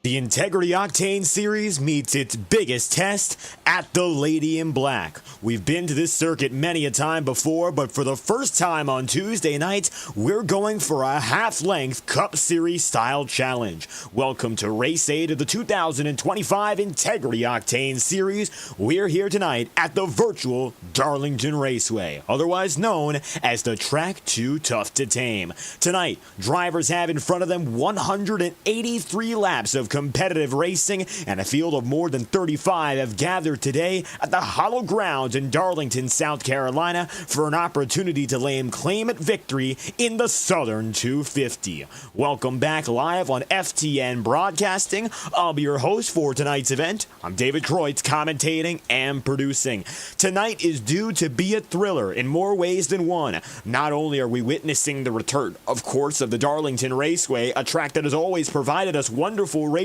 The Integrity OCTANE Series meets its biggest test at the Lady in Black. We've been to this circuit many a time before, but for the first time on Tuesday night, we're going for a half-length Cup Series style challenge. Welcome to Race 8 of the 2025 Integrity OCTANE Series. We're here tonight at the virtual Darlington Raceway, otherwise known as the track too tough to tame. Tonight, drivers have in front of them 183 laps of competitive racing, and a field of more than 35 have gathered today at the Hollow Grounds in Darlington, South Carolina for an opportunity to lay claim at victory in the Southern 250. Welcome back live on FTN Broadcasting. I'll be your host for tonight's event. I'm David Kreutz, commentating and producing. Tonight is due to be a thriller in more ways than one. Not only are we witnessing the return, of course, of the Darlington Raceway, a track that has always provided us wonderful racing,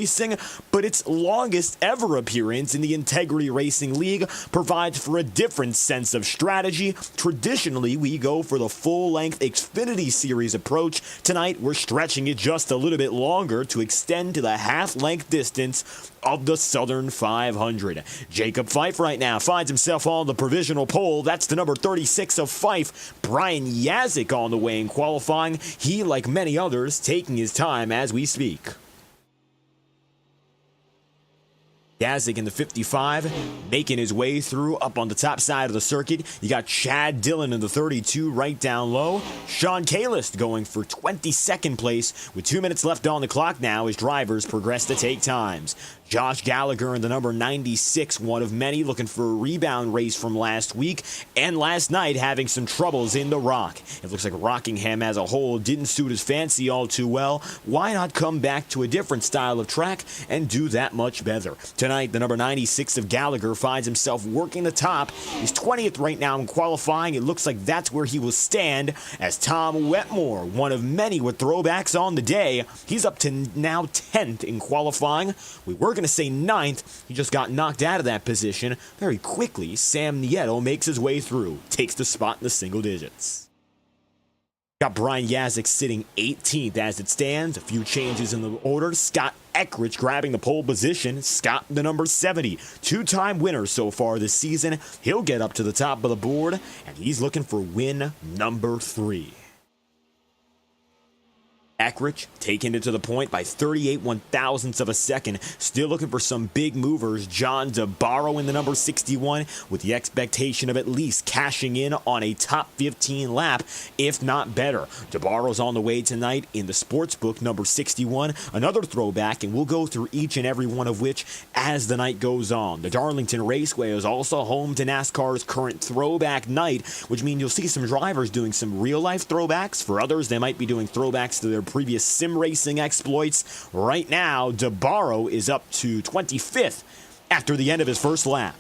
but its longest ever appearance in the Integrity Racing League provides for a different sense of strategy. Traditionally, we go for the full-length Xfinity Series approach. Tonight, we're stretching it just a little bit longer to extend to the half-length distance of the Southern 500. Jacob Fife right now finds himself on the provisional pole. That's the number 36 of Fife. Brian Yazik on the way in qualifying. He, like many others, taking his time as we speak. Yazik in the 55, making his way through up on the top side of the circuit. You got Chad Dillon in the 32 right down low. Sean Kalist going for 22nd place with 2 minutes left on the clock now as drivers progress to take times. Josh Gallagher in the number 96, one of many looking for a rebound race from last week and last night having some troubles in the rock. It looks like Rockingham as a whole didn't suit his fancy all too well. Why not come back to a different style of track and do that much better? Tonight, the number 96 of Gallagher finds himself working the top. He's 20th right now in qualifying. It looks like that's where he will stand as Tom Wetmore, one of many with throwbacks on the day. He's up to now 10th in qualifying. We were going to say 9th. He just got knocked out of that position. Very quickly, Sam Nieto makes his way through, takes the spot in the single digits. Got Brian Yazik sitting 18th as it stands. A few changes in the order. Scott Eckrich grabbing the pole position. Scott, the number 70, two-time winner so far this season. He'll get up to the top of the board, and he's looking for win number 3. Eckrich taking it to the point by 38 one-thousandths of a second. Still looking for some big movers. John DeBarro in the number 61 with the expectation of at least cashing in on a top 15 lap, if not better. DeBarro's on the way tonight in the sportsbook number 61. Another throwback, and we'll go through each and every one of which as the night goes on. The Darlington Raceway is also home to NASCAR's current throwback night, which means you'll see some drivers doing some real-life throwbacks. For others, they might be doing throwbacks to their previous sim racing exploits. Right now, DeBarro is up to 25th after the end of his first lap.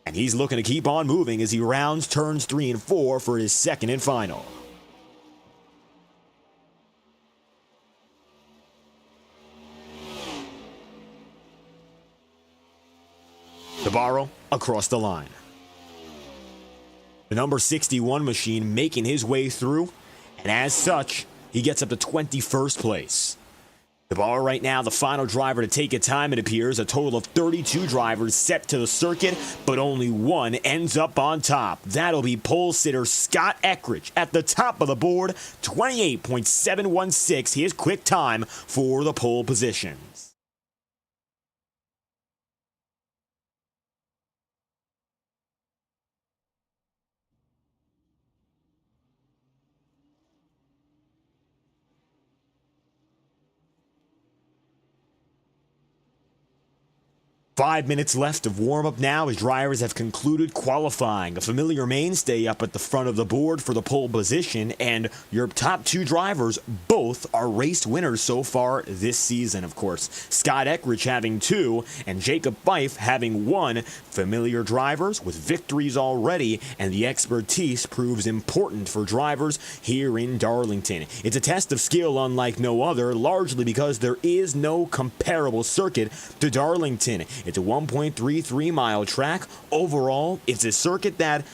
And he's looking to keep on moving as he rounds turns 3 and 4 for his second and final. DeBarro across the line. The number 61 machine making his way through, and as such, he gets up to 21st place. DeBarro right now, the final driver to take a time, it appears. A total of 32 drivers set to the circuit, but only one ends up on top. That'll be pole sitter Scott Eckrich at the top of the board, 28.716, his quick time for the pole positions. 5 minutes left of warm-up now as drivers have concluded qualifying. A familiar mainstay up at the front of the board for the pole position, and your top two drivers both are race winners so far this season, of course. Scott Eckrich having 2, and Jacob Fife having 1. Familiar drivers with victories already, and the expertise proves important for drivers here in Darlington. It's a test of skill unlike no other, largely because there is no comparable circuit to Darlington. It's a 1.33 mile track. Overall, it's a circuit that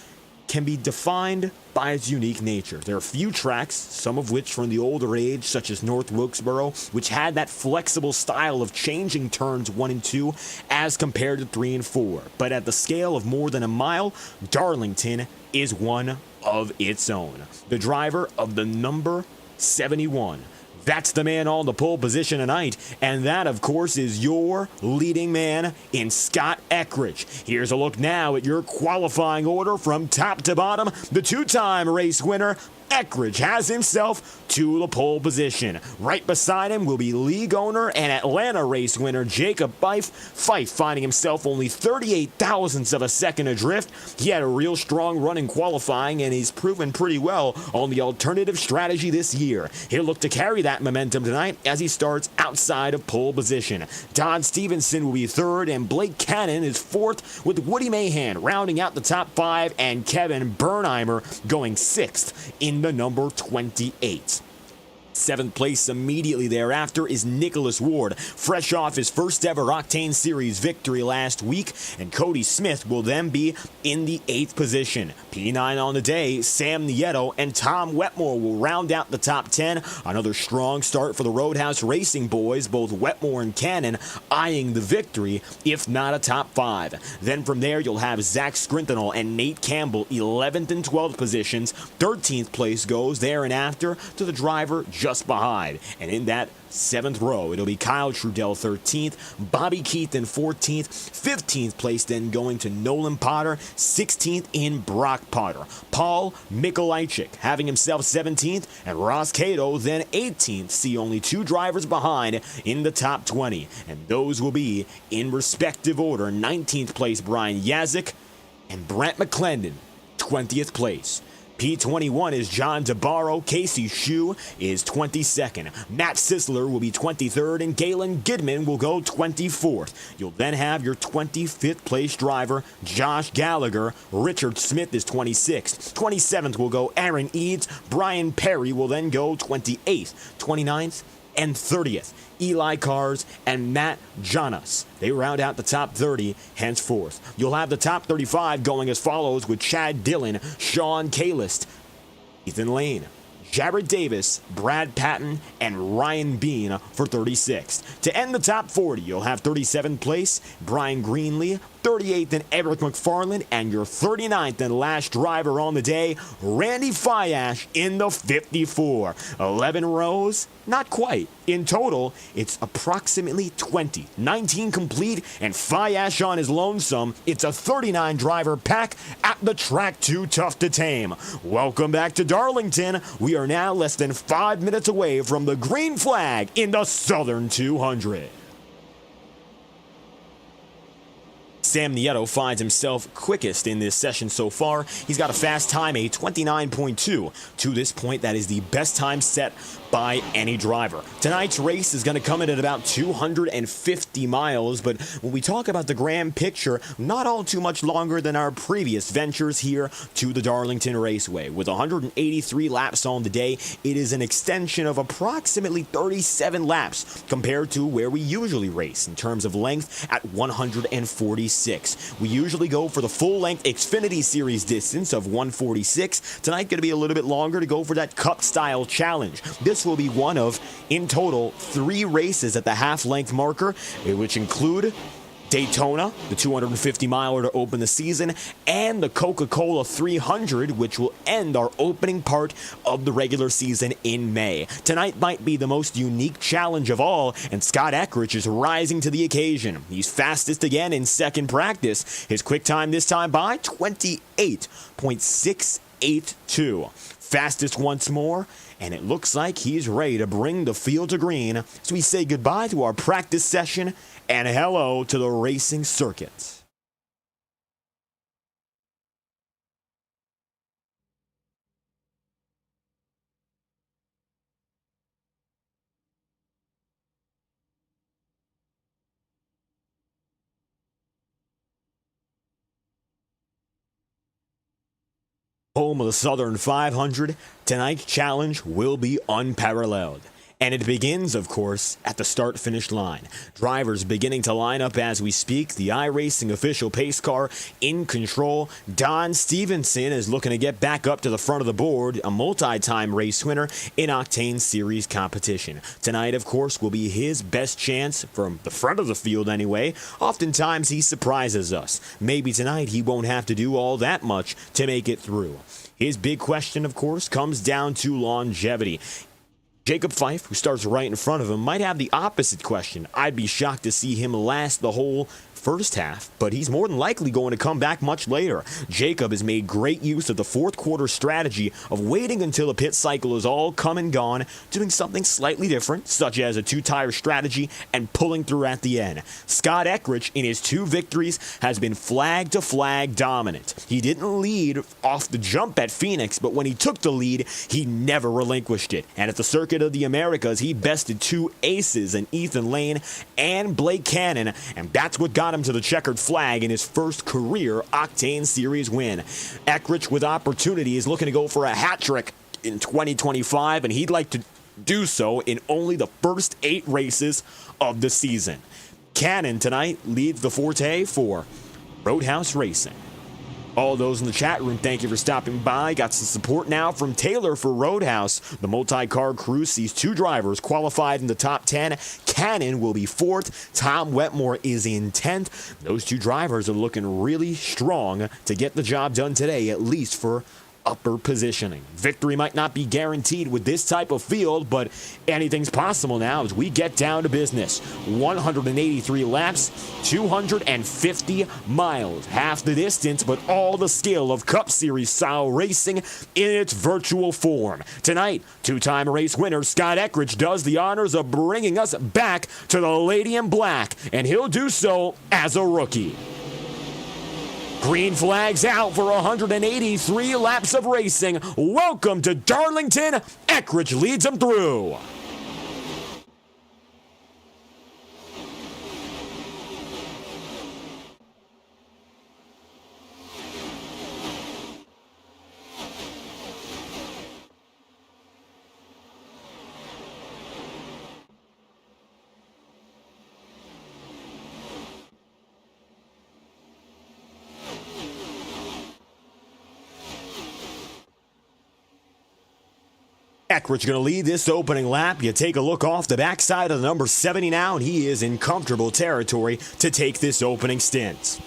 can be defined by its unique nature. There are few tracks, some of which from the older age, such as North Wilkesboro, which had that flexible style of changing turns 1 and 2 as compared to 3 and 4. But at the scale of more than a mile, Darlington is one of its own. The driver of the number 71. That's the man on the pole position tonight, and that, of course, is your leading man in Scott Eckridge. Here's a look now at your qualifying order from top to bottom. The two-time race winner, Eckridge, has himself to the pole position. Right beside him will be league owner and Atlanta race winner Jacob Fife. Fife finding himself only 38 thousandths of a second adrift. He had a real strong run in qualifying, and he's proven pretty well on the alternative strategy this year. He'll look to carry that momentum tonight as he starts outside of pole position. Don Stevenson will be third, and Blake Cannon is fourth, with Woody Mahan rounding out the top 5 and Kevin Bernheimer going 6th in the number 28. 7th place immediately thereafter is Nicholas Ward, fresh off his first ever Octane Series victory last week, and Cody Smith will then be in the 8th position. P9 on the day, Sam Nieto and Tom Wetmore will round out the top 10. Another strong start for the Roadhouse Racing boys, both Wetmore and Cannon eyeing the victory, if not a top 5. Then from there you'll have Zach Scrintinel and Nate Campbell 11th and 12th positions. 13th place goes there and after to the driver just behind. And in that 7th row, it'll be Kyle Trudell 13th, Bobby Keith in 14th, 15th place then going to Nolan Potter, 16th in Brock Potter. Paul Mikolajczyk having himself 17th, and Ross Cato then 18th. See only 2 drivers behind in the top 20, and those will be in respective order. 19th place Brian Yazik and Brent McClendon, 20th place. P21 is John DeBarro. Casey Shue is 22nd. Matt Sisler will be 23rd, and Galen Gidman will go 24th. You'll then have your 25th place driver, Josh Gallagher. Richard Smith is 26th. 27th will go Aaron Eads. Brian Perry will then go 28th. 29th and 30th. Eli Cars and Matt Jonas. They round out the top 30 henceforth. You'll have the top 35 going as follows with Chad Dillon, Sean Kalist, Ethan Lane, Jared Davis, Brad Patton, and Ryan Bean for 36th. To end the top 40, you'll have 37th place, Brian Greenlee, 38th and Eric McFarland, and your 39th and last driver on the day, Randy Fiash in the 54. 11 rows? Not quite. In total, it's approximately 20. 19 complete, and Fiash on his lonesome. It's a 39 driver pack at the track too tough to tame. Welcome back to Darlington. We are now less than 5 minutes away from the green flag in the Southern 200. Sam Nieto finds himself quickest in this session so far. He's got a fast time, a 29.2. To this point, that is the best time set by any driver. Tonight's race is going to come in at about 250 miles, but when we talk about the grand picture, not all too much longer than our previous ventures here to the Darlington Raceway. With 183 laps on the day, it is an extension of approximately 37 laps compared to where we usually race in terms of length at 146. We usually go for the full-length Xfinity Series distance of 146. Tonight going to be a little bit longer to go for that Cup-style challenge. This will be one of, in total, 3 races at the half-length marker, which include Daytona, the 250-miler to open the season, and the Coca-Cola 300, which will end our opening part of the regular season in May. Tonight might be the most unique challenge of all, and Scott Eckridge is rising to the occasion. He's fastest again in second practice. His quick time this time by 28.682. Fastest once more, and it looks like he's ready to bring the field to green. So we say goodbye to our practice session and hello to the racing circuit. Home of the Southern 500, tonight's challenge will be unparalleled. And it begins, of course, at the start-finish line. Drivers beginning to line up as we speak. The iRacing official pace car in control. Don Stevenson is looking to get back up to the front of the board, a multi-time race winner in Octane Series competition. Tonight, of course, will be his best chance from the front of the field anyway. Oftentimes, he surprises us. Maybe tonight he won't have to do all that much to make it through. His big question, of course, comes down to longevity. Jacob Fife, who starts right in front of him, might have the opposite question. I'd be shocked to see him last the whole first half, but he's more than likely going to come back much later. Jacob has made great use of the fourth quarter strategy of waiting until the pit cycle is all come and gone, doing something slightly different, such as a two-tire strategy, and pulling through at the end. Scott Eckrich, in his 2 victories, has been flag-to-flag dominant. He didn't lead off the jump at Phoenix, but when he took the lead, he never relinquished it. And at the Circuit of the Americas, he bested 2 aces in Ethan Lane and Blake Cannon, and that's what got him to the checkered flag in his first career Octane Series win. Eckrich, with opportunity, is looking to go for a hat trick in 2025, and he'd like to do so in only the first 8 races of the season. Cannon tonight leads the forte for Roadhouse Racing. All those in the chat room, thank you for stopping by. Got some support now from Taylor for Roadhouse. The multi-car crew sees 2 drivers qualified in the top 10. Cannon will be 4th. Tom Wetmore is in 10th. Those 2 drivers are looking really strong to get the job done today, at least for upper positioning. Victory might not be guaranteed with this type of field, but anything's possible now as we get down to business. 183 laps, 250 miles. Half the distance, but all the skill of Cup Series style racing in its virtual form. Tonight, 2-time race winner Scott Eckrich does the honors of bringing us back to the Lady in Black, and he'll do so as a rookie. Green flags out for 183 laps of racing. Welcome to Darlington. Eckrich leads them through. Eckrich going to lead this opening lap. You take a look off the backside of the number 70 now, and he is in comfortable territory to take this opening stint.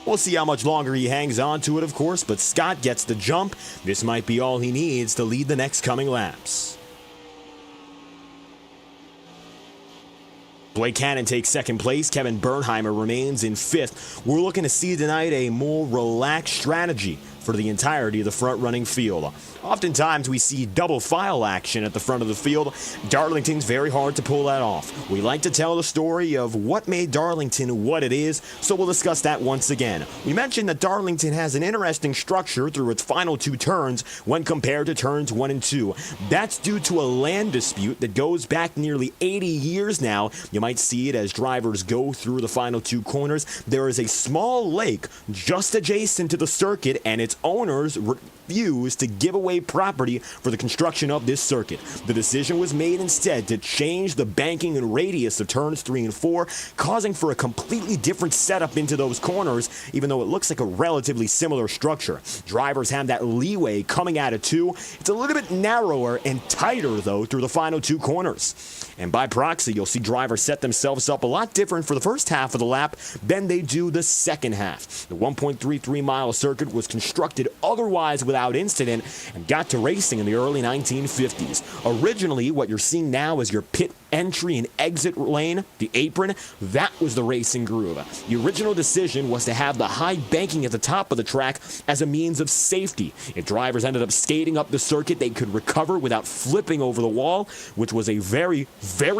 We'll see how much longer he hangs on to it, of course, but Scott gets the jump. This might be all he needs to lead the next coming laps. Blake Cannon takes 2nd place. Kevin Bernheimer remains in 5th. We're looking to see tonight a more relaxed strategy for the entirety of the front-running field. Oftentimes, we see double file action at the front of the field. Darlington's very hard to pull that off. We like to tell the story of what made Darlington what it is, so we'll discuss that once again. We mentioned that Darlington has an interesting structure through its final 2 turns when compared to turns 1 and 2. That's due to a land dispute that goes back nearly 80 years now. You might see it as drivers go through the final 2 corners. There is a small lake just adjacent to the circuit, and its owners refused to give away property for the construction of this circuit. The decision was made instead to change the banking and radius of turns 3 and 4, causing for a completely different setup into those corners, even though it looks like a relatively similar structure. Drivers have that leeway coming out of 2. It's a little bit narrower and tighter, though, through the final 2 corners. And by proxy, you'll see drivers set themselves up a lot different for the first half of the lap than they do the second half. The 1.33-mile circuit was constructed otherwise without incident and got to racing in the early 1950s. Originally, what you're seeing now is your pit entry and exit lane, the apron. That was the racing groove. The original decision was to have the high banking at the top of the track as a means of safety. If drivers ended up skating up the circuit, they could recover without flipping over the wall, which was a very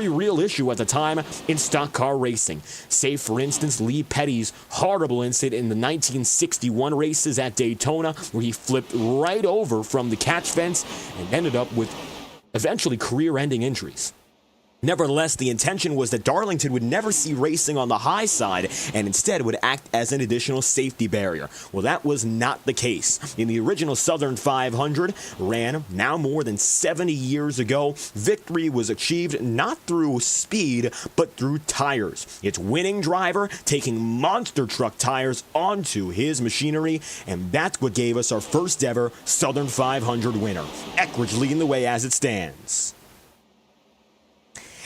real issue at the time in stock car racing. Say, for instance, Lee Petty's horrible incident in the 1961 races at Daytona, where he flipped right over from the catch fence and ended up with eventually career-ending injuries. Nevertheless, the intention was that Darlington would never see racing on the high side and instead would act as an additional safety barrier. Well, that was not the case. In the original Southern 500, ran now more than 70 years ago, victory was achieved not through speed, but through tires. Its winning driver taking monster truck tires onto his machinery, and that's what gave us our first ever Southern 500 winner. Eckridge leading the way as it stands.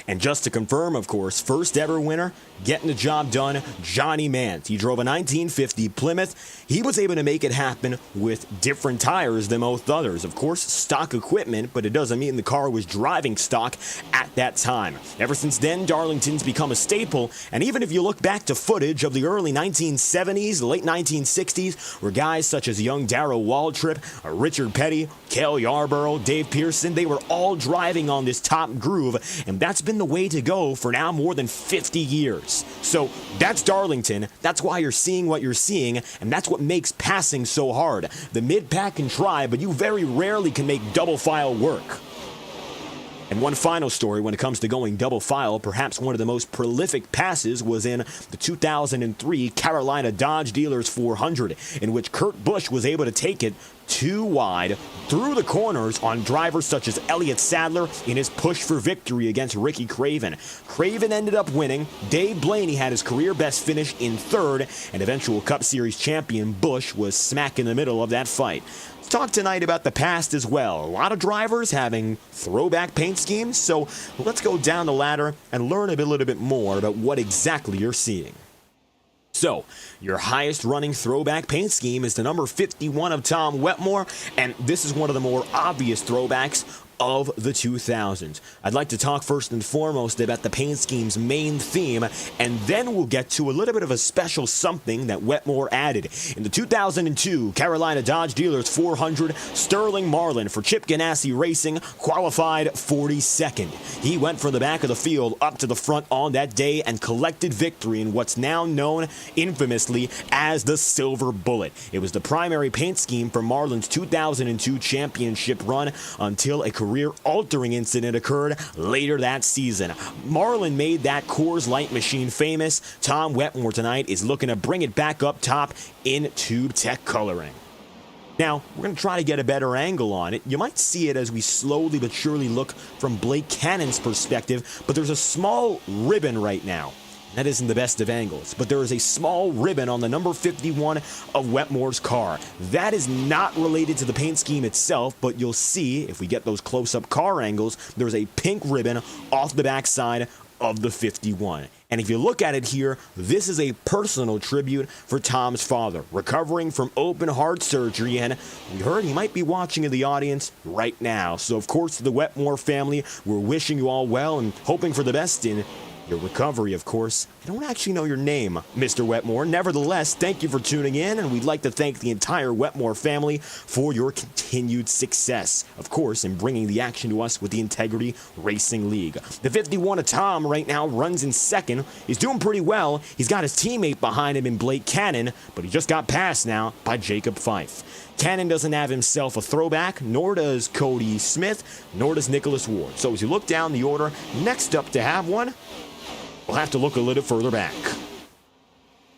And just to confirm, of course, first ever winner, getting the job done, Johnny Mant. He drove a 1950 Plymouth. He was able to make it happen with different tires than most others. Of course, stock equipment, but it doesn't mean the car was driving stock at that time. Ever since then, Darlington's become a staple, and even if you look back to footage of the early 1970s, late 1960s, where guys such as young Darrell Waltrip, Richard Petty, Cale Yarborough, Dave Pearson, they were all driving on this top groove, and that's been the way to go for now more than 50 years. So that's Darlington. That's why you're seeing what you're seeing, and that's what makes passing so hard. The mid-pack can try, but you very rarely can make double file work. And one final story when it comes to going double file, perhaps one of the most prolific passes was in the 2003 Carolina Dodge Dealers 400, in which Kurt Busch was able to take it too wide through the corners on drivers such as Elliott Sadler in his push for victory against Ricky Craven. Craven ended up winning. Dave Blaney had his career best finish in third, and eventual Cup Series champion Busch was smack in the middle of that fight. Let's talk tonight about the past as well. A lot of drivers having throwback paint schemes, so let's go down the ladder and learn a little bit more about what exactly you're seeing. So, your highest running throwback paint scheme is the number 51 of Tom Wetmore, and this is one of the more obvious throwbacks of the 2000s. I'd like to talk first and foremost about the paint scheme's main theme, and then we'll get to a little bit of a special something that Wetmore added. In the 2002 Carolina Dodge Dealers 400, Sterling Marlin for Chip Ganassi Racing qualified 42nd. He went from the back of the field up to the front on that day and collected victory in what's now known infamously as the Silver Bullet. It was the primary paint scheme for Marlin's 2002 championship run until a career-altering incident occurred later that season. Marlin made that Coors Light machine famous. Tom Wetmore tonight is looking to bring it back up top in Tube Tech coloring. Now, we're going to try to get a better angle on it. You might see it as we slowly but surely look from Blake Cannon's perspective, but there's a small ribbon right now. That isn't the best of angles, but there is a small ribbon on the number 51 of Wetmore's car. That is not related to the paint scheme itself, but you'll see, if we get those close-up car angles, there's a pink ribbon off the backside of the 51. And if you look at it here, this is a personal tribute for Tom's father, recovering from open heart surgery, and we heard he might be watching in the audience right now. So, of course, to the Wetmore family, we're wishing you all well and hoping for the best in your recovery, of course. I don't actually know your name, Mr. Wetmore. Nevertheless, thank you for tuning in, and we'd like to thank the entire Wetmore family for your continued success, of course, in bringing the action to us with the Integrity Racing League. The 51 of Tom right now runs in second. He's doing pretty well. He's got his teammate behind him in Blake Cannon, but he just got passed now by Jacob Fife. Cannon doesn't have himself a throwback, nor does Cody Smith, nor does Nicholas Ward. So as you look down the order, next up to have one, we'll have to look a little further back.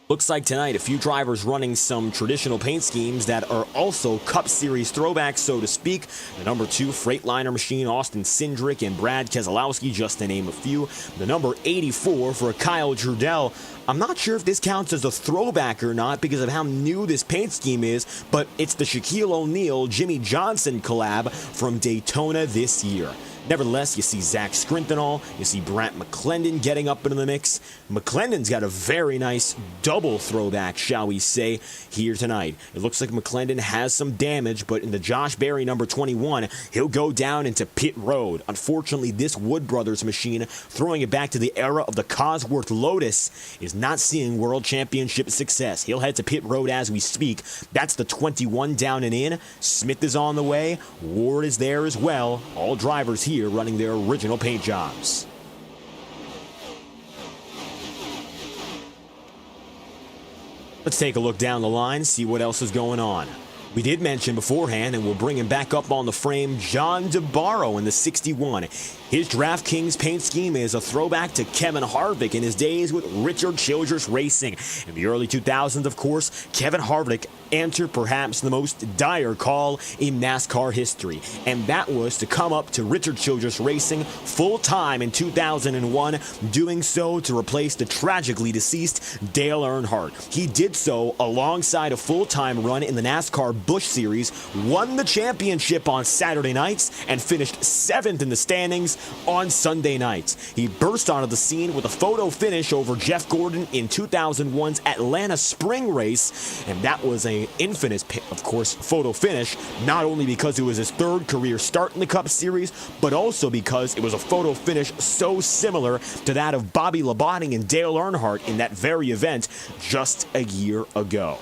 Looks like tonight a few drivers running some traditional paint schemes that are also Cup Series throwbacks, so to speak. The number 2 Freightliner machine, Austin Cindric and Brad Keselowski, just to name a few. The number 84 for Kyle Trudell. I'm not sure if this counts as a throwback or not because of how new this paint scheme is, but it's the Shaquille O'Neal, Jimmy Johnson collab from Daytona this year. Nevertheless, you see Zach Scrinthal, you see Brant McClendon getting up into the mix. McClendon's got a very nice double throwback, shall we say, here tonight. It looks like McClendon has some damage, but in the Josh Berry number 21, he'll go down into pit road. Unfortunately, this Wood Brothers machine, throwing it back to the era of the Cosworth Lotus, is not seeing World Championship success. He'll head to pit road as we speak. That's the 21 down and in. Smith is on the way. Ward is there as well. All drivers here running their original paint jobs. Let's take a look down the line, see what else is going on. We did mention beforehand, and we'll bring him back up on the frame, John DeBarro in the 61. His DraftKings paint scheme is a throwback to Kevin Harvick in his days with Richard Childress Racing. In the early 2000s, of course, Kevin Harvick answered perhaps the most dire call in NASCAR history, and that was to come up to Richard Childress Racing full-time in 2001, doing so to replace the tragically deceased Dale Earnhardt. He did so alongside a full-time run in the NASCAR Busch Series, won the championship on Saturday nights, and finished 7th in the standings on Sunday nights. He burst onto the scene with a photo finish over Jeff Gordon in 2001's Atlanta Spring Race, and that was an infamous, of course, photo finish, not only because it was his third career start in the Cup Series, but also because it was a photo finish so similar to that of Bobby Labonte and Dale Earnhardt in that very event just a year ago.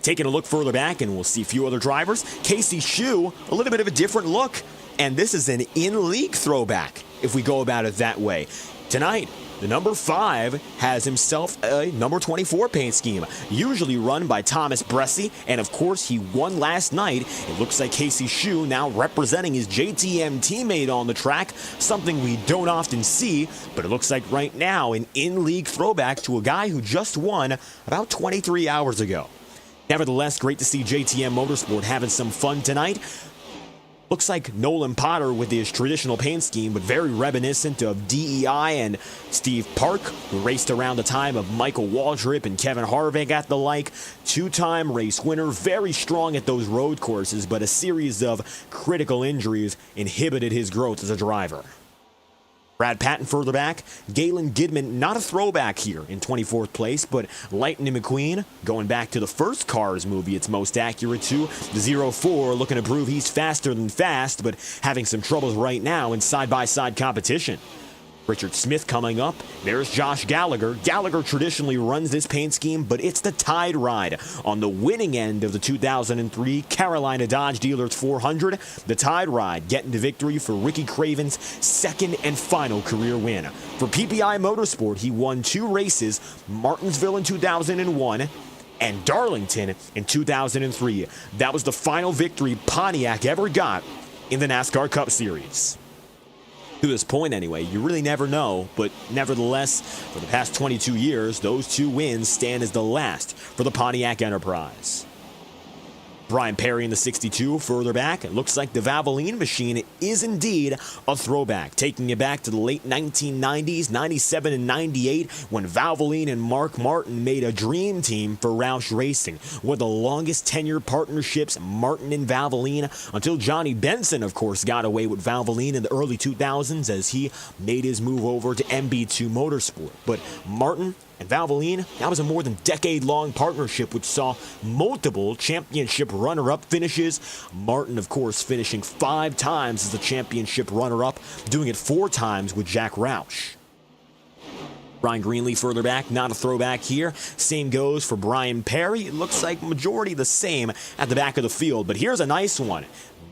Taking a look further back, and we'll see a few other drivers. Casey Shue, a little bit of a different look. And this is an in-league throwback, if we go about it that way. Tonight, the number 5 has himself a number 24 paint scheme, usually run by Thomas Bressi, and of course he won last night. It looks like Casey Shue now representing his JTM teammate on the track, something we don't often see, but it looks like right now an in-league throwback to a guy who just won about 23 hours ago. Nevertheless, great to see JTM Motorsport having some fun tonight. Looks like Nolan Potter with his traditional paint scheme, but very reminiscent of DEI and Steve Park, who raced around the time of Michael Waltrip and Kevin Harvick at the like. Two-time race winner, very strong at those road courses, but a series of critical injuries inhibited his growth as a driver. Brad Patton further back. Galen Gidman, not a throwback here in 24th place, but Lightning McQueen, going back to the first Cars movie it's most accurate to. The 04 looking to prove he's faster than fast, but having some troubles right now in side-by-side competition. Richard Smith coming up. There's Josh Gallagher. Gallagher traditionally runs this paint scheme, but it's the Tide Ride. On the winning end of the 2003 Carolina Dodge Dealers 400, the Tide Ride getting the victory for Ricky Craven's second and final career win. For PPI Motorsport, he won 2 races, Martinsville in 2001 and Darlington in 2003. That was the final victory Pontiac ever got in the NASCAR Cup Series. To this point anyway, you really never know, but nevertheless, for the past 22 years, those 2 wins stand as the last for the Pontiac Enterprise. Brian Perry in the 62 further back. It looks like the Valvoline machine is indeed a throwback, taking it back to the late 1990s, 97 and 98, when Valvoline and Mark Martin made a dream team for Roush Racing. One of the longest tenured partnerships, Martin and Valvoline, until Johnny Benson, of course, got away with Valvoline in the early 2000s as he made his move over to MB2 Motorsport. But Martin and Valvoline, that was a more than decade-long partnership which saw multiple championship runner-up finishes. Martin, of course, finishing 5 times as the championship runner-up, doing it 4 times with Jack Roush. Brian Greenlee further back, not a throwback here. Same goes for Brian Perry. It looks like majority the same at the back of the field, but here's a nice one.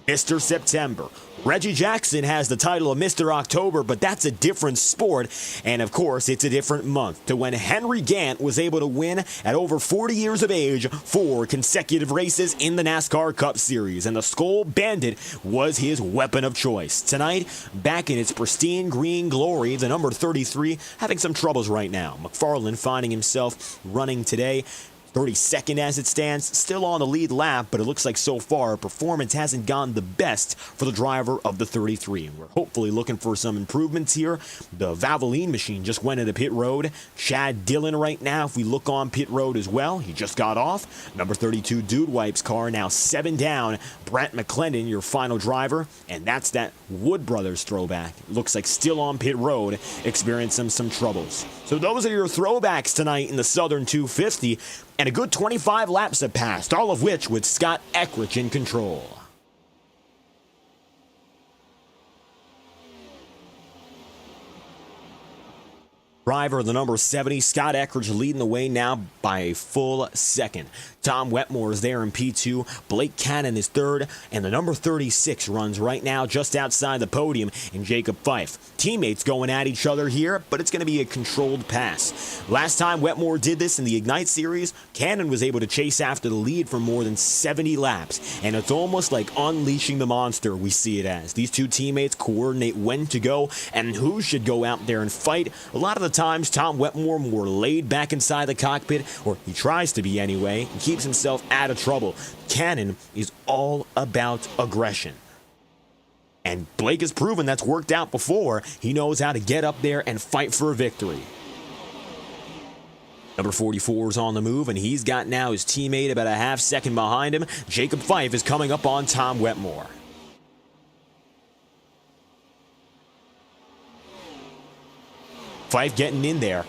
Mr. September. Reggie Jackson has the title of Mr. October, but that's a different sport, and of course, it's a different month to when Henry Gant was able to win at over 40 years of age 4 consecutive races in the NASCAR Cup Series, and the Skull Bandit was his weapon of choice. Tonight, back in its pristine green glory, the number 33 having some troubles right now. McFarland finding himself running today 32nd as it stands, still on the lead lap, but it looks like so far performance hasn't gone the best for the driver of the 33. And we're hopefully looking for some improvements here. The Valvoline machine just went into pit road. Chad Dillon right now, if we look on pit road as well, he just got off. Number 32 Dude Wipes car now 7 down. Brent McClendon, your final driver, and that's that Wood Brothers throwback. Looks like still on pit road, experiencing some troubles. So those are your throwbacks tonight in the Southern 250. And a good 25 laps have passed, all of which with Scott Eckrich in control. Driver, the number 70, Scott Eckridge leading the way now by a full second. Tom Wetmore is there in P2. Blake Cannon is third, and the number 36 runs right now just outside the podium in Jacob Fife. Teammates going at each other here, but it's going to be a controlled pass. Last time Wetmore did this in the Ignite Series, Cannon was able to chase after the lead for more than 70 laps, and it's almost like unleashing the monster we see it as. These two teammates coordinate when to go and who should go out there and fight. A lot of the times, Tom Wetmore more laid back inside the cockpit, or he tries to be anyway, and keeps himself out of trouble. Cannon is all about aggression. And Blake has proven that's worked out before. He knows how to get up there and fight for a victory. Number 44 is on the move, and he's got now his teammate about a half second behind him. Jacob Fife is coming up on Tom Wetmore. Fife getting in there.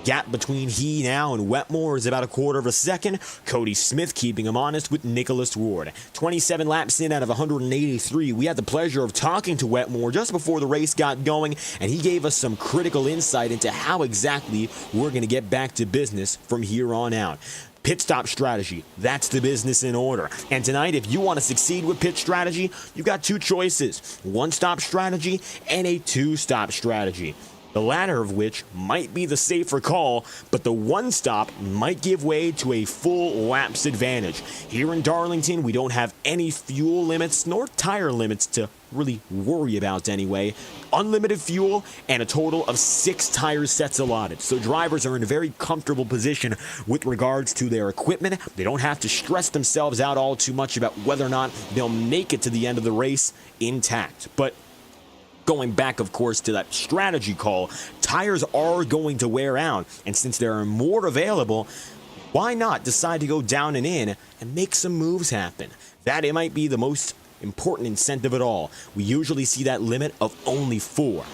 Gap between he now and Wetmore is about a quarter of a second. Cody Smith keeping him honest with Nicholas Ward. 27 laps in out of 183. We had the pleasure of talking to Wetmore just before the race got going, and he gave us some critical insight into how exactly we're going to get back to business from here on out. Pit stop strategy, that's the business in order. And tonight, if you want to succeed with pit strategy, you've got two choices. One-stop strategy and a two-stop strategy. The latter of which might be the safer call, but the one stop might give way to a full laps advantage. Here in Darlington, we don't have any fuel limits nor tire limits to really worry about anyway. Unlimited fuel and a total of 6 tire sets allotted. So drivers are in a very comfortable position with regards to their equipment. They don't have to stress themselves out all too much about whether or not they'll make it to the end of the race intact. But going back, of course, to that strategy call, tires are going to wear out, and since there are more available, why not decide to go down and in and make some moves happen? That it might be the most important incentive at all. We usually see that limit of only 4.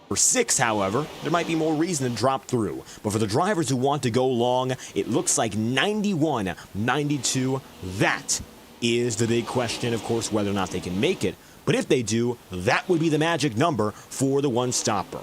For 6, however, there might be more reason to drop through. But for the drivers who want to go long, it looks like 91, 92, that is the big question, of course, whether or not they can make it. But if they do, that would be the magic number for the one-stopper.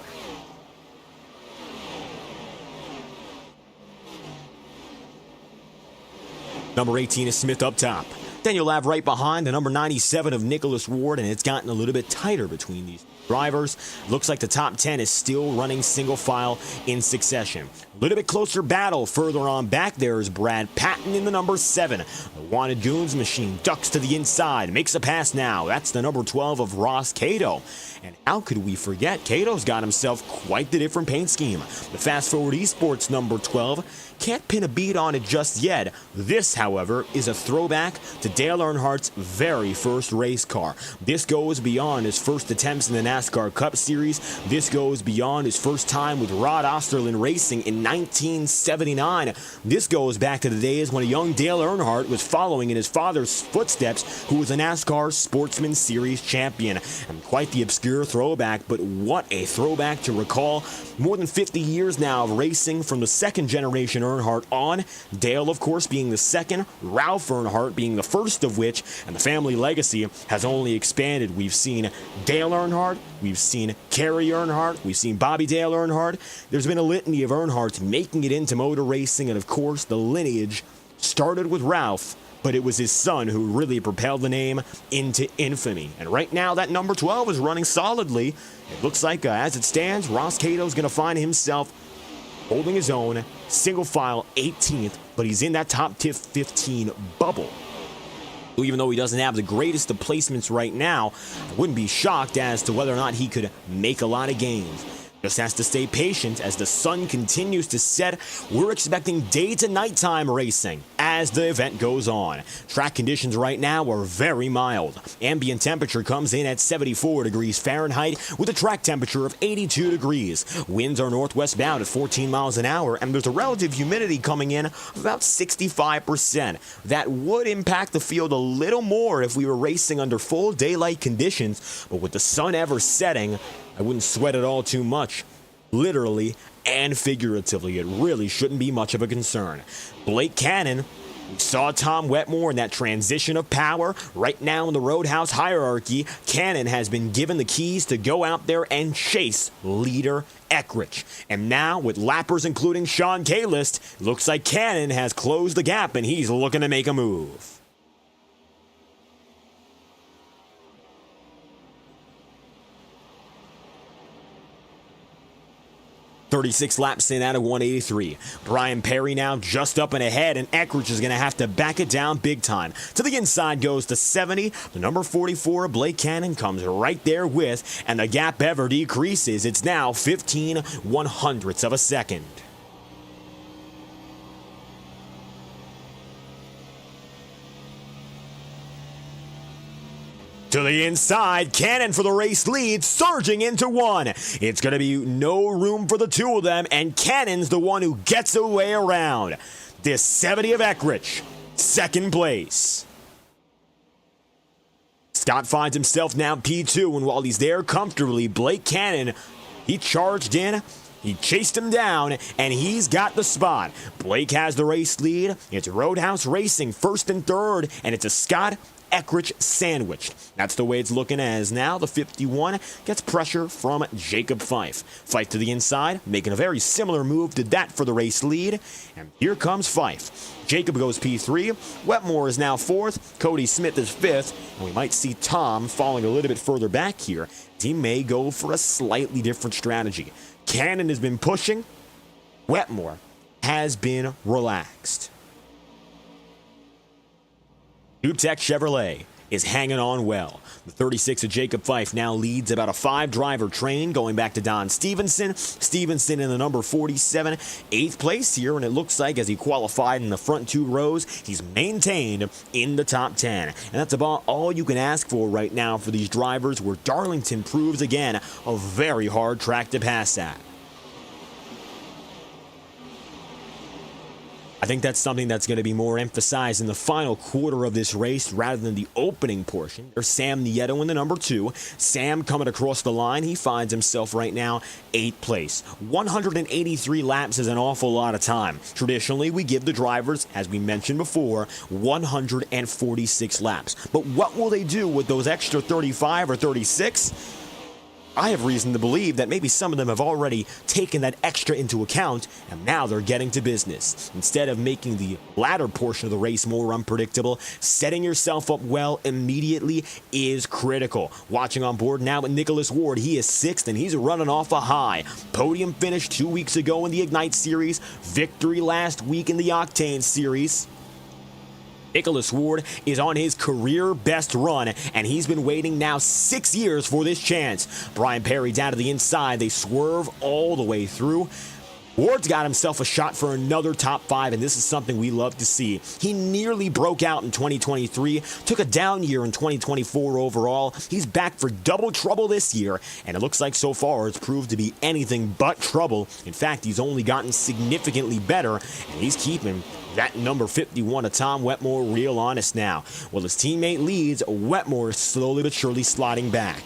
Number 18 is Smith up top. Then you'll have right behind the number 97 of Nicholas Ward, and it's gotten a little bit tighter between these drivers. Looks like the top 10 is still running single file in succession. A little bit closer battle further on back. There is Brad Patton in the number 7. The Wanted Goons machine ducks to the inside, makes a pass now. That's the number 12 of Ross Cato. And how could we forget? Cato's got himself quite the different paint scheme. The Fast Forward Esports number 12 can't pin a beat on it just yet. This, however, is a throwback to Dale Earnhardt's very first race car. This goes beyond his first attempts in the NASCAR Cup Series. This goes beyond his first time with Rod Osterlund Racing in 1979. This goes back to the days when a young Dale Earnhardt was following in his father's footsteps, who was a NASCAR Sportsman Series champion. And quite the obscure throwback, but what a throwback to recall. More than 50 years now of racing from the second generation Earnhardt on. Dale, of course, being the second, Ralph Earnhardt being the first of which, and the family legacy has only expanded. We've seen Dale Earnhardt, we've seen Kerry Earnhardt, we've seen Bobby Dale Earnhardt. There's been a litany of Earnhardts making it into motor racing, and of course, the lineage started with Ralph, but it was his son who really propelled the name into infamy. And right now, that number 12 is running solidly. It looks like, as it stands, Ross Cato's going to find himself holding his own, single file 18th, but he's in that top 15 bubble. Even though he doesn't have the greatest of placements right now, I wouldn't be shocked as to whether or not he could make a lot of gains. Just has to stay patient as the sun continues to set. We're expecting day to nighttime racing as the event goes on. Track conditions right now are very mild. Ambient temperature comes in at 74 degrees Fahrenheit with a track temperature of 82 degrees. Winds are northwest bound at 14 miles an hour, and there's a relative humidity coming in of about 65%. That would impact the field a little more if we were racing under full daylight conditions, but with the sun ever setting, I wouldn't sweat it all too much. Literally and figuratively, it really shouldn't be much of a concern. Blake Cannon We saw Tom Wetmore in that transition of power. Right now in the Roadhouse hierarchy, Cannon has been given the keys to go out there and chase leader Eckrich. And now, with lappers including Sean Kalist, looks like Cannon has closed the gap and he's looking to make a move. "36 laps in out of 183. Brian Perry now just up and ahead, and Eckrich is going to have to back it down big time. To the inside goes to 70. The number 44, Blake Cannon, comes right there with, and the gap ever decreases. It's now 15 one-hundredths of a second. To the inside, Cannon for the race lead, surging into one. It's going to be no room for the two of them, and Cannon's the one who gets away around. This 70 of Eckrich, second place. Scott finds himself now P2, and while he's there comfortably, Blake Cannon, he charged in. He chased him down, and he's got the spot. Blake has the race lead. It's Roadhouse Racing first and third, and it's a Scott Eckrich sandwiched. That's the way it's looking, as now the 51 gets pressure from Jacob Fife. Fife to the inside, making a very similar move to that for the race lead. And here comes Fife. Jacob goes P3. Wetmore is now fourth. Cody Smith is fifth. And we might see Tom falling a little bit further back here. He may go for a slightly different strategy. Cannon has been pushing. Wetmore has been relaxed. Duptech Chevrolet is hanging on well. The 36 of Jacob Fife now leads about a 5-driver train, going back to Don Stevenson. Stevenson in the number 47, 8th place here, and it looks like as he qualified in the front 2 rows, he's maintained in the top 10. And that's about all you can ask for right now for these drivers, where Darlington proves again a very hard track to pass at. I think that's something that's going to be more emphasized in the final quarter of this race rather than the opening portion. There's Sam Nieto in the number 2. Sam coming across the line. He finds himself right now 8th place. 183 laps is an awful lot of time. Traditionally, we give the drivers, as we mentioned before, 146 laps. But what will they do with those extra 35 or 36? I have reason to believe that maybe some of them have already taken that extra into account, and now they're getting to business. Instead of making the latter portion of the race more unpredictable, setting yourself up well immediately is critical. Watching on board now with Nicholas Ward, he is 6th, and he's running off a high. Podium finish 2 weeks ago in the Ignite Series, victory last week in the Octane Series. Nicholas Ward is on his career best run, and he's been waiting now 6 years for this chance. Brian Perry down to the inside. They swerve all the way through. Ward's got himself a shot for another top 5, and this is something we love to see. He nearly broke out in 2023, took a down year in 2024 overall. He's back for double trouble this year, and it looks like so far it's proved to be anything but trouble. In fact, he's only gotten significantly better, and he's keeping that number 51 of Tom Wetmore real honest now. While his teammate leads, Wetmore is slowly but surely sliding back.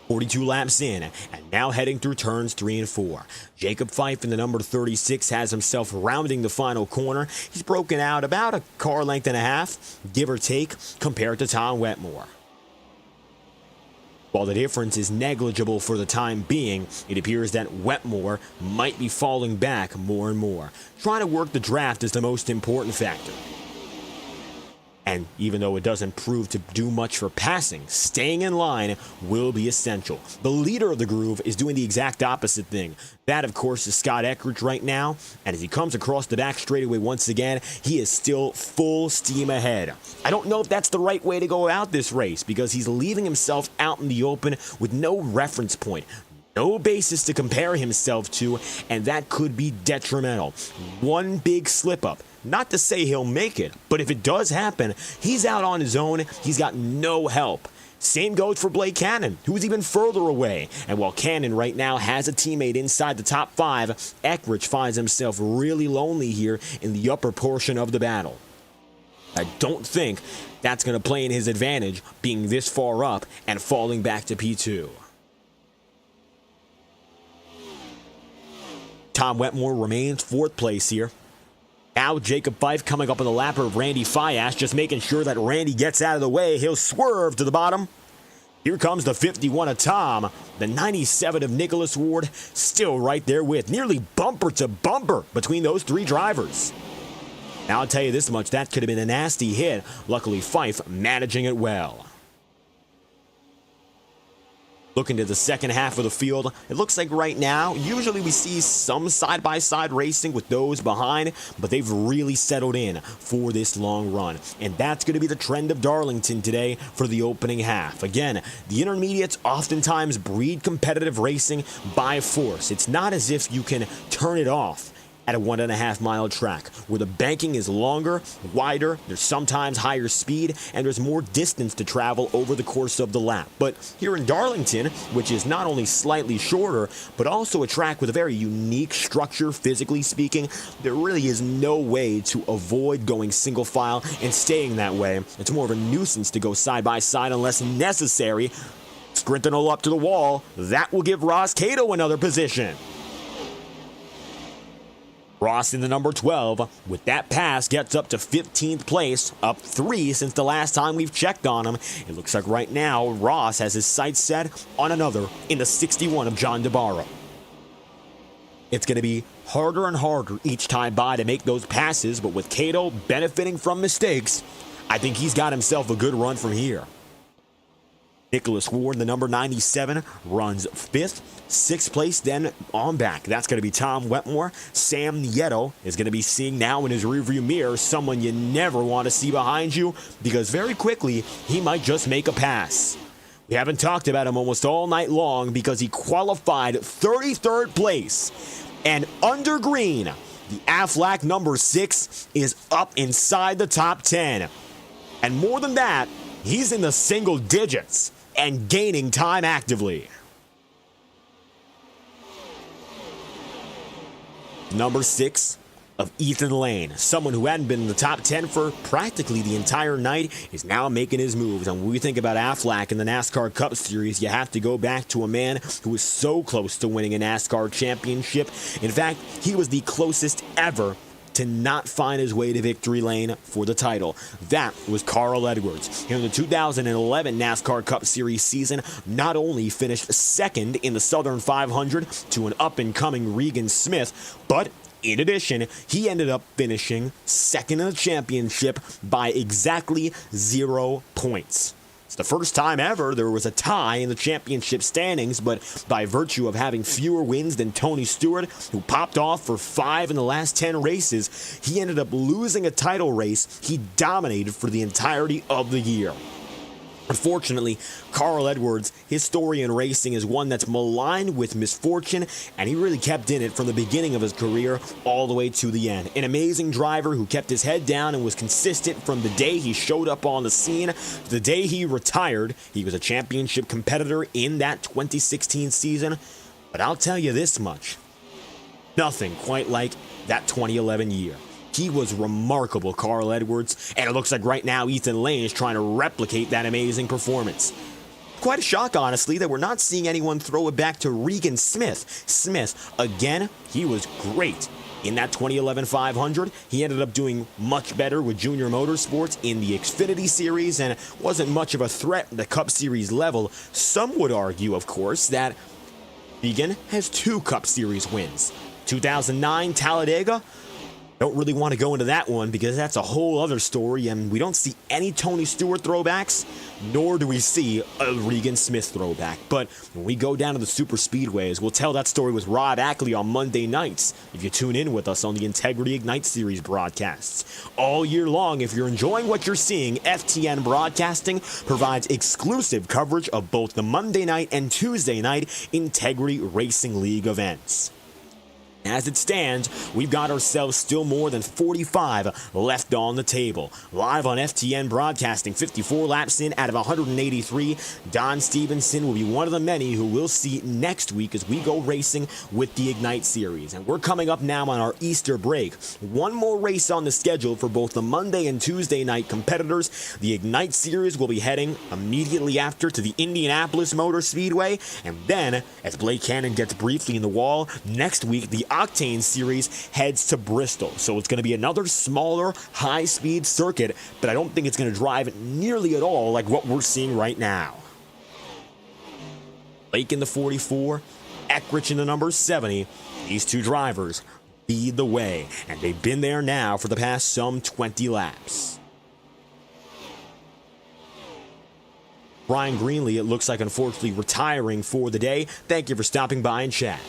"42 laps in, and now heading through turns 3 and 4. Jacob Fife in the number 36 has himself rounding the final corner. He's broken out about a car length and a half, give or take, compared to Tom Wetmore. While the difference is negligible for the time being, it appears that Wetmore might be falling back more and more. Trying to work the draft is the most important factor. And even though it doesn't prove to do much for passing, staying in line will be essential. The leader of the groove is doing the exact opposite thing. That, of course, is Scott Eckrich right now. And as he comes across the back straightaway once again, he is still full steam ahead. I don't know if that's the right way to go out this race, because he's leaving himself out in the open with no reference point. No basis to compare himself to, and that could be detrimental. One big slip-up. Not to say he'll make it, but if it does happen, he's out on his own. He's got no help. Same goes for Blake Cannon, who's even further away. And while Cannon right now has a teammate inside the top 5, Eckrich finds himself really lonely here in the upper portion of the battle. I don't think that's going to play in his advantage, being this far up and falling back to P2. Tom Wetmore remains 4th place here. Now Jacob Fife coming up on the lapper of Randy Fiash, just making sure that Randy gets out of the way. He'll swerve to the bottom. Here comes the 51 of Tom. The 97 of Nicholas Ward still right there with. Nearly bumper to bumper between those 3 drivers. Now I'll tell you this much, that could have been a nasty hit. Luckily Fife managing it well. Looking to the second half of the field, it looks like right now, usually we see some side-by-side racing with those behind, but they've really settled in for this long run. And that's going to be the trend of Darlington today for the opening half. Again, the intermediates oftentimes breed competitive racing by force. It's not as if you can turn it off at a 1.5 mile track where the banking is longer, wider, there's sometimes higher speed, and there's more distance to travel over the course of the lap. But here in Darlington, which is not only slightly shorter, but also a track with a very unique structure, physically speaking, there really is no way to avoid going single file and staying that way. It's more of a nuisance to go side by side unless necessary. Sprinting all up to the wall, that will give Ross Cato another position. Ross in the number 12, with that pass, gets up to 15th place, up 3 since the last time we've checked on him. It looks like right now Ross has his sights set on another in the 61 of John DeBarro. It's going to be harder and harder each time by to make those passes, but with Cato benefiting from mistakes, I think he's got himself a good run from here. Nicholas Ward, the number 97, runs 5th. 6th place then on back. That's going to be Tom Wetmore. Sam Nieto is going to be seeing now in his rearview mirror someone you never want to see behind you because very quickly he might just make a pass. We haven't talked about him almost all night long because he qualified 33rd place. And under green, the Aflac number 6 is up inside the top 10. And more than that, he's in the single digits and gaining time actively. Number 6 of Ethan Lane, someone who hadn't been in the top 10 for practically the entire night, is now making his moves. And when we think about Aflac in the NASCAR Cup Series, you have to go back to a man who was so close to winning a NASCAR championship. In fact, he was the closest ever to not find his way to victory lane for the title. That was Carl Edwards. In the 2011 NASCAR Cup Series season, not only finished 2nd in the Southern 500 to an up-and-coming Regan Smith, but in addition, he ended up finishing 2nd in the championship by exactly 0 points. It's the first time ever there was a tie in the championship standings, but by virtue of having fewer wins than Tony Stewart, who popped off for 5 in the last 10 races, he ended up losing a title race he dominated for the entirety of the year. Unfortunately, Carl Edwards, his story in racing is one that's maligned with misfortune, and he really kept in it from the beginning of his career all the way to the end. An amazing driver who kept his head down and was consistent from the day he showed up on the scene to the day he retired. He was a championship competitor in that 2016 season, but I'll tell you this much, nothing quite like that 2011 year. He was remarkable, Carl Edwards, and it looks like right now Ethan Lane is trying to replicate that amazing performance. Quite a shock, honestly, that we're not seeing anyone throw it back to Regan Smith. Smith, again, he was great in that 2011 500. He ended up doing much better with Junior Motorsports in the Xfinity Series and wasn't much of a threat at the Cup Series level. Some would argue, of course, that Regan has 2 Cup Series wins. 2009 Talladega. Don't really want to go into that one because that's a whole other story, and we don't see any Tony Stewart throwbacks, nor do we see a Regan Smith throwback. But when we go down to the superspeedways, we'll tell that story with Rod Ackley on Monday nights if you tune in with us on the Integrity Ignite Series broadcasts. All year long, if you're enjoying what you're seeing, FTN Broadcasting provides exclusive coverage of both the Monday night and Tuesday night Integrity Racing League events. As it stands, we've got ourselves still more than 45 left on the table. Live on FTN Broadcasting, 54 laps in out of 183, Don Stevenson will be one of the many who we'll see next week as we go racing with the Ignite Series. And we're coming up now on our Easter break. One more race on the schedule for both the Monday and Tuesday night competitors. The Ignite Series will be heading immediately after to the Indianapolis Motor Speedway. And then, as Blake Cannon gets briefly in the wall, next week the Octane Series heads to Bristol. So it's going to be another smaller, high-speed circuit, but I don't think it's going to drive nearly at all like what we're seeing right now. Lake in the 44, Eckrich in the number 70. These two drivers lead the way, and they've been there now for the past some 20 laps. Brian Greenlee, it looks like, unfortunately retiring for the day. Thank you for stopping by and chat.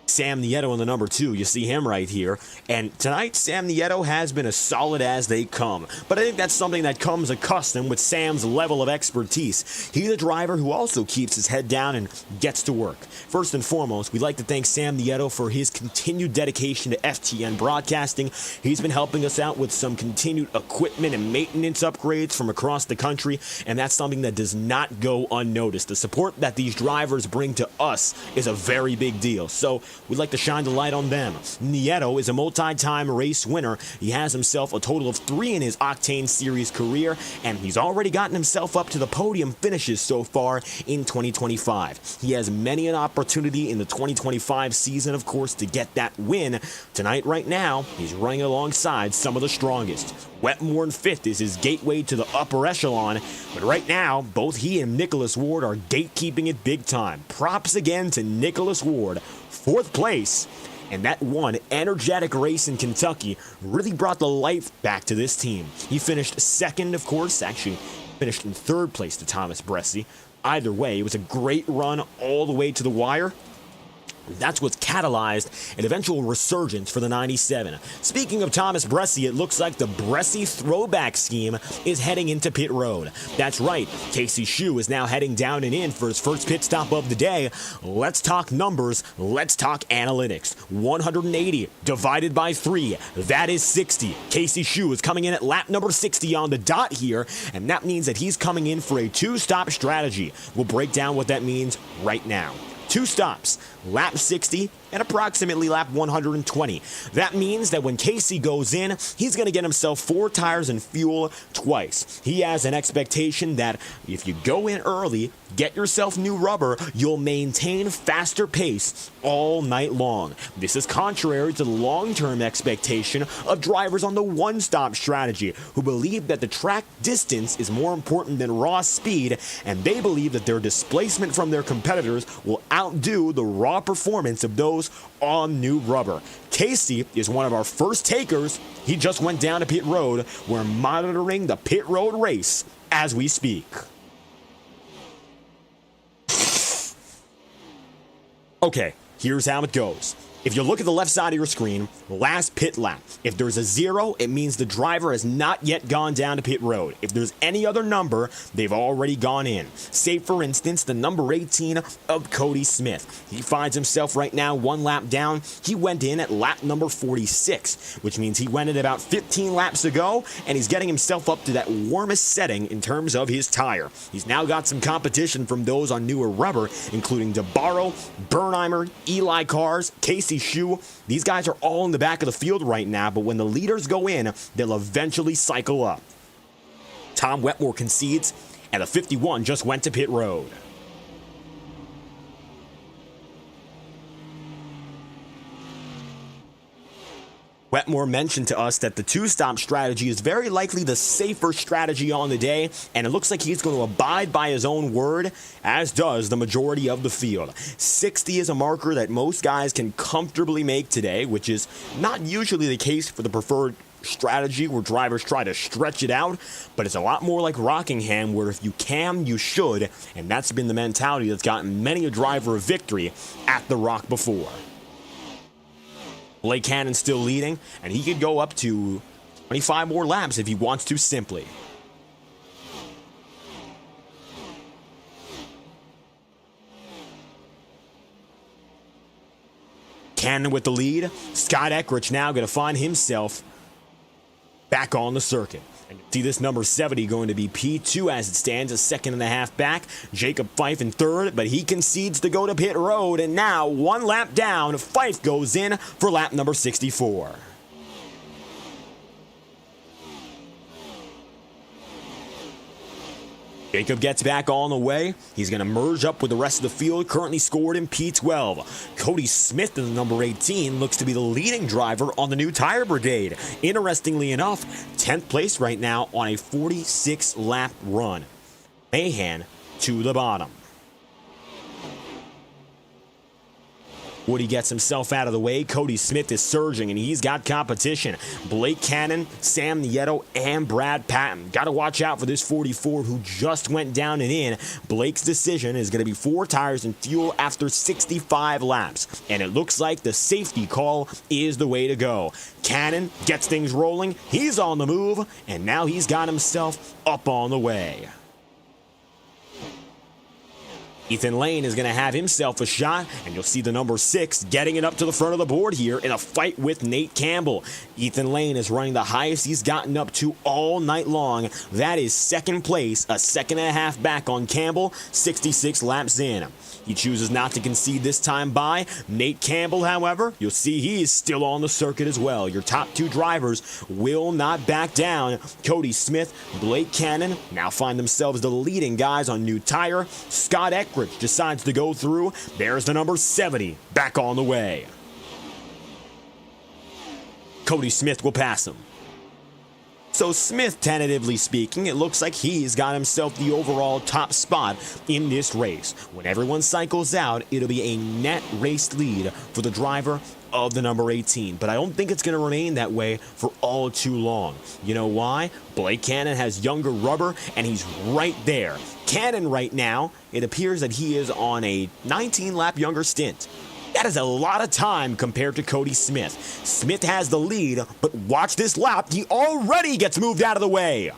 Sam Nieto in the number 2. You see him right here. And tonight, Sam Nieto has been as solid as they come. But I think that's something that comes accustomed with Sam's level of expertise. He's a driver who also keeps his head down and gets to work. First and foremost, we'd like to thank Sam Nieto for his continued dedication to FTN Broadcasting. He's been helping us out with some continued equipment and maintenance upgrades from across the country, and that's something that does not go unnoticed. The support that these drivers bring to us is a very big deal. So we'd like to shine the light on them. Nieto is a multi-time race winner. He has himself a total of 3 in his Octane Series career, and he's already gotten himself up to the podium finishes so far in 2025. He has many an opportunity in the 2025 season, of course, to get that win. Tonight, right now, he's running alongside some of the strongest. Wetmore in 5th is his gateway to the upper echelon, but right now, both he and Nicholas Ward are gatekeeping it big time. Props again to Nicholas Ward. 4th place, and that one energetic race in Kentucky really brought the life back to this team. He finished 2nd, of course, actually finished in 3rd place to Thomas Bresci. Either way, it was a great run all the way to the wire. That's what's catalyzed an eventual resurgence for the 97. Speaking of Thomas Bresci, it looks like the Bresci throwback scheme is heading into pit road. That's right, Casey Shue is now heading down and in for his first pit stop of the day. Let's talk numbers, let's talk analytics. 180 divided by 3, that is 60. Casey Shue is coming in at lap number 60 on the dot here, and that means that he's coming in for a 2-stop strategy. We'll break down what that means right now. 2 stops, lap 60 and approximately lap 120. That means that when Casey goes in, he's going to get himself 4 tires and fuel twice. He has an expectation that if you go in early, get yourself new rubber, you'll maintain faster pace all night long. This is contrary to the long-term expectation of drivers on the one-stop strategy, who believe that the track distance is more important than raw speed, and they believe that their displacement from their competitors will outdo the raw performance of those on new rubber. Casey is one of our first takers. He just went down to pit road. We're monitoring the pit road race as we speak. Okay, here's how it goes. If you look at the left side of your screen, last pit lap. If there's a 0, it means the driver has not yet gone down to pit road. If there's any other number, they've already gone in. Say, for instance, the number 18 of Cody Smith. He finds himself right now 1 lap down. He went in at lap number 46, which means he went in about 15 laps ago, and he's getting himself up to that warmest setting in terms of his tire. He's now got some competition from those on newer rubber, including DeBarro, Bernheimer, Eli Cars, Casey Shue. These guys are all in the back of the field right now, but when the leaders go in, they'll eventually cycle up. Tom Wetmore concedes, and the 51 just went to pit road. Wetmore mentioned to us that the 2-stop strategy is very likely the safer strategy on the day, and it looks like he's going to abide by his own word, as does the majority of the field. 60 is a marker that most guys can comfortably make today, which is not usually the case for the preferred strategy where drivers try to stretch it out, but it's a lot more like Rockingham, where if you can, you should, and that's been the mentality that's gotten many a driver a victory at the Rock before. Blake Cannon's still leading, and he could go up to 25 more laps if he wants to simply. Cannon with the lead. Scott Eckrich now going to find himself back on the circuit. And you see this number 70 going to be P2 as it stands, a 2.5 back. Jacob Fife in 3rd, but he concedes to go to pit road, and now 1 lap down, Fife goes in for lap number 64. Jacob gets back on the way. He's going to merge up with the rest of the field, currently scored in P12. Cody Smith in the number 18 looks to be the leading driver on the new tire brigade. Interestingly enough, 10th place right now on a 46-lap run. Mahan to the bottom. Woody gets himself out of the way. Cody Smith is surging, and he's got competition. Blake Cannon, Sam Nieto, and Brad Patton. Got to watch out for this 44 who just went down and in. Blake's decision is going to be 4 tires and fuel after 65 laps. And it looks like the safety call is the way to go. Cannon gets things rolling. He's on the move, and now he's got himself up on the way. Ethan Lane is going to have himself a shot, and you'll see the number 6 getting it up to the front of the board here in a fight with Nate Campbell. Ethan Lane is running the highest he's gotten up to all night long. That is second place, a second and a half back on Campbell, 66 laps in. He chooses not to concede this time by. Nate Campbell, however, you'll see he is still on the circuit as well. Your top 2 drivers will not back down. Cody Smith, Blake Cannon now find themselves the leading guys on new tire. Scott Eckridge decides to go through. There's the number 70 back on the way. Cody Smith will pass him. So Smith, tentatively speaking, it looks like he's got himself the overall top spot in this race. When everyone cycles out, it'll be a net race lead for the driver of the number 18. But I don't think it's going to remain that way for all too long. You know why? Blake Cannon has younger rubber, and he's right there. Cannon right now, it appears that he is on a 19-lap younger stint. That is a lot of time compared to Cody Smith. Smith has the lead, but watch this lap. He already gets moved out of the way.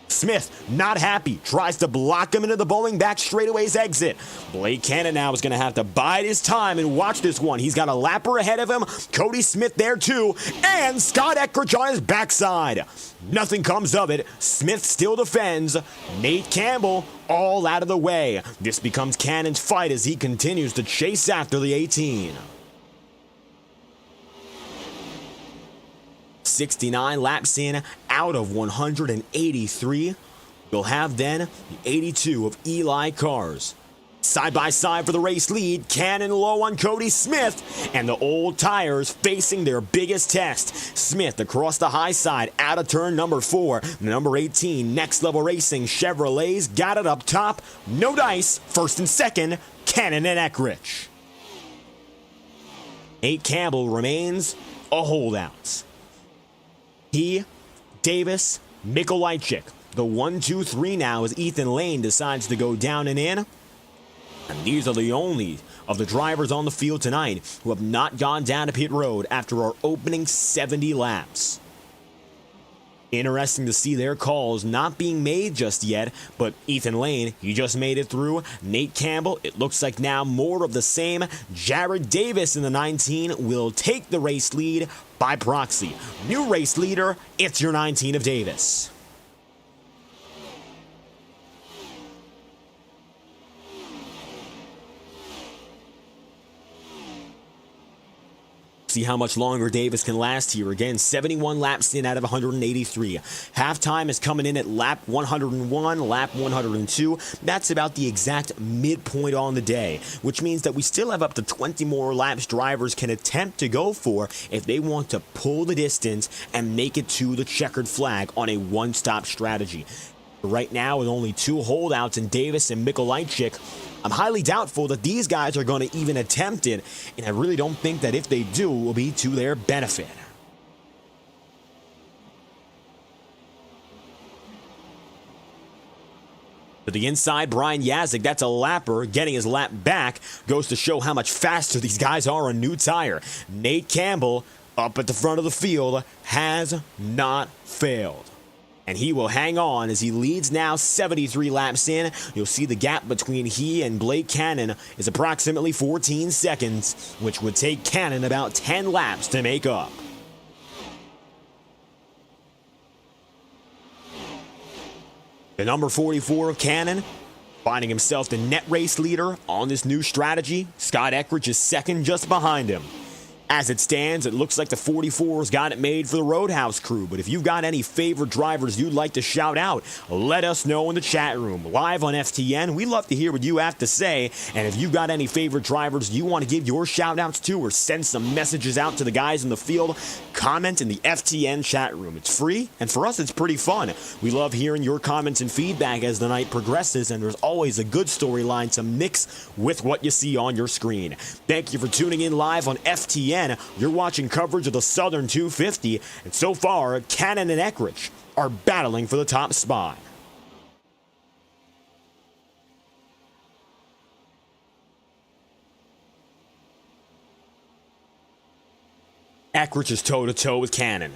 Smith, not happy, tries to block him into the bowling back straightaway's exit. Blake Cannon now is going to have to bide his time and watch this one. He's got a lapper ahead of him. Cody Smith there too, and Scott Eckridge on his backside. Nothing comes of it. Smith still defends. Nate Campbell all out of the way. This becomes Cannon's fight as he continues to chase after the 18. 69 laps in out of 183. You'll have then the 82 of Eli Cars. Side by side for the race lead, Cannon low on Cody Smith, and the old tires facing their biggest test. Smith across the high side, out of turn number 4. Number 18, Next Level Racing Chevrolets got it up top. No dice, first and second, Cannon and Eckridge. Nate Campbell remains a holdout. He, Davis, Mikolajczyk. The 1, 2, 3 now as Ethan Lane decides to go down and in. And these are the only of the drivers on the field tonight who have not gone down to pit road after our opening 70 laps. Interesting to see their calls not being made just yet, but Ethan Lane, he just made it through. Nate Campbell, it looks like now more of the same. Jared Davis in the 19 will take the race lead by proxy. New race leader, it's your 19 of Davis. See how much longer Davis can last here. Again, 71 laps in out of 183. Halftime is coming in at lap 101, lap 102. That's about the exact midpoint on the day, which means that we still have up to 20 more laps drivers can attempt to go for if they want to pull the distance and make it to the checkered flag on a one-stop strategy. Right now, with only 2 holdouts in Davis and Mikolajczyk, I'm highly doubtful that these guys are going to even attempt it, and I really don't think that if they do, it will be to their benefit. To the inside, Brian Yazik, that's a lapper, getting his lap back, goes to show how much faster these guys are on new tire. Nate Campbell, up at the front of the field, has not failed. And he will hang on as he leads now 73 laps in. You'll see the gap between he and Blake Cannon is approximately 14 seconds, which would take Cannon about 10 laps to make up. The number 44 of Cannon, finding himself the net race leader on this new strategy. Scott Eckridge is second just behind him. As it stands, it looks like the 44's got it made for the Roadhouse crew, but if you've got any favorite drivers you'd like to shout out, let us know in the chat room. Live on FTN, we love to hear what you have to say, and if you've got any favorite drivers you want to give your shout outs to or send some messages out to the guys in the field, comment in the FTN chat room. It's free, and for us it's pretty fun. We love hearing your comments and feedback as the night progresses, and there's always a good storyline to mix with what you see on your screen. Thank you for tuning in live on FTN. You're watching coverage of the Southern 250, and so far, Cannon and Eckrich are battling for the top spot. Eckrich is toe-to-toe with Cannon.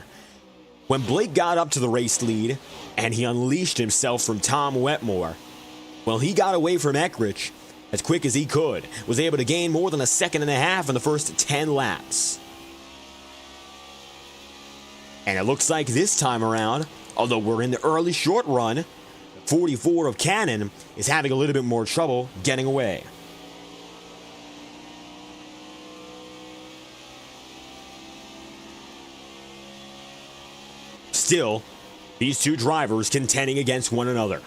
When Blake got up to the race lead, and he unleashed himself from Tom Wetmore, well, he got away from Eckrich as quick as he could, was able to gain more than a second and a half in the first 10 laps. And it looks like this time around, although we're in the early short run, 44 of Cannon is having a little bit more trouble getting away. Still, these two drivers contending against one another.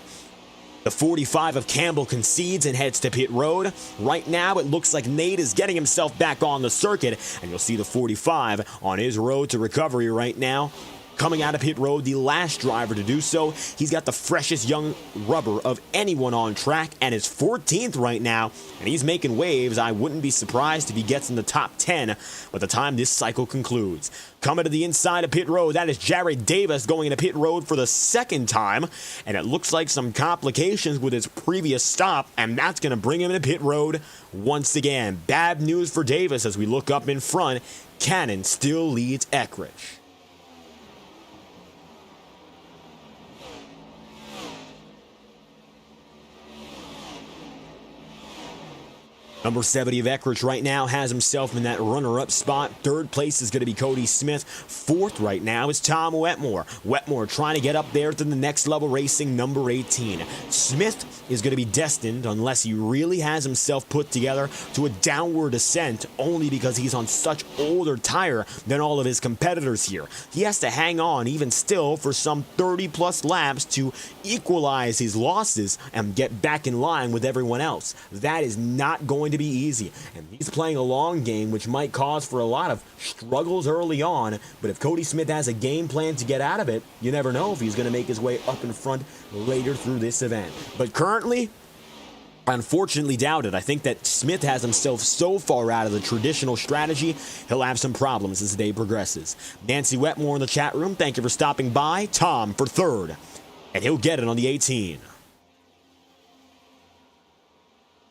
The 45 of Campbell concedes and heads to pit road. Right now, it looks like Nate is getting himself back on the circuit, and you'll see the 45 on his road to recovery right now. Coming out of pit road, the last driver to do so. He's got the freshest young rubber of anyone on track and is 14th right now, and he's making waves. I wouldn't be surprised if he gets in the top 10 by the time this cycle concludes. Coming to the inside of pit road, that is Jared Davis going into pit road for the second time, and it looks like some complications with his previous stop, and that's going to bring him into pit road once again. Bad news for Davis as we look up in front. Cannon still leads Eckrich. Number 70 of Eckrich right now has himself in that runner-up spot. Third place is going to be Cody Smith. Fourth right now is Tom Wetmore. Wetmore trying to get up there to the next level racing, number 18. Smith is going to be destined, unless he really has himself put together, to a downward ascent, only because he's on such older tire than all of his competitors here. He has to hang on even still for some 30-plus laps to equalize his losses and get back in line with everyone else. That is not going to be easy, and he's playing a long game, which might cause for a lot of struggles early on, but if Cody Smith has a game plan to get out of it, you never know if he's going to make his way up in front later through this event. But currently, I unfortunately doubt it. I think that Smith has himself so far out of the traditional strategy, he'll have some problems as the day progresses. Nancy Wetmore in the chat room, thank you for stopping by. Tom for third, and he'll get it on the 18.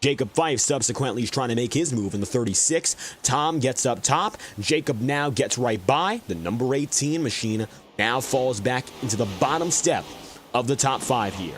Jacob Fife subsequently is trying to make his move in the 36. Tom gets up top. Jacob now gets right by. The number 18 machine now falls back into the bottom step of the top 5 here.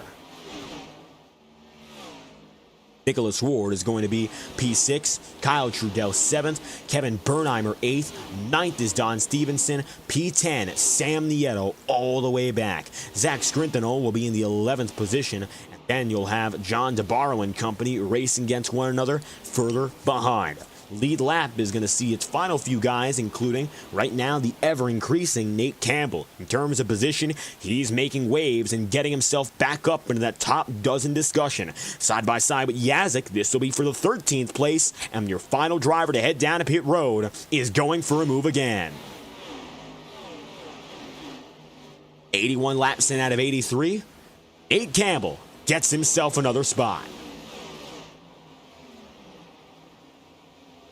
Nicholas Ward is going to be P6, Kyle Trudell 7th, Kevin Bernheimer 8th, 9th is Don Stevenson, P10, Sam Nieto all the way back. Zach Scrinthano will be in the 11th position, and then you'll have John DeBarro and company racing against one another further behind. Lead lap is going to see its final few guys, including, right now, the ever-increasing Nate Campbell. In terms of position, he's making waves and getting himself back up into that top dozen discussion. Side by side with Yazik, this will be for the 13th place, and your final driver to head down to pit road is going for a move again. 81 laps in out of 83, Nate Campbell gets himself another spot.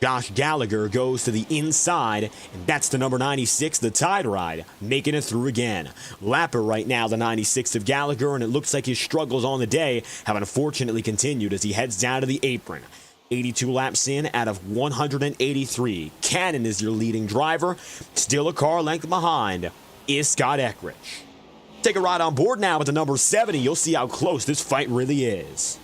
Josh Gallagher goes to the inside, and that's the number 96, the Tide Ride, making it through again. Lapper right now, the 96 of Gallagher, and it looks like his struggles on the day have unfortunately continued as he heads down to the apron. 82 laps in out of 183. Cannon is your leading driver. Still a car length behind is Scott Eckrich. Take a ride on board now with the number 70. You'll see how close this fight really is.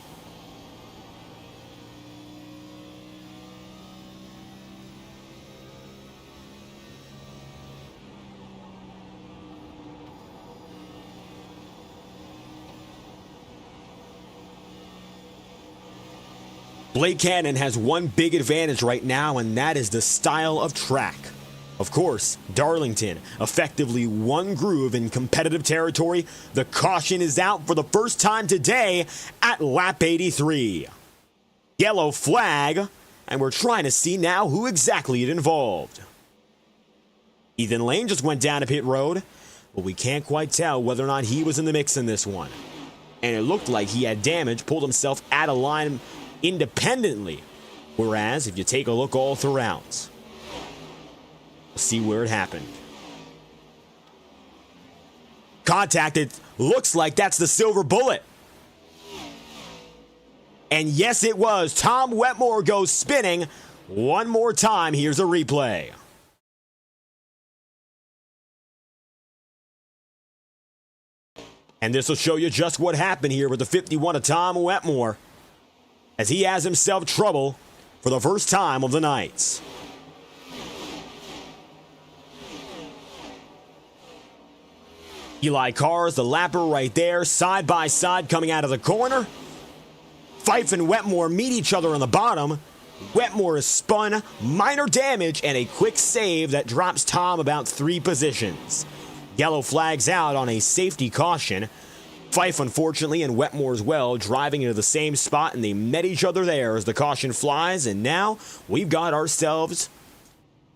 Blake Cannon has one big advantage right now, and that is the style of track. Of course, Darlington, effectively one groove in competitive territory. The caution is out for the first time today at lap 83. Yellow flag, and we're trying to see now who exactly it involved. Ethan Lane just went down to pit road, but we can't quite tell whether or not he was in the mix in this one. And it looked like he had damage, pulled himself out of line independently. Whereas, if you take a look all throughout, we'll see where it happened. Contact, it looks like that's the silver bullet. And yes, it was. Tom Wetmore goes spinning. One more time, here's a replay. And this will show you just what happened here with the 51 of Tom Wetmore, as he has himself trouble for the first time of the night. Eli Carr's the lapper right there, side by side coming out of the corner. Fife and Wetmore meet each other on the bottom. Wetmore is spun, minor damage, and a quick save that drops Tom about 3 positions. Yellow flags out on a safety caution. Fife, unfortunately, and Wetmore as well, driving into the same spot, and they met each other there as the caution flies, and now we've got ourselves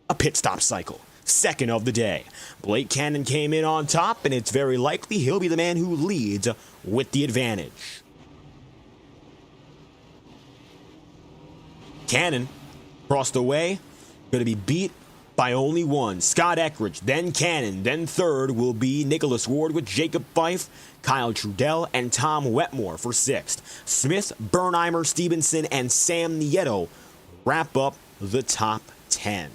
a pit stop cycle. Second of the day. Blake Cannon came in on top, and it's very likely he'll be the man who leads with the advantage. Cannon crossed away, going to be beat by only one. Scott Eckridge, then Cannon, then third will be Nicholas Ward with Jacob Fife, Kyle Trudell, and Tom Wetmore for sixth. Smith, Bernheimer, Stevenson, and Sam Nieto wrap up the top 10.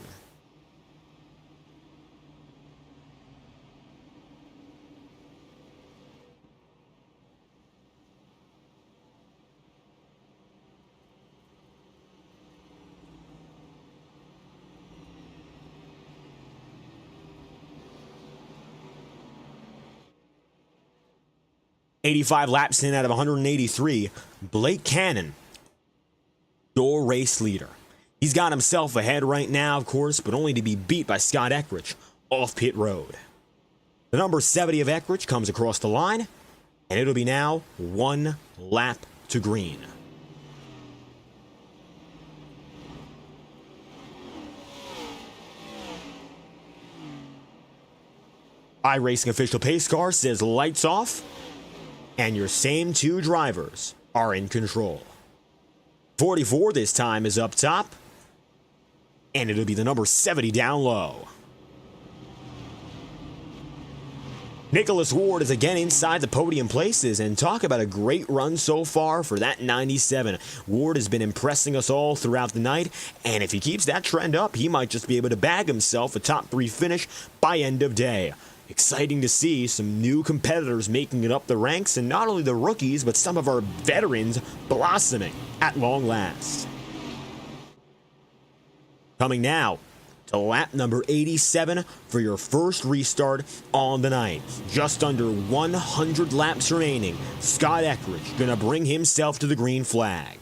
.85 laps in out of 183, Blake Cannon, your race leader. He's got himself ahead right now, of course, but only to be beat by Scott Eckridge off pit road. The number 70 of Eckridge comes across the line, and it'll be now 1 lap to green. iRacing official pace car says lights off, and your same 2 drivers are in control. 44 this time is up top, and it'll be the number 70 down low. Nicholas Ward is again inside the podium places, and talk about a great run so far for that 97. Ward has been impressing us all throughout the night, and if he keeps that trend up, he might just be able to bag himself a top 3 finish by end of day. Exciting to see some new competitors making it up the ranks, and not only the rookies, but some of our veterans blossoming at long last. Coming now to lap number 87 for your first restart on the night. Just under 100 laps remaining. Scott Eckridge gonna bring himself to the green flag.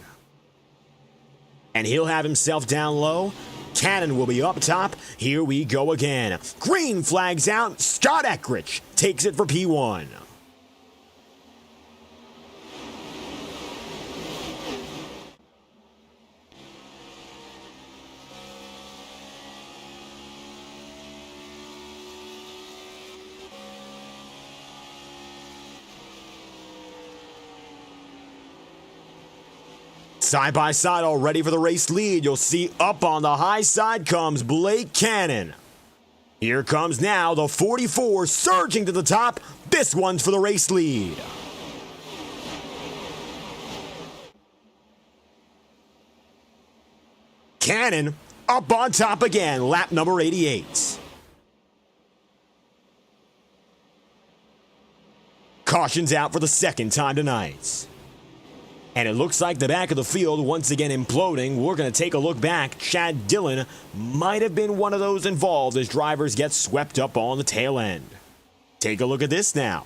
And he'll have himself down low. Cannon will be up top. Here we go again. Green flags out. Scott Eckridge takes it for P1. Side by side already for the race lead. You'll see up on the high side comes Blake Cannon. Here comes now the 44 surging to the top. This one's for the race lead. Cannon up on top again, lap number 88. Caution's out for the second time tonight. And it looks like the back of the field once again imploding. We're going to take a look back. Chad Dillon might have been one of those involved as drivers get swept up on the tail end. Take a look at this now.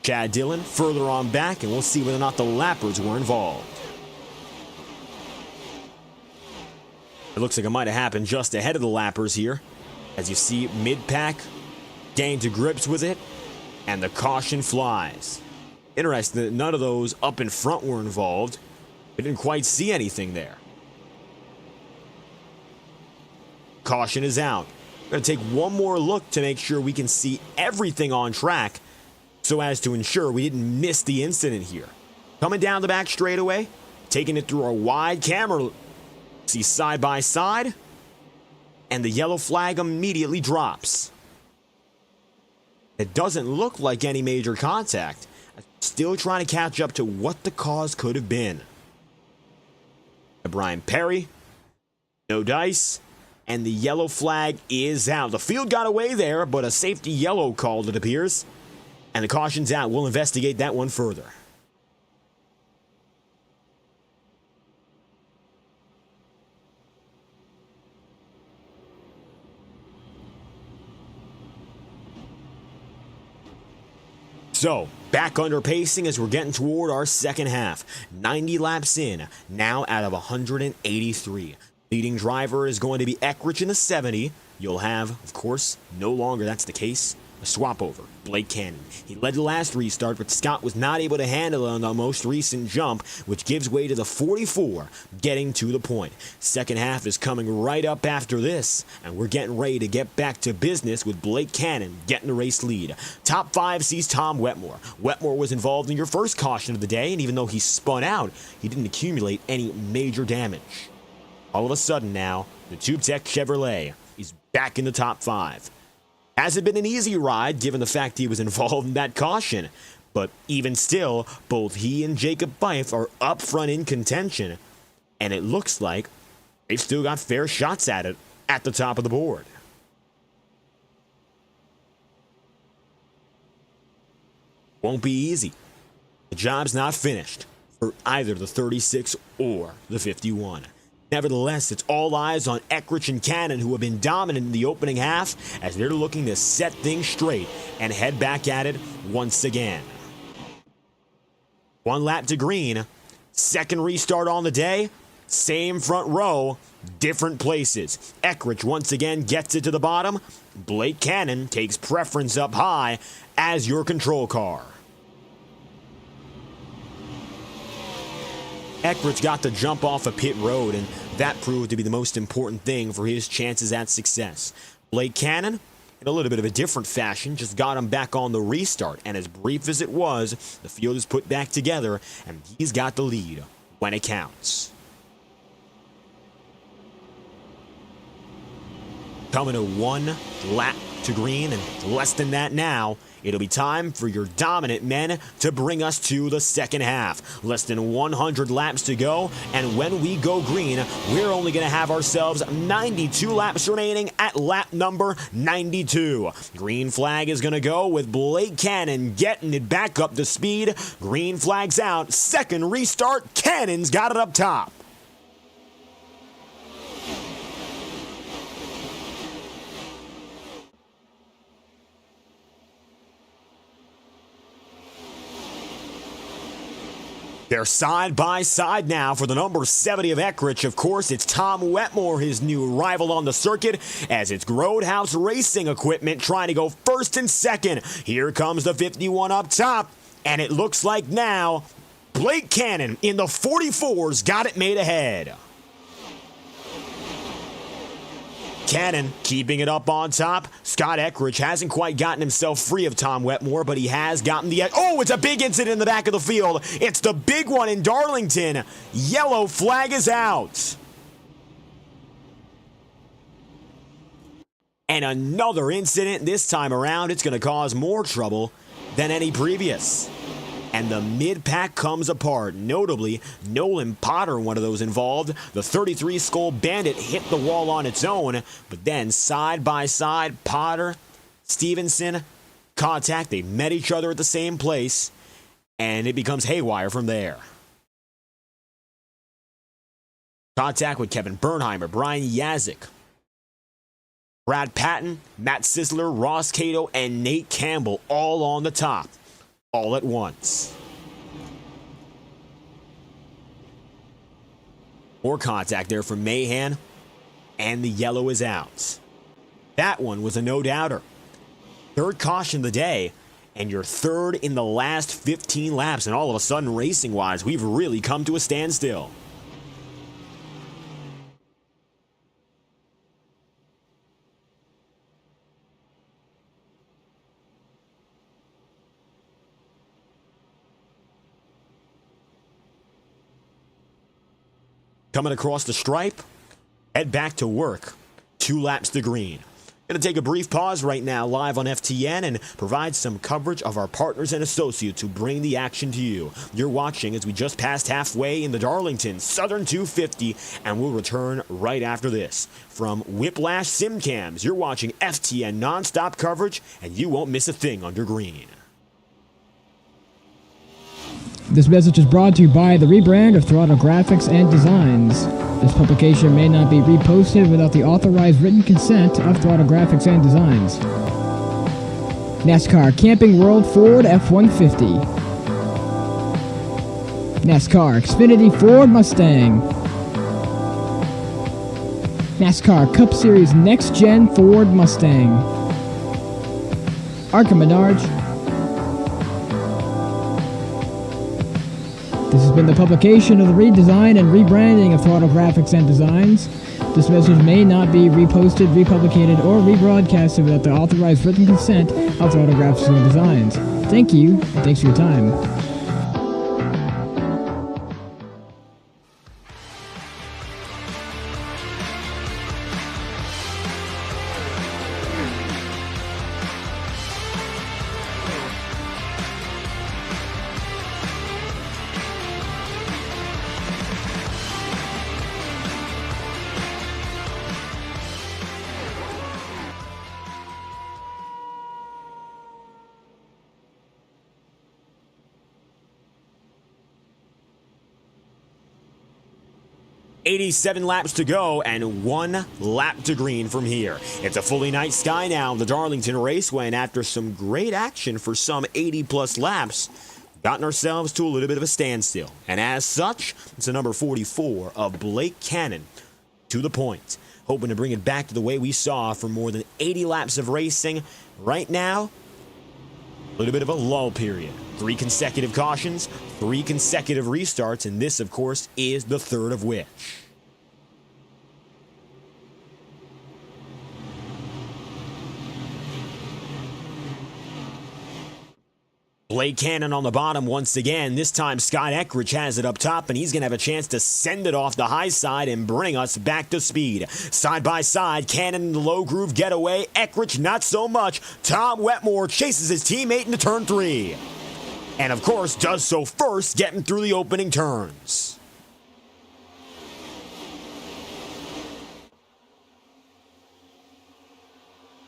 Chad Dillon further on back, and we'll see whether or not the lappers were involved. It looks like it might have happened just ahead of the lappers here. As you see, mid-pack getting to grips with it, and the caution flies. Interesting that none of those up in front were involved. We didn't quite see anything there. Caution is out. We're going to take one more look to make sure we can see everything on track so as to ensure we didn't miss the incident here. Coming down the back straightaway, taking it through our wide camera. See side by side, and the yellow flag immediately drops. It doesn't look like any major contact. Still trying to catch up to what the cause could have been. Brian Perry, no dice, and the yellow flag is out. The field got away there, but a safety yellow called, it appears. And the caution's out. We'll investigate that one further. So, back under pacing as we're getting toward our second half. 90 laps in, now out of 183. Leading driver is going to be Eckrich in the 70. You'll have, of course, no longer that's the case, a swap over, Blake Cannon. He led the last restart, but Scott was not able to handle it on the most recent jump, which gives way to the 44, getting to the point. Second half is coming right up after this, and we're getting ready to get back to business with Blake Cannon getting the race lead. Top 5 sees Tom Wetmore. Wetmore was involved in your first caution of the day, and even though he spun out, he didn't accumulate any major damage. All of a sudden now, the TubeTech Chevrolet is back in the top 5. Hasn't been an easy ride given the fact he was involved in that caution, but even still, both he and Jacob Fife are up front in contention, and it looks like they've still got fair shots at it at the top of the board. Won't be easy. The job's not finished for either the 36 or the 51. Nevertheless, it's all eyes on Eckrich and Cannon, who have been dominant in the opening half, as they're looking to set things straight and head back at it once again. One lap to green. Second restart on the day. Same front row, different places. Eckrich once again gets it to the bottom. Blake Cannon takes preference up high as your control car. Eckrich got the jump off a pit road, and that proved to be the most important thing for his chances at success. Blake Cannon, in a little bit of a different fashion, just got him back on the restart, and as brief as it was, the field is put back together, and he's got the lead when it counts. Coming to one lap to green, and less than that now. It'll be time for your dominant men to bring us to the second half. Less than 100 laps to go, and when we go green, we're only going to have ourselves 92 laps remaining at lap number 92. Green flag is going to go with Blake Cannon getting it back up to speed. Green flag's out. Second restart. Cannon's got it up top. They're side by side now for the number 70 of Eckrich. Of course, it's Tom Wetmore, his new rival on the circuit, as it's Roadhouse Racing equipment trying to go first and second. Here comes the 51 up top, and it looks like now Blake Cannon in the 44's got it made ahead. Cannon keeping it up on top. Scott Eckrich hasn't quite gotten himself free of Tom Wetmore, but he has gotten the... Oh, it's a big incident in the back of the field. It's the big one in Darlington. Yellow flag is out. And another incident. This time around, it's going to cause more trouble than any previous. And the mid-pack comes apart. Notably, Nolan Potter, one of those involved. The 33 Skull Bandit hit the wall on its own, but then side by side, Potter, Stevenson, contact. They met each other at the same place, and it becomes haywire from there. Contact with Kevin Bernheimer, Brian Yazik, Brad Patton, Matt Sisler, Ross Cato, and Nate Campbell all on the top. All at once. More contact there from Mahan. and the yellow is out. That one was a no-doubter. Third caution of the day, and you're third in the last 15 laps, and all of a sudden, racing-wise, we've really come to a standstill. Coming across the stripe, head back to work. 2 laps to green. Going to take a brief pause right now live on FTN and provide some coverage of our partners and associates who bring the action to you. You're watching as we just passed halfway in the Darlington Southern 250, and we'll return right after this. From Whiplash Simcams, you're watching FTN nonstop coverage, and you won't miss a thing under green. This message is brought to you by the rebrand of Throttle Graphics and Designs. This publication may not be reposted without the authorized written consent of Throttle Graphics and Designs. NASCAR Camping World Ford F-150. NASCAR Xfinity Ford Mustang. NASCAR Cup Series Next-Gen Ford Mustang. Arca Menards. This has been the publication of the redesign and rebranding of Throttle Graphics and Designs. This message may not be reposted, republicated, or rebroadcasted without the authorized written consent of Throttle Graphics and Designs. Thank you, and thanks for your time. 87 laps to go and 1 lap to green from here. It's a fully night sky now, the Darlington Raceway, and after some great action for some 80-plus laps, gotten ourselves to a little bit of a standstill. And as such, it's a number 44 of Blake Cannon to the point, hoping to bring it back to the way we saw for more than 80 laps of racing. Right now, a little bit of a lull period. 3 consecutive cautions, 3 consecutive restarts, and this, of course, is the third of which. Blake Cannon on the bottom once again. This time Scott Eckrich has it up top, and he's going to have a chance to send it off the high side and bring us back to speed. Side by side, Cannon in the low groove getaway. Eckrich not so much. Tom Wetmore chases his teammate into turn 3. And of course does so first, getting through the opening turns.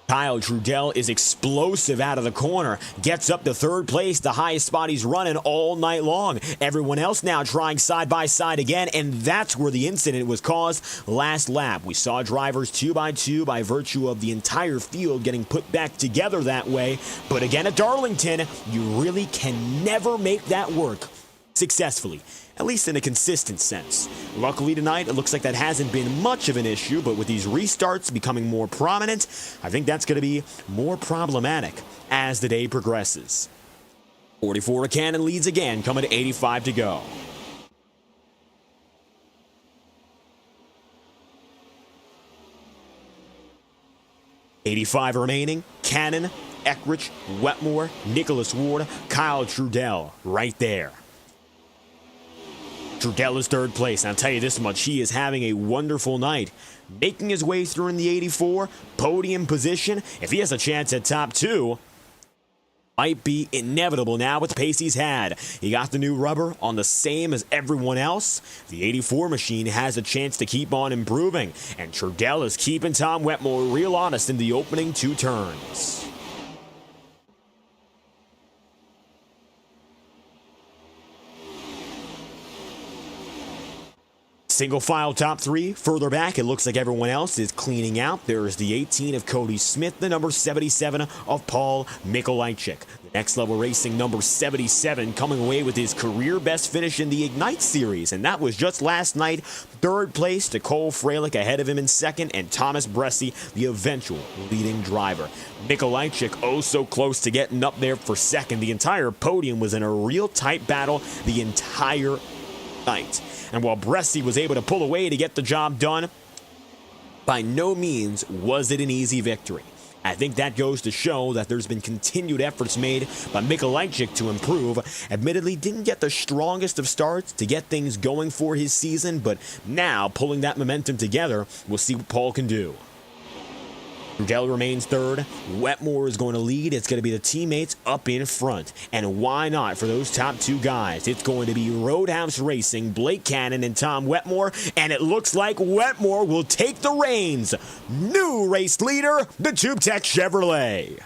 Kyle Trudell is explosive out of the corner, gets up to third place, the highest spot he's running all night long. Everyone else now trying side by side again, and that's where the incident was caused last lap. We saw drivers 2 by 2 by virtue of the entire field getting put back together that way, but again at Darlington, you really can never make that work successfully, at least in a consistent sense. Luckily tonight, it looks like that hasn't been much of an issue, but with these restarts becoming more prominent, I think that's going to be more problematic as the day progresses. 44 Cannon leads again, coming to 85 to go. $85 remaining. Cannon, Eckrich, Wetmore, Nicholas Ward, Kyle Trudell right there. Trudell is third place, and I'll tell you this much, he is having a wonderful night. Making his way through in the 84, podium position. If he has a chance at top 2, might be inevitable now with the pace he's had. He got the new rubber on the same as everyone else. The 84 machine has a chance to keep on improving, and Trudell is keeping Tom Wetmore real honest in the opening 2 turns. Single file top three. Further back, it looks like everyone else is cleaning out. There is the 18 of Cody Smith, the number 77 of Paul Mikolajczyk. The Next Level Racing number 77 coming away with his career best finish in the Ignite Series, and that was just last night. Third place to Cole Fralick ahead of him in second, and Thomas Bressi, the eventual leading driver. Mikolajczyk oh so close to getting up there for second. The entire podium was in a real tight battle the entire night. And while Bressi was able to pull away to get the job done, by no means was it an easy victory. I think that goes to show that there's been continued efforts made by Mikolajczyk to improve. Admittedly, didn't get the strongest of starts to get things going for his season, but now pulling that momentum together, we'll see what Paul can do. Trudell remains third. Wetmore is going to lead. It's going to be the teammates up in front. And why not for those top two guys? It's going to be Roadhouse Racing, Blake Cannon and Tom Wetmore. And it looks like Wetmore will take the reins. New race leader, the TubeTech Chevrolet.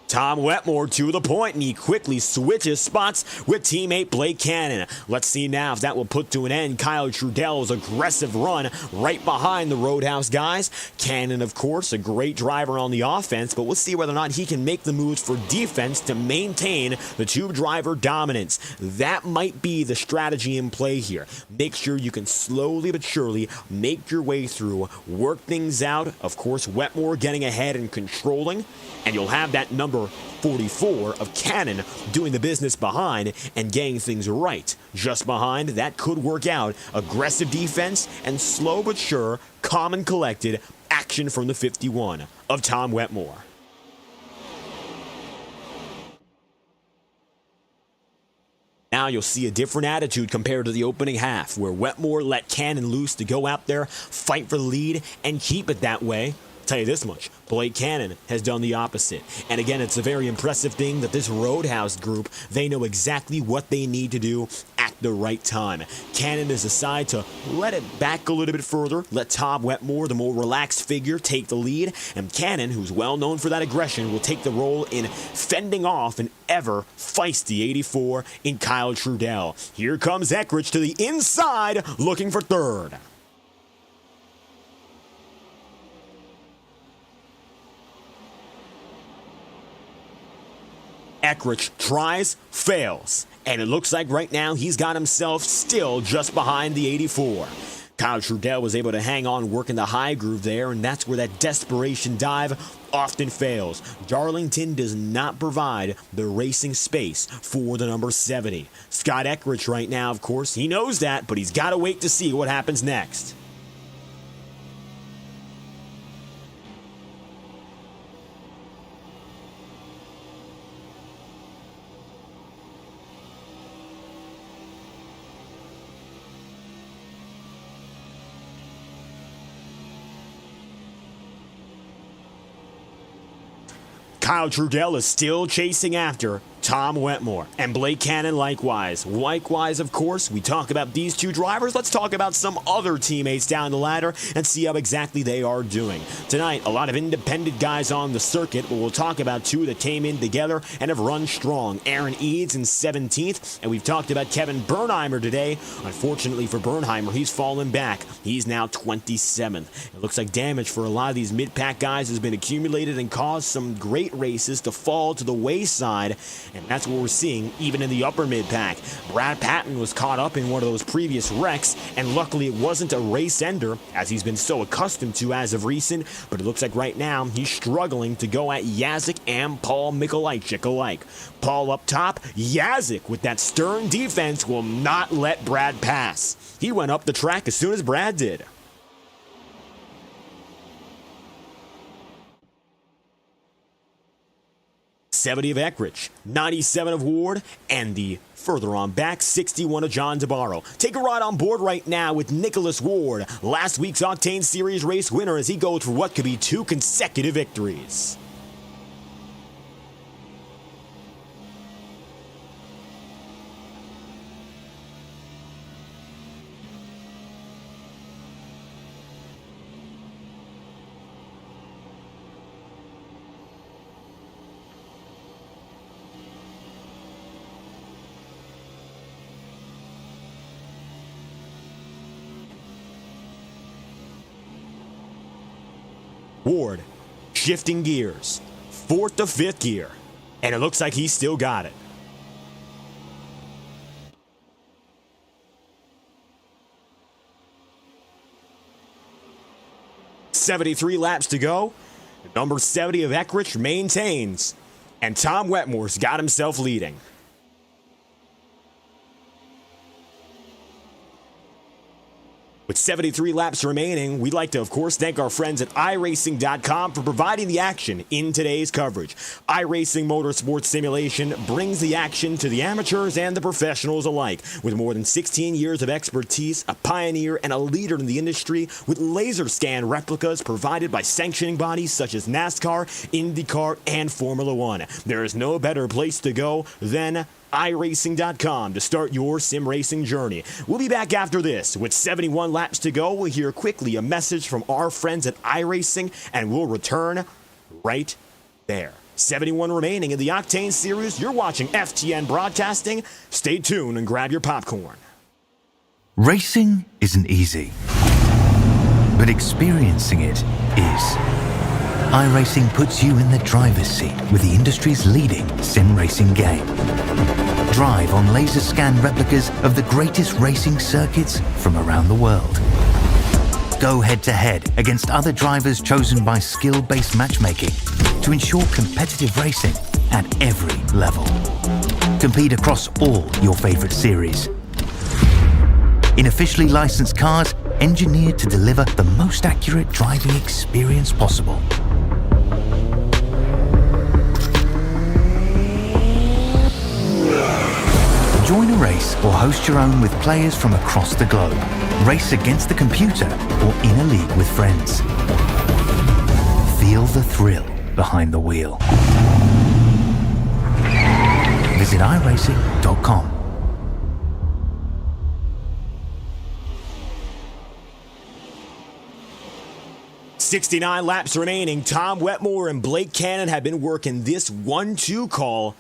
Tom Wetmore to the point, and he quickly switches spots with teammate Blake Cannon. Let's see now if that will put to an end Kyle Trudell's aggressive run right behind the Roadhouse guys. Cannon, of course, a great driver on the offense, but we'll see whether or not he can make the moves for defense to maintain the tube driver dominance. That might be the strategy in play here. Make sure you can slowly but surely make your way through, work things out. Of course, Wetmore getting ahead and controlling, and you'll have that number 44 of Cannon doing the business behind and getting things right. Just behind, that could work out. Aggressive defense and slow but sure, calm and collected action from the 51 of Tom Wetmore. Now you'll see a different attitude compared to the opening half, where Wetmore let Cannon loose to go out there, fight for the lead, and keep it that way. Tell you this much, Blake Cannon has done the opposite. And again, it's a very impressive thing that this Roadhouse group, they know exactly what they need to do at the right time. Cannon has decided to let it back a little bit further, let Tom Wetmore, the more relaxed figure, take the lead, and Cannon, who's well known for that aggression, will take the role in fending off an ever feisty 84 in Kyle Trudell. Here comes Eckrich to the inside, looking for third. Eckrich tries, fails, and it looks like right now he's got himself still just behind the 84. Kyle Trudell was able to hang on working the high groove there, and that's where that desperation dive often fails. Darlington does not provide the racing space for the number 70. Scott Eckrich right now, of course, he knows that, but he's got to wait to see what happens next. Kyle Trudell is still chasing after Tom Wetmore, and Blake Cannon likewise. Likewise, of course, we talk about these two drivers. Let's talk about some other teammates down the ladder and see how exactly they are doing. Tonight, a lot of independent guys on the circuit, but we'll talk about two that came in together and have run strong. Aaron Eads in 17th, and we've talked about Kevin Bernheimer today. Unfortunately for Bernheimer, he's fallen back. He's now 27th. It looks like damage for a lot of these mid-pack guys has been accumulated and caused some great races to fall to the wayside. And that's what we're seeing even in the upper mid-pack. Brad Patton was caught up in one of those previous wrecks, and luckily it wasn't a race ender, as he's been so accustomed to as of recent, but it looks like right now he's struggling to go at Yazik and Paul Mikolajczyk alike. Paul up top, Yazik with that stern defense will not let Brad pass. He went up the track as soon as Brad did. 70 of Eckrich, 97 of Ward, and the further on back, 61 of John DeBarro. Take a ride on board right now with Nicholas Ward, last week's Octane Series race winner, as he goes for what could be 2 consecutive victories. Ward shifting gears, fourth to fifth gear, and it looks like he's still got it. .73 laps to go. Number 70 of Eckrich maintains, and Tom Wetmore's got himself leading. With 73 laps remaining, we'd like to, of course, thank our friends at iRacing.com for providing the action in today's coverage. iRacing Motorsport Simulation brings the action to the amateurs and the professionals alike. With more than 16 years of expertise, a pioneer and a leader in the industry, with laser scan replicas provided by sanctioning bodies such as NASCAR, Indycar, and Formula One. There is no better place to go than iRacing.com to start your sim racing journey. We'll be back after this. With 71 laps to go, we'll hear quickly a message from our friends at iRacing, and we'll return right there. 71 remaining in the Octane Series. You're watching FTN Broadcasting. Stay tuned and grab your popcorn. Racing isn't easy, but experiencing it is. iRacing puts you in the driver's seat with the industry's leading sim racing game. Drive on laser scan replicas of the greatest racing circuits from around the world. Go head-to-head against other drivers chosen by skill-based matchmaking to ensure competitive racing at every level. Compete across all your favorite series. In officially licensed cars engineered to deliver the most accurate driving experience possible. Join a race or host your own with players from across the globe. Race against the computer or in a league with friends. Feel the thrill behind the wheel. Visit iRacing.com. .69 laps remaining. Tom Wetmore and Blake Cannon have been working this 1-2 call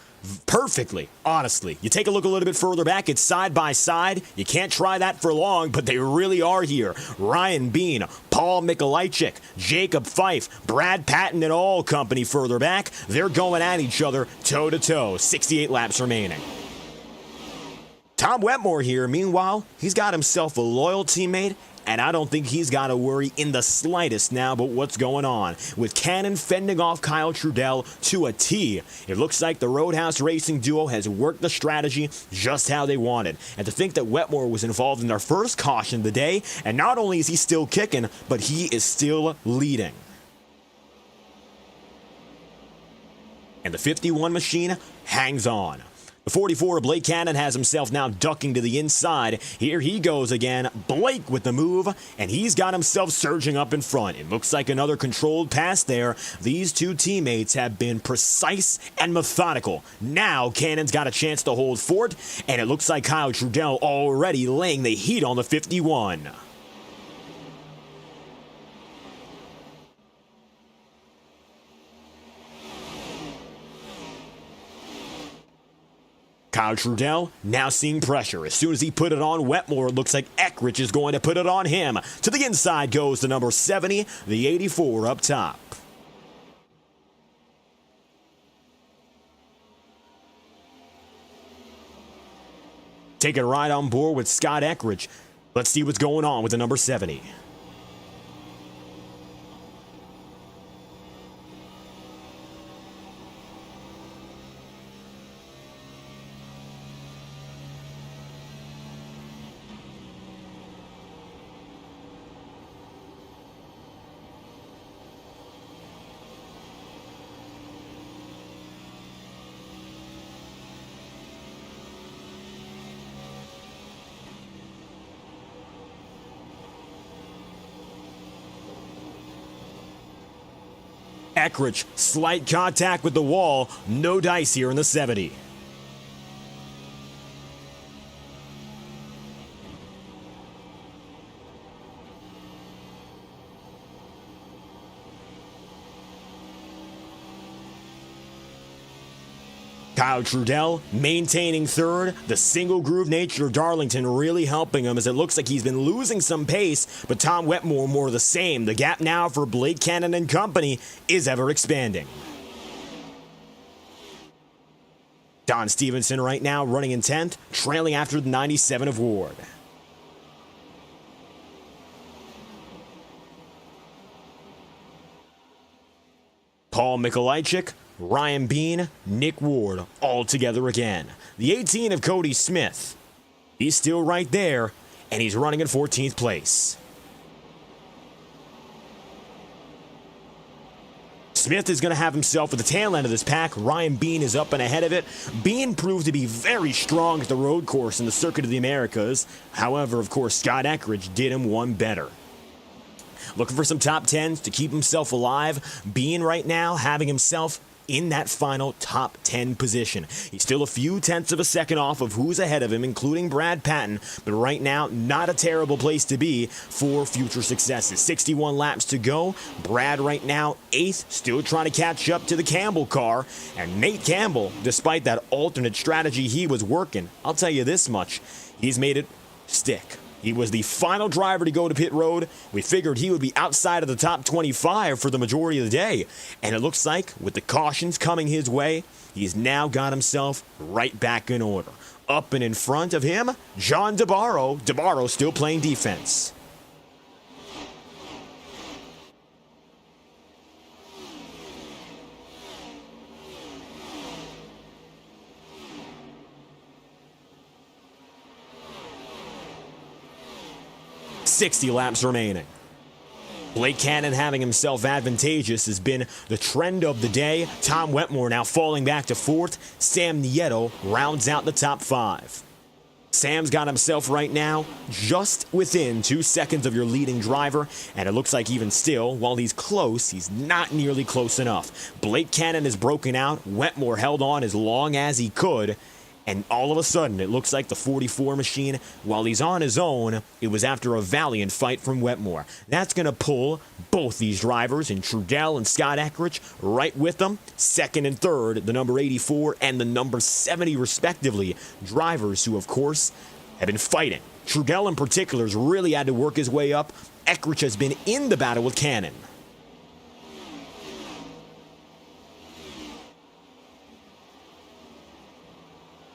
perfectly, honestly. You take a look a little bit further back, it's side by side. You can't try that for long, but they really are here. Ryan Bean, Paul Mikolajczyk, Jacob Fife, Brad Patton and all company further back. They're going at each other toe-to-toe. 68 laps remaining. Tom Wetmore here, meanwhile, he's got himself a loyal teammate, and I don't think he's got to worry in the slightest now about what's going on. With Cannon fending off Kyle Trudell to a T, it looks like the Roadhouse Racing duo has worked the strategy just how they wanted. And to think that Wetmore was involved in their first caution of the day, and not only is he still kicking, but he is still leading. And the 51 machine hangs on. The 44 of Blake Cannon has himself now ducking to the inside. Here he goes again. Blake with the move, and he's got himself surging up in front. It looks like another controlled pass there. These two teammates have been precise and methodical. Now Cannon's got a chance to hold fort, and it looks like Kyle Trudell already laying the heat on the 51. Kyle Trudell now seeing pressure. As soon as he put it on Wetmore, it looks like Eckrich is going to put it on him. To the inside goes the number 70, the 84 up top. Taking a ride on board with Scott Eckrich. Let's see what's going on with the number 70. Eckrich, slight contact with the wall, no dice here in the 70. Kyle Trudell maintaining third. The single groove nature of Darlington really helping him as it looks like he's been losing some pace, but Tom Wetmore more the same. The gap now for Blake Cannon and company is ever expanding. Don Stevenson right now running in 10th, trailing after the 97 of Ward. Paul Mikolajczyk, Ryan Bean, Nick Ward, all together again. The 18 of Cody Smith. He's still right there, and he's running in 14th place. Smith is going to have himself at the tail end of this pack. Ryan Bean is up and ahead of it. Bean proved to be very strong at the road course in the Circuit of the Americas. However, of course, Scott Eckridge did him one better. Looking for some top 10s to keep himself alive. Bean right now having himself in that final top 10 position. He's still a few tenths of a second off of who's ahead of him, including Brad Patton, but right now, not a terrible place to be for future successes. 61 laps to go. Brad right now, 8th, still trying to catch up to the Campbell car, and Nate Campbell, despite that alternate strategy he was working, I'll tell you this much, he's made it stick. He was the final driver to go to pit road. We figured he would be outside of the top 25 for the majority of the day. And it looks like, with the cautions coming his way, he's now got himself right back in order. Up and in front of him, John DeBarro. DeBarro still playing defense. .60 laps remaining. Blake Cannon having himself advantageous has been the trend of the day. Tom Wetmore now falling back to 4th. Sam Nieto rounds out the top 5. Sam's got himself right now just within 2 seconds of your leading driver, and it looks like even still, while he's close, he's not nearly close enough. Blake Cannon is broken out. Wetmore held on as long as he could. And all of a sudden, it looks like the 44 machine, while he's on his own, it was after a valiant fight from Wetmore. That's going to pull both these drivers, and Trudell and Scott Eckridge, right with them. Second and third, the number 84 and the number 70, respectively. Drivers who, of course, have been fighting. Trudell in particular has really had to work his way up. Eckridge has been in the battle with Cannon.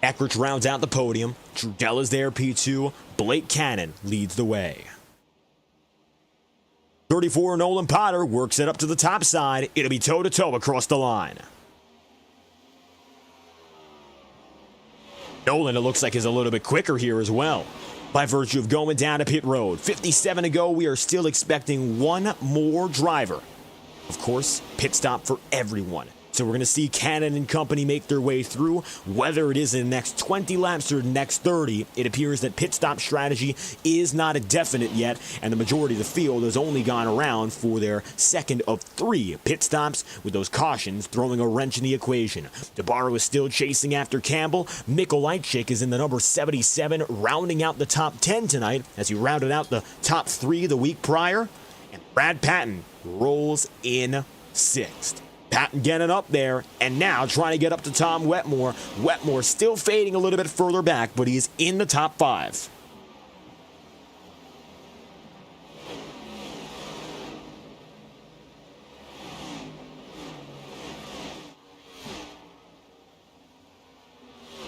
Eckridge rounds out the podium. Trudell is there, P2. Blake Cannon leads the way. 34 Nolan Potter works it up to the top side. It'll be toe-to-toe across the line. Nolan, it looks like, is a little bit quicker here as well, by virtue of going down to pit road. 57 to go. We are still expecting one more driver. Of course, pit stop for everyone. So we're going to see Cannon and company make their way through. Whether it is in the next 20 laps or the next 30, it appears that pit stop strategy is not a definite yet, and the majority of the field has only gone around for their second of 3 pit stops, with those cautions throwing a wrench in the equation. DeBarro is still chasing after Campbell. Mikolajczyk is in the number 77, rounding out the top 10 tonight, as he rounded out the top 3 the week prior. And Brad Patton rolls in 6th. Patton getting up there, and now trying to get up to Tom Wetmore. Wetmore still fading a little bit further back, but he's in the top 5.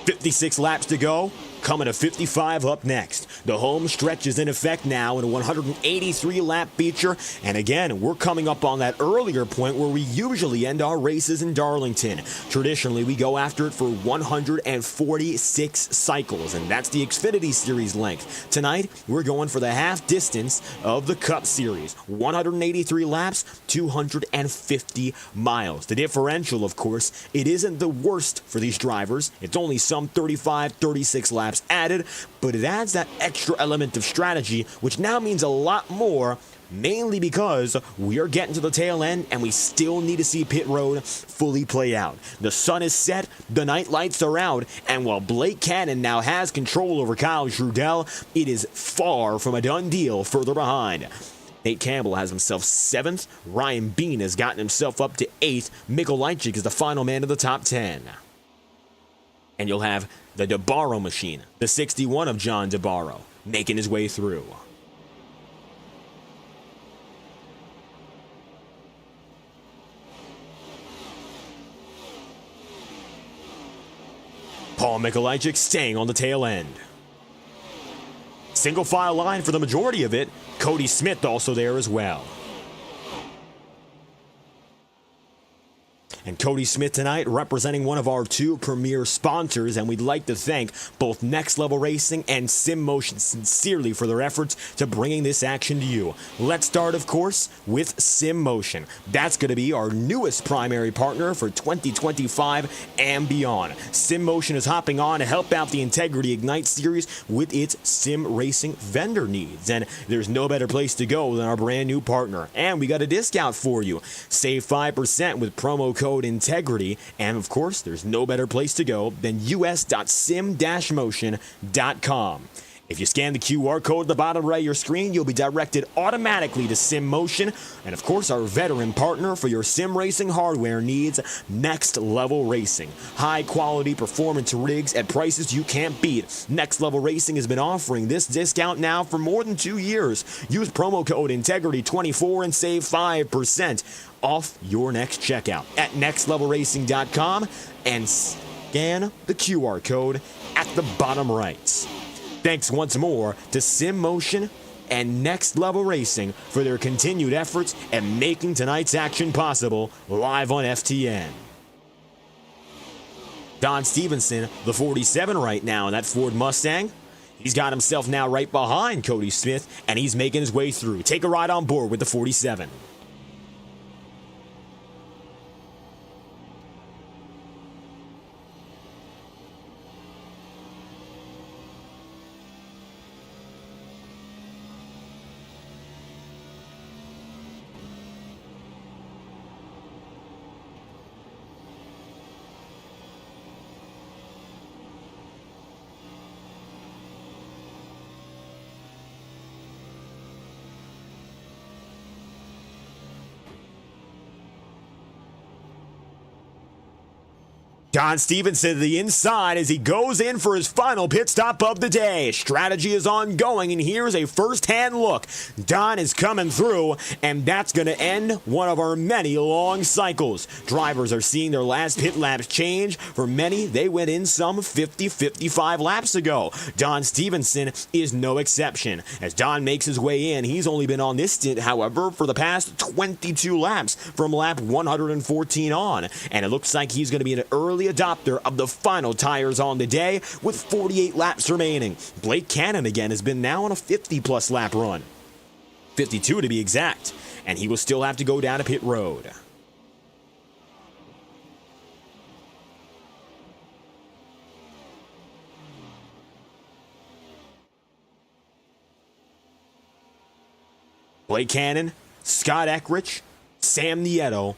.56 laps to go. Coming to 55 up next. The home stretch is in effect now in a 183-lap feature. And again, we're coming up on that earlier point where we usually end our races in Darlington. Traditionally, we go after it for 146 cycles, and that's the Xfinity Series length. Tonight, we're going for the half distance of the Cup Series. 183 laps, 250 miles. The differential, of course, it isn't the worst for these drivers. It's only some 35, 36 laps added, but it adds that extra element of strategy, which now means a lot more, mainly because we are getting to the tail end and we still need to see pit road fully play out. The sun is set, the night lights are out, and while Blake Cannon now has control over Kyle Trudell, it is far from a done deal further behind. Nate Campbell has himself 7th. Ryan Bean has gotten himself up to 8th. Mikolajczyk is the final man of the top 10. And you'll have the DeBarro machine, the 61 of John DeBarro, making his way through. Paul Mikolajczyk staying on the tail end. Single file line for the majority of it. Cody Smith also there as well. And Cody Smith tonight representing one of our two premier sponsors, and we'd like to thank both Next Level Racing and SimMotion sincerely for their efforts to bringing this action to you. Let's start, of course, with SimMotion. That's going to be our newest primary partner for 2025 and beyond. SimMotion is hopping on to help out the Integrity Ignite Series with its sim racing vendor needs, and there's no better place to go than our brand new partner. And we got a discount for you. Save 5% with promo code Integrity, and of course there's no better place to go than us.sim-motion.com. If you scan the QR code at the bottom right of your screen, you'll be directed automatically to SimMotion, and of course our veteran partner for your sim racing hardware needs, Next Level Racing. High quality performance rigs at prices you can't beat. Next Level Racing has been offering this discount now for more than 2 years. Use promo code Integrity24 and save 5% off your next checkout at nextlevelracing.com and scan the QR code at the bottom right. Thanks once more to SimMotion and Next Level Racing for their continued efforts at making tonight's action possible live on FTN. Don Stevenson, the 47 right now in that Ford Mustang. He's got himself now right behind Cody Smith, and he's making his way through. Take a ride on board with the 47. Don Stevenson to the inside as he goes in for his final pit stop of the day. Strategy is ongoing, and here's a first-hand look. Don is coming through, and that's going to end one of our many long cycles. Drivers are seeing their last pit laps change. For many, they went in some 50, 55 laps ago. Don Stevenson is no exception. As Don makes his way in, he's only been on this stint, however, for the past 22 laps from lap 114 on. And it looks like he's going to be an early adopter of the final tires on the day with 48 laps remaining. Blake Cannon again has been now on a 50-plus lap run. 52 to be exact. And he will still have to go down to pit road. Blake Cannon, Scott Eckrich, Sam Nieto,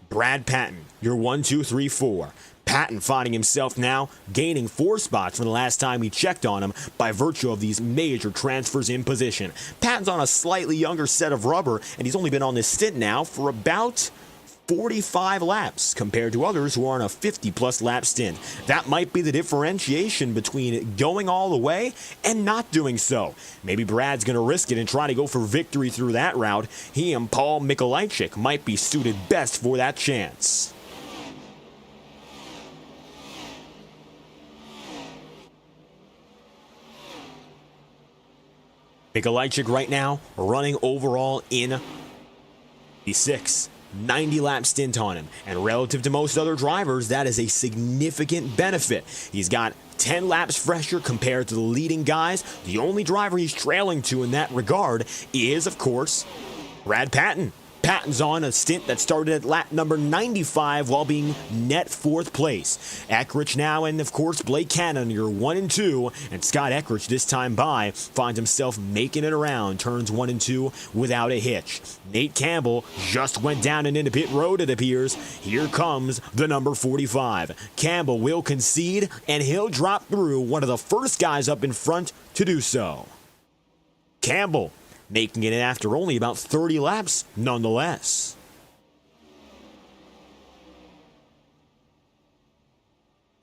Brad Patton, your 1, 2, 3, 4. Patton finding himself now gaining 4 spots from the last time we checked on him by virtue of these major transfers in position. Patton's on a slightly younger set of rubber, and he's only been on this stint now for about 45 laps compared to others who are on a 50-plus lap stint. That might be the differentiation between going all the way and not doing so. Maybe Brad's going to risk it and try to go for victory through that route. He and Paul Mikolajczyk might be suited best for that chance. Mikolajczyk right now running overall in the 6. 90-lap stint on him, and relative to most other drivers, that is a significant benefit. He's got 10 laps fresher compared to the leading guys. The only driver he's trailing to in that regard is, of course, Brad Patton. Patton's on a stint that started at lap number 95 while being net 4th place. Eckrich now, and of course Blake Cannon, your 1 and 2, and Scott Eckrich this time by finds himself making it around turns 1 and 2 without a hitch. Nate Campbell just went down and into pit road, it appears. Here comes the number 45. Campbell will concede, and he'll drop through, one of the first guys up in front to do so. Campbell making it after only about 30 laps nonetheless.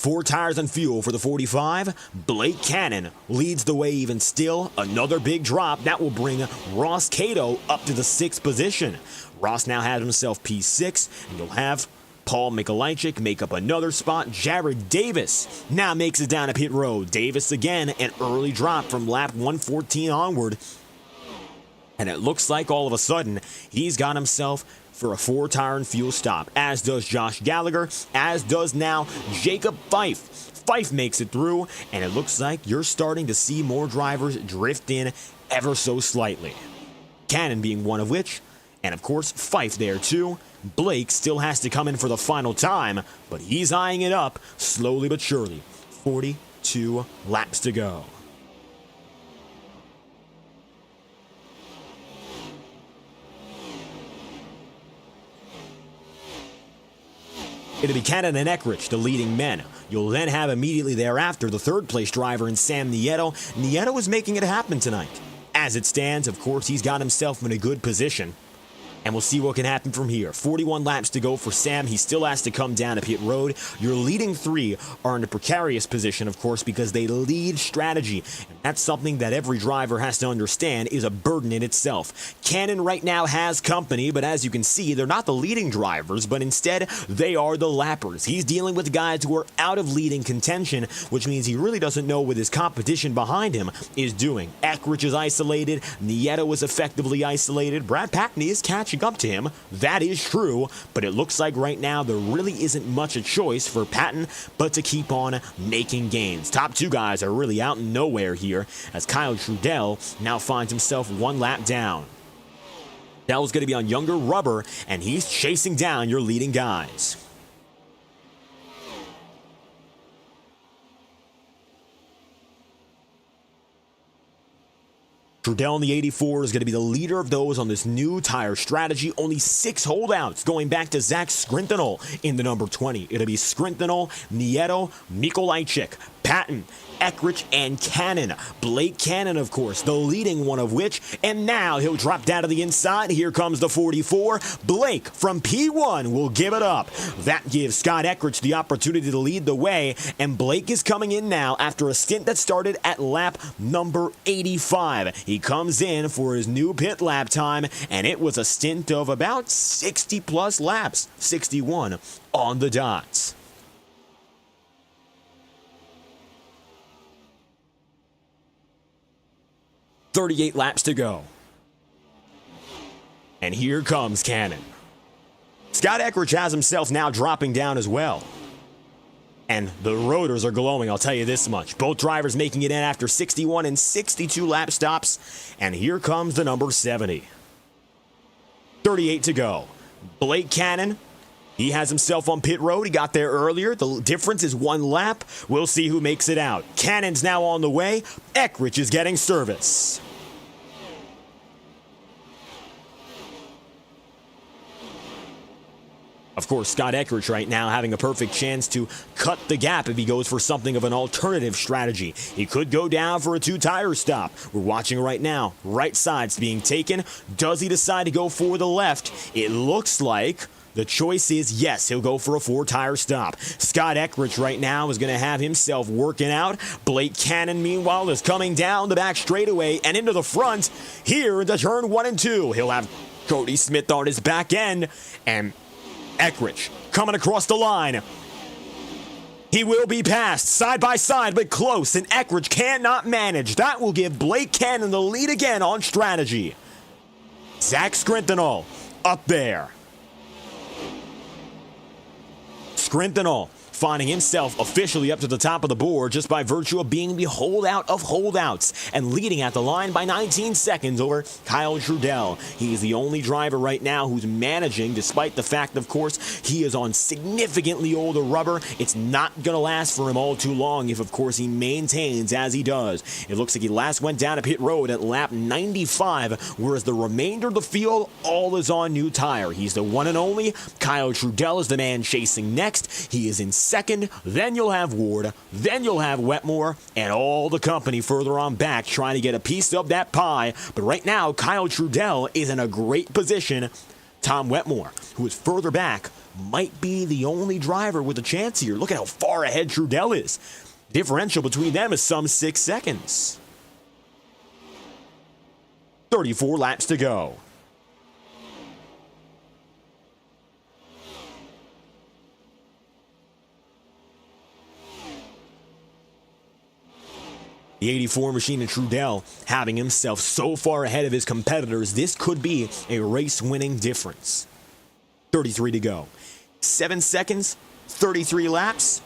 4 tires and fuel for the 45. Blake Cannon leads the way even still. Another big drop that will bring Ross Cato up to the 6th position. Ross now has himself P6, and you'll have Paul Mikolajczyk make up another spot. Jared Davis now makes it down to pit road. Davis again, an early drop from lap 114 onward. And it looks like all of a sudden he's got himself for a 4 tire and fuel stop, as does Josh Gallagher, as does now Jacob Fife. Fife makes it through, and it looks like you're starting to see more drivers drift in ever so slightly. Cannon being one of which, and of course Fife there too. Blake still has to come in for the final time, but he's eyeing it up slowly but surely. 42 laps to go. It'll be Cannon and Eckrich, the leading men. You'll then have immediately thereafter the 3rd place driver in Sam Nieto. Nieto is making it happen tonight. As it stands, of course, he's got himself in a good position. And we'll see what can happen from here. 41 laps to go for Sam. He still has to come down to pit road. Your leading 3 are in a precarious position, of course, because they lead strategy. And that's something that every driver has to understand is a burden in itself. Cannon right now has company, but as you can see, they're not the leading drivers, but instead they are the lappers. He's dealing with guys who are out of leading contention, which means he really doesn't know what his competition behind him is doing. Eckrich is isolated. Nieto is effectively isolated. Brad Packney is catching up to him. That is true, but it looks like right now there really isn't much a choice for Patton but to keep on making gains. Top 2 guys are really out in nowhere here, as Kyle Trudell now finds himself 1 lap down. Trudell's going to be on younger rubber, and he's chasing down your leading guys. Trudell in the 84 is going to be the leader of those on this new tire strategy. Only 6 holdouts going back to Zach Skrintinol in the number 20. It'll be Skrintinol, Nieto, Mikolajczyk, Patton, Eckrich, and Cannon. Blake Cannon, of course, the leading one of which, and now he'll drop down to the inside. Here comes the 44. Blake from P1 will give it up. That gives Scott Eckrich the opportunity to lead the way, and Blake is coming in now after a stint that started at lap number 85. He comes in for his new pit lap time, and it was a stint of about 60 plus laps, 61 on the dot. .38 laps to go. And here comes Cannon. Scott Eckrich has himself now dropping down as well. And the rotors are glowing, I'll tell you this much. Both drivers making it in after 61 and 62 lap stops. And here comes the number 70. 38 to go. Blake Cannon, he has himself on pit road. He got there earlier. The difference is 1 lap. We'll see who makes it out. Cannon's now on the way. Eckrich is getting service. Of course, Scott Eckrich right now having a perfect chance to cut the gap if he goes for something of an alternative strategy. He could go down for a 2-tire stop. We're watching right now. Right side's being taken. Does he decide to go for the left? It looks like the choice is yes, he'll go for a 4-tire stop. Scott Eckrich right now is going to have himself working out. Blake Cannon, meanwhile, is coming down the back straightaway and into the front here into turn 1 and 2. He'll have Cody Smith on his back end, and Eckrich coming across the line. He will be passed side by side, but close, and Eckrich cannot manage. That will give Blake Cannon the lead again on strategy. Zach Skrintinol up there. Skrintinol finding himself officially up to the top of the board just by virtue of being the holdout of holdouts and leading at the line by 19 seconds over Kyle Trudell. He is the only driver right now who's managing, despite the fact, of course, he is on significantly older rubber. It's not going to last for him all too long if, of course, he maintains as he does. It looks like he last went down to pit road at lap 95, whereas the remainder of the field all is on new tire. He's the one and only. Kyle Trudell is the man chasing next. He is in second, then you'll have Ward, then you'll have Wetmore, and all the company further on back trying to get a piece of that pie. But right now, Kyle Trudell is in a great position Tom Wetmore, who is further back, might be the only driver with a chance here. Look at how far ahead Trudell is. Differential between them is some 6 seconds. 34 laps to go. The 84 machine in Trudell having himself so far ahead of his competitors, this could be a race-winning difference. 33 to go. 7 seconds, 33 laps.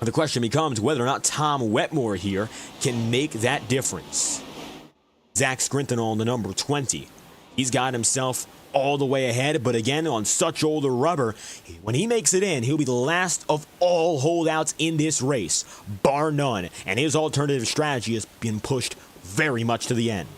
The question becomes whether or not Tom Wetmore here can make that difference. Zach Scrintinol in the number 20. He's got himself all the way ahead, but again, on such older rubber, when he makes it in, he'll be the last of all holdouts in this race, bar none, and his alternative strategy has been pushed very much to the end.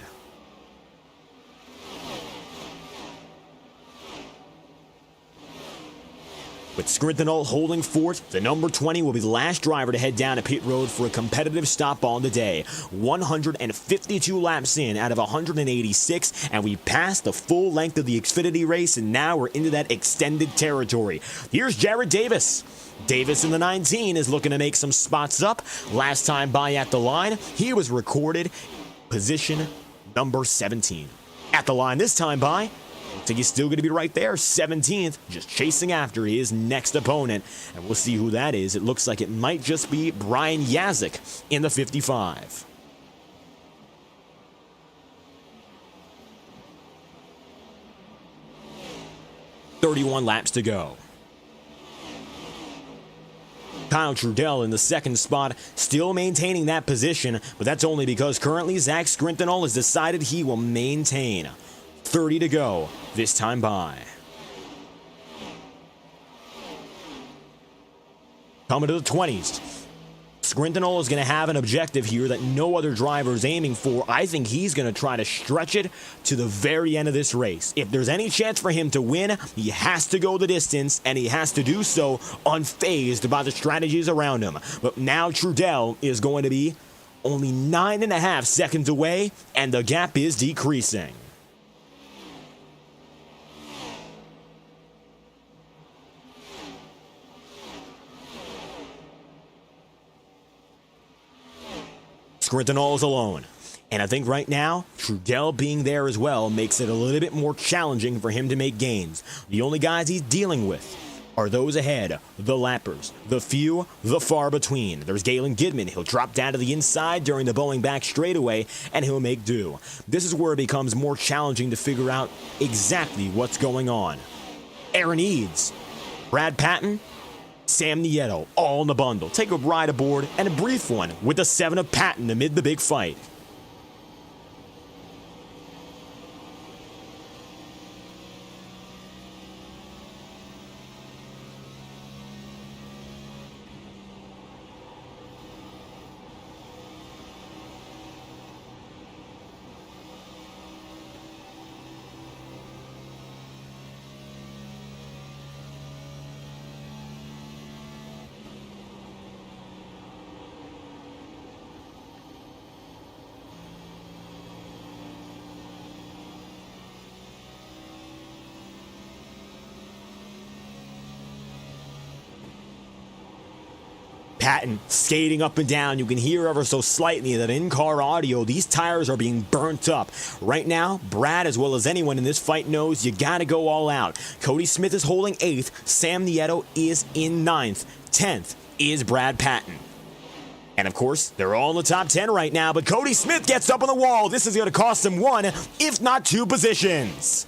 With Scrintinol holding fort, the number 20 will be the last driver to head down to pit road for a competitive stop on the day. 152 laps in out of 186, and we passed the full length of the Xfinity race, and now we're into that extended territory. Here's Jared Davis. Davis in the 19 is looking to make some spots up. Last time by at the line, he was recorded position number 17. At the line this time by, I think he's still going to be right there, 17th, just chasing after his next opponent. And we'll see who that is. It looks like it might just be Brian Yazik in the 55. .31 laps to go. Kyle Trudell in the second spot, still maintaining that position, but that's only because currently Zach Scrintinol has decided he will maintain. 30 to go, this time by. Coming to the 20s. Scrintinol is going to have an objective here that no other driver is aiming for. I think he's going to try to stretch it to the very end of this race. If there's any chance for him to win, he has to go the distance, and he has to do so unfazed by the strategies around him. But now Trudell is going to be only 9.5 seconds away, and the gap is decreasing. Scrintinol is alone. And I think right now, Trudell being there as well makes it a little bit more challenging for him to make gains. The only guys he's dealing with are those ahead, the lappers, the few, the far between. There's Galen Gidman. He'll drop down to the inside during the bowling back straightaway, and he'll make do. This is where it becomes more challenging to figure out exactly what's going on. Aaron Eads, Brad Patton, Sam Nieto, all in the bundle. Take a ride aboard and a brief one with the 7 of Patton amid the big fight. Patton skating up and down. You can hear ever so slightly that in-car audio, these tires are being burnt up. Right now, Brad, as well as anyone in this fight, knows you gotta go all out. Cody Smith is holding 8th. Sam Nieto is in 9th. 10th is Brad Patton. And of course, they're all in the top 10 right now, but Cody Smith gets up on the wall. This is gonna cost him 1, if not 2 positions.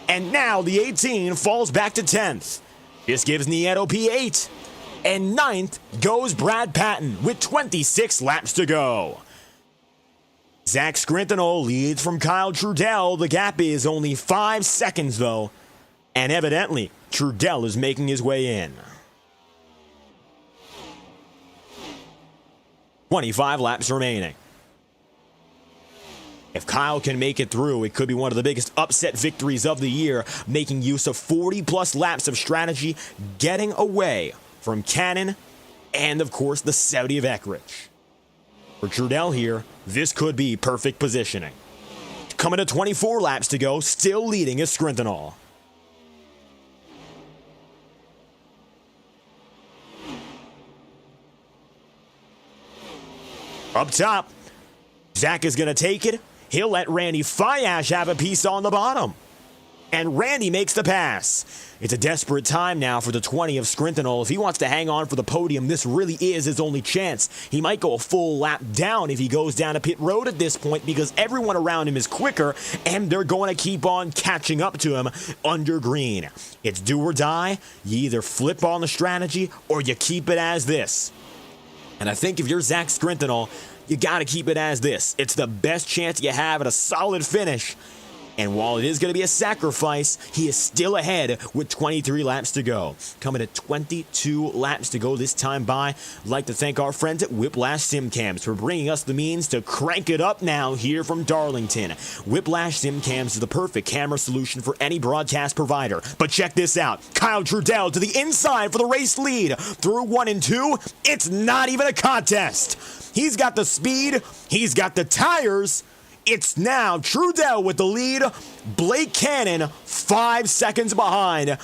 And now the 18 falls back to 10th. This gives Nieto P8. And 9th goes Brad Patton with 26 laps to go. Zach Scrintinol leads from Kyle Trudell. The gap is only 5 seconds, though. And evidently, Trudell is making his way in. 25 laps remaining. If Kyle can make it through, it could be one of the biggest upset victories of the year, making use of 40-plus laps of strategy, getting away from Cannon, and of course the Saudi of Eckridge. For Trudell here, this could be perfect positioning. Coming to 24 laps to go, still leading is Scrintinol. Up top, Zach is going to take it. He'll let Randy Fiash have a piece on the bottom. And Randy makes the pass. It's a desperate time now for the 20 of Scrintinol. If he wants to hang on for the podium, this really is his only chance. He might go a full lap down if he goes down a pit road at this point because everyone around him is quicker and they're going to keep on catching up to him under green. It's do or die. You either flip on the strategy or you keep it as this. And I think if you're Zach Scrintinol, you got to keep it as this. It's the best chance you have at a solid finish. And while it is going to be a sacrifice, he is still ahead with 23 laps to go. Coming at 22 laps to go this time by. I'd like to thank our friends at Whiplash SimCams for bringing us the means to crank it up now here from Darlington. Whiplash SimCams is the perfect camera solution for any broadcast provider. But check this out. Kyle Trudell to the inside for the race lead. Through 1 and 2, it's not even a contest. He's got the speed. He's got the tires. It's now Trudell with the lead. Blake Cannon 5 seconds behind.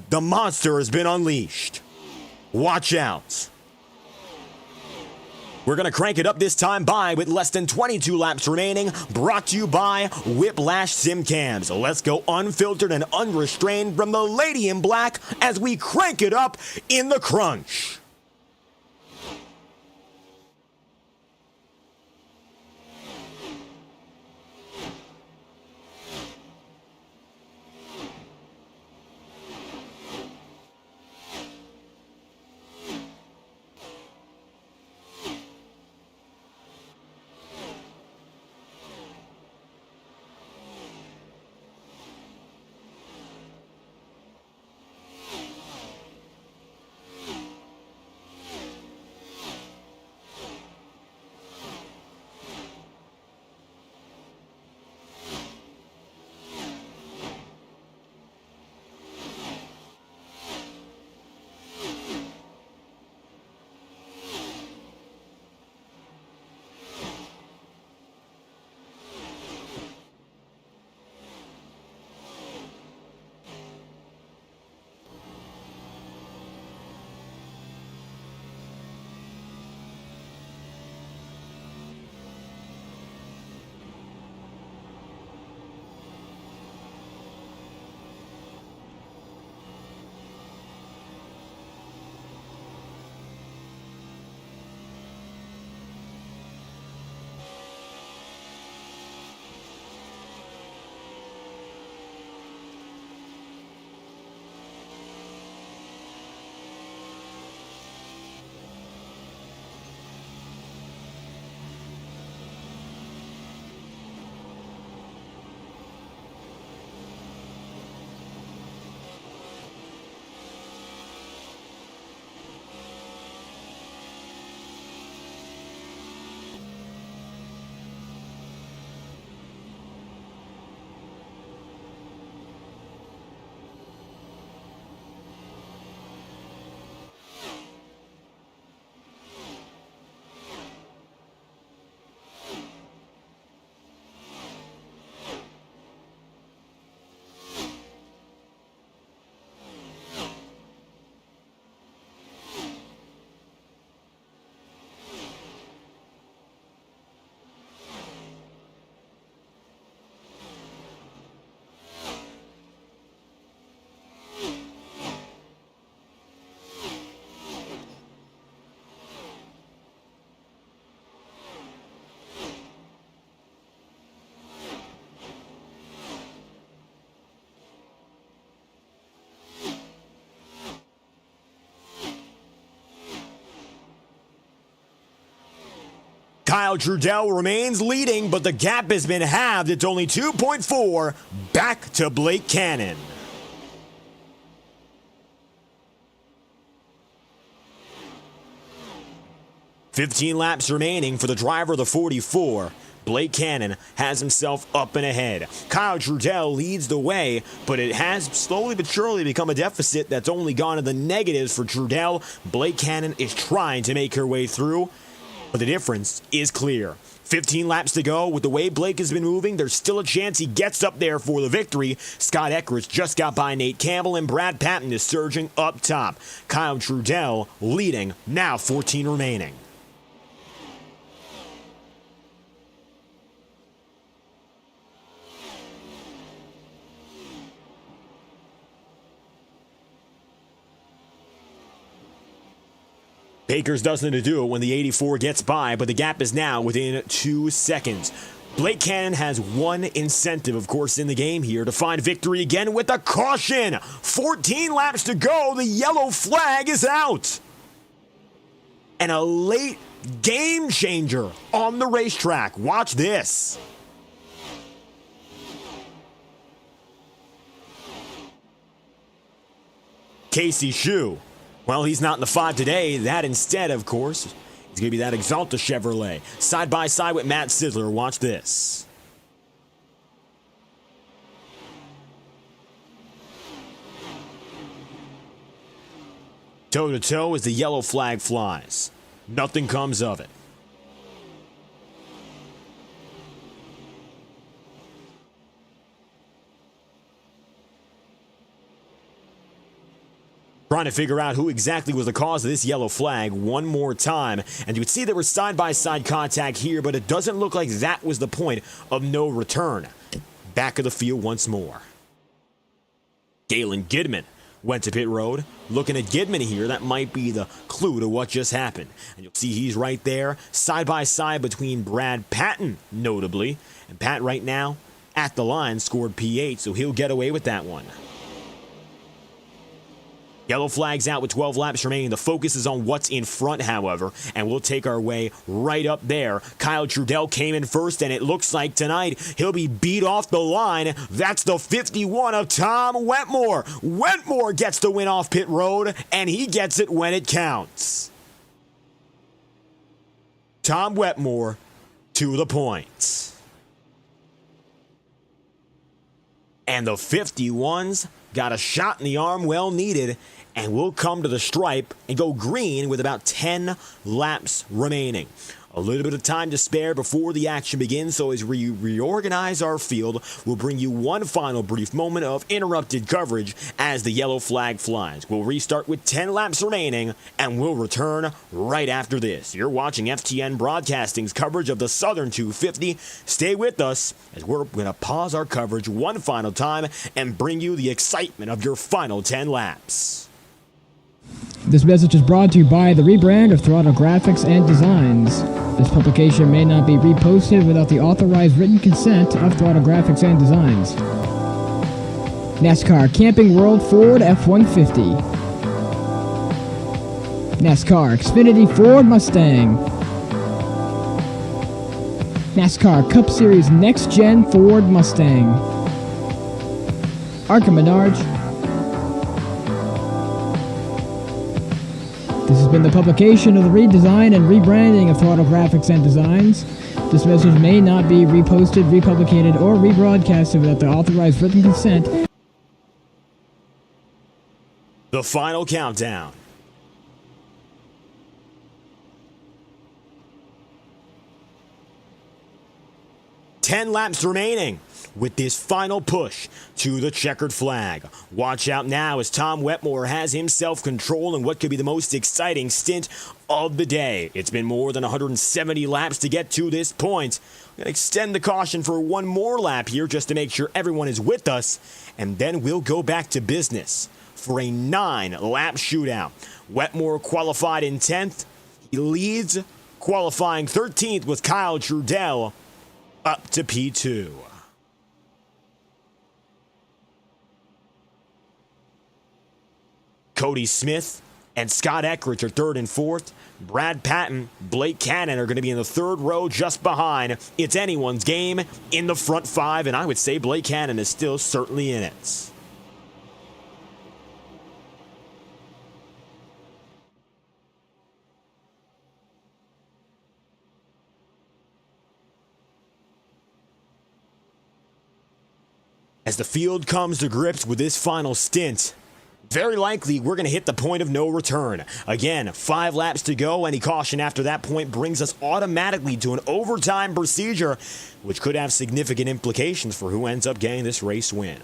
The monster has been unleashed. Watch out. We're going to crank it up this time by with less than 22 laps remaining. Brought to you by Whiplash SimCams. Let's go unfiltered and unrestrained from the lady in black as we crank it up in the crunch. Kyle Trudell remains leading, but the gap has been halved. It's only 2.4. Back to Blake Cannon. "15 laps remaining for the driver of the 44. Blake Cannon has himself up and ahead. Kyle Trudell leads the way, but it has slowly but surely become a deficit that's only gone in the negatives for Trudell. Blake Cannon is trying to make her way through. but the difference is clear. 15 laps to go. With the way Blake has been moving, there's still a chance he gets up there for the victory. Scott Eckridge just got by Nate Campbell, and Brad Patton is surging up top. Kyle Trudell leading, now 14 remaining. Bakers doesn't need to do it when the 84 gets by, but the gap is now within 2 seconds. Blake Cannon has one incentive, of course, in the game here to find victory again with a caution. 14 laps to go. The yellow flag is out. And a late game changer on the racetrack. Watch this. Casey Shue. Well, he's not in the 5 today. That instead, of course, is going to be that Exalta Chevrolet. Side by side with Matt Sidler. Watch this. Toe to toe as the yellow flag flies. Nothing comes of it. Trying to figure out who exactly was the cause of this yellow flag one more time. And you would see there was side-by-side contact here, but it doesn't look like that was the point of no return. Back of the field once more. Galen Gidman went to pit road. Looking at Gidman here, that might be the clue to what just happened. And you'll see he's right there, side-by-side between Brad Patton, notably. And Pat right now, at the line, scored P8, so he'll get away with that one. Yellow flag's out with 12 laps remaining. The focus is on what's in front, however, and we'll take our way right up there. Kyle Trudell came in first, and it looks like tonight he'll be beat off the line. That's the 51 of Tom Wetmore. Wetmore gets the win off pit road, and he gets it when it counts. Tom Wetmore to the points. And the 51s got a shot in the arm well needed, and will come to the stripe and go green with about 10 laps remaining. A little bit of time to spare before the action begins, so as we reorganize our field, we'll bring you one final brief moment of interrupted coverage as the yellow flag flies. We'll restart with 10 laps remaining, and we'll return right after this. You're watching FTN Broadcasting's coverage of the Southern 250. Stay with us as we're going to pause our coverage one final time and bring you the excitement of your final 10 laps. This message is brought to you by the rebrand of Throttle Graphics and Designs. This publication may not be reposted without the authorized written consent of Throttle Graphics and Designs. NASCAR Camping World Ford F-150. NASCAR Xfinity Ford Mustang. NASCAR Cup Series Next-Gen Ford Mustang. Arca Menards. This has been the publication of the redesign and rebranding of Throttle Graphics and Designs. This message may not be reposted, republicated, or rebroadcasted without the authorized written consent. The final countdown. 10 laps remaining with this final push to the checkered flag. Watch out now as Tom Wetmore has himself control in what could be the most exciting stint of the day. It's been more than 170 laps to get to this point. I'm going to extend the caution for one more lap here just to make sure everyone is with us, and then we'll go back to business for a 9-lap shootout. Wetmore qualified in 10th. He leads, qualifying 13th with Kyle Trudell up to P2. Cody Smith and Scott Eckridge are third and fourth. Brad Patton, Blake Cannon are going to be in the third row just behind. It's anyone's game in the front five, and I would say Blake Cannon is still certainly in it. As the field comes to grips with this final stint, Very likely, we're going to hit the point of no return. Again, 5 laps to go. Any caution after that point brings us automatically to an overtime procedure, which could have significant implications for who ends up getting this race win.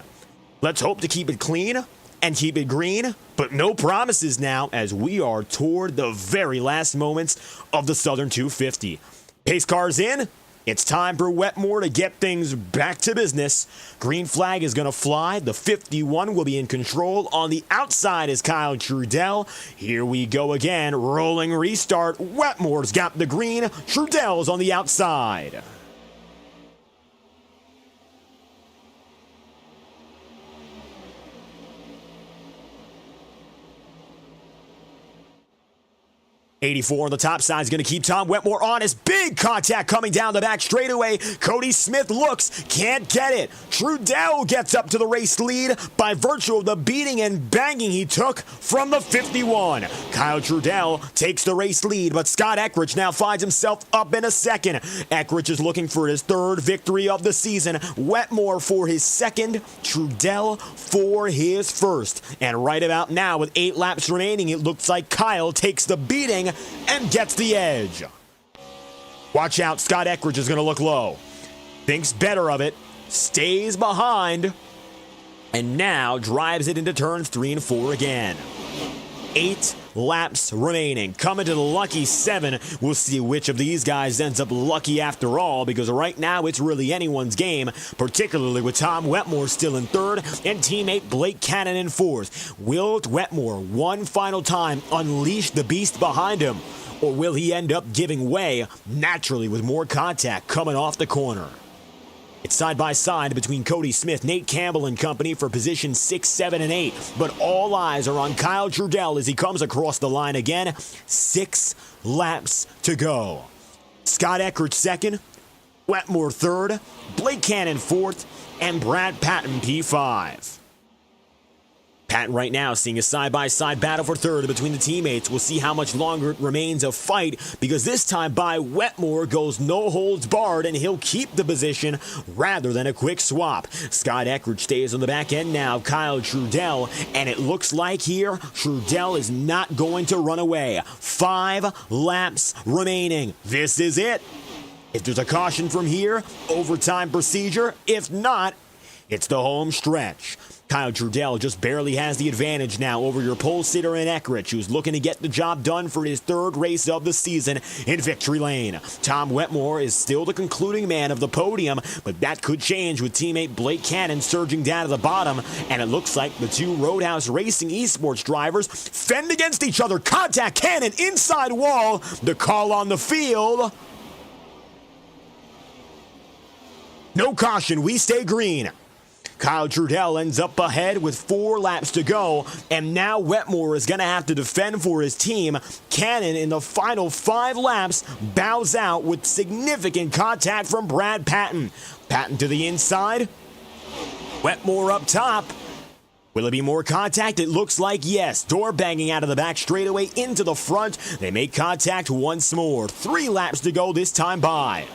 Let's hope to keep it clean and keep it green, but no promises now as we are toward the very last moments of the Southern 250. Pace cars in. It's time for Wetmore to get things back to business. Green flag is going to fly. The 51 will be in control. On the outside is Kyle Trudell. Here we go again. Rolling restart. Wetmore's got the green. Trudell's on the outside. '84 on the top side is going to keep Tom Wetmore on as big contact coming down the back straightaway. Cody Smith looks, can't get it. Trudell gets up to the race lead by virtue of the beating and banging he took from the 51. Kyle Trudell takes the race lead, but Scott Eckrich now finds himself up in a second. Eckrich is looking for his 3rd victory of the season. Wetmore for his 2nd, Trudell for his 1st. And right about now, with 8 laps remaining, it looks like Kyle takes the beating and gets the edge. Watch out, Scott Eckrich is going to look low. Thinks better of it, stays behind, and now drives it into turns 3 and 4 again. 8 laps remaining. Coming to the lucky 7. We'll see which of these guys ends up lucky after all, because right now it's really anyone's game, particularly with Tom Wetmore still in 3rd and teammate Blake Cannon in 4th. Will Wetmore one final time unleash the beast behind him, or will he end up giving way naturally with more contact coming off the corner? It's side by side between Cody Smith, Nate Campbell and company for positions 6, 7, and 8. But all eyes are on Kyle Trudell as he comes across the line again. 6 laps to go. Scott Eckrich 2nd, Wetmore 3rd, Blake Cannon 4th, and Brad Patton P5. Patton right now seeing a side-by-side battle for 3rd between the teammates. We'll see how much longer it remains a fight, because this time by Wetmore goes no holds barred and he'll keep the position rather than a quick swap. Scott Eckrich stays on the back end now. Kyle Trudell, and it looks like here Trudell is not going to run away. 5 laps remaining. This is it. If there's a caution from here, overtime procedure. If not, it's the home stretch. Kyle Trudell just barely has the advantage now over your pole sitter in Eckrich, who's looking to get the job done for his 3rd race of the season in victory lane. Tom Wetmore is still the concluding man of the podium, but that could change with teammate Blake Cannon surging down to the bottom, and it looks like the 2 Roadhouse Racing esports drivers fend against each other. Contact, Cannon, inside wall. The call on the field. No caution, we stay green. Kyle Trudell ends up ahead with 4 laps to go, and now Wetmore is going to have to defend for his team. Cannon in the final 5 laps bows out with significant contact from Brad Patton. Patton to the inside. Wetmore up top. Will it be more contact? It looks like yes. Door banging out of the back straightaway into the front. They make contact once more. 3 laps to go this time by.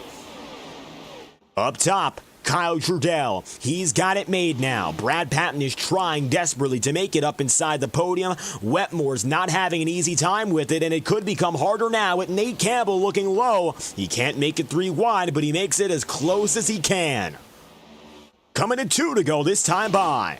Up top, Kyle Trudell. He's got it made now. Brad Patton is trying desperately to make it up inside the podium. Wetmore's not having an easy time with it, and it could become harder now with Nate Campbell looking low. He can't make it 3 wide, but he makes it as close as he can. Coming to 2 to go this time by.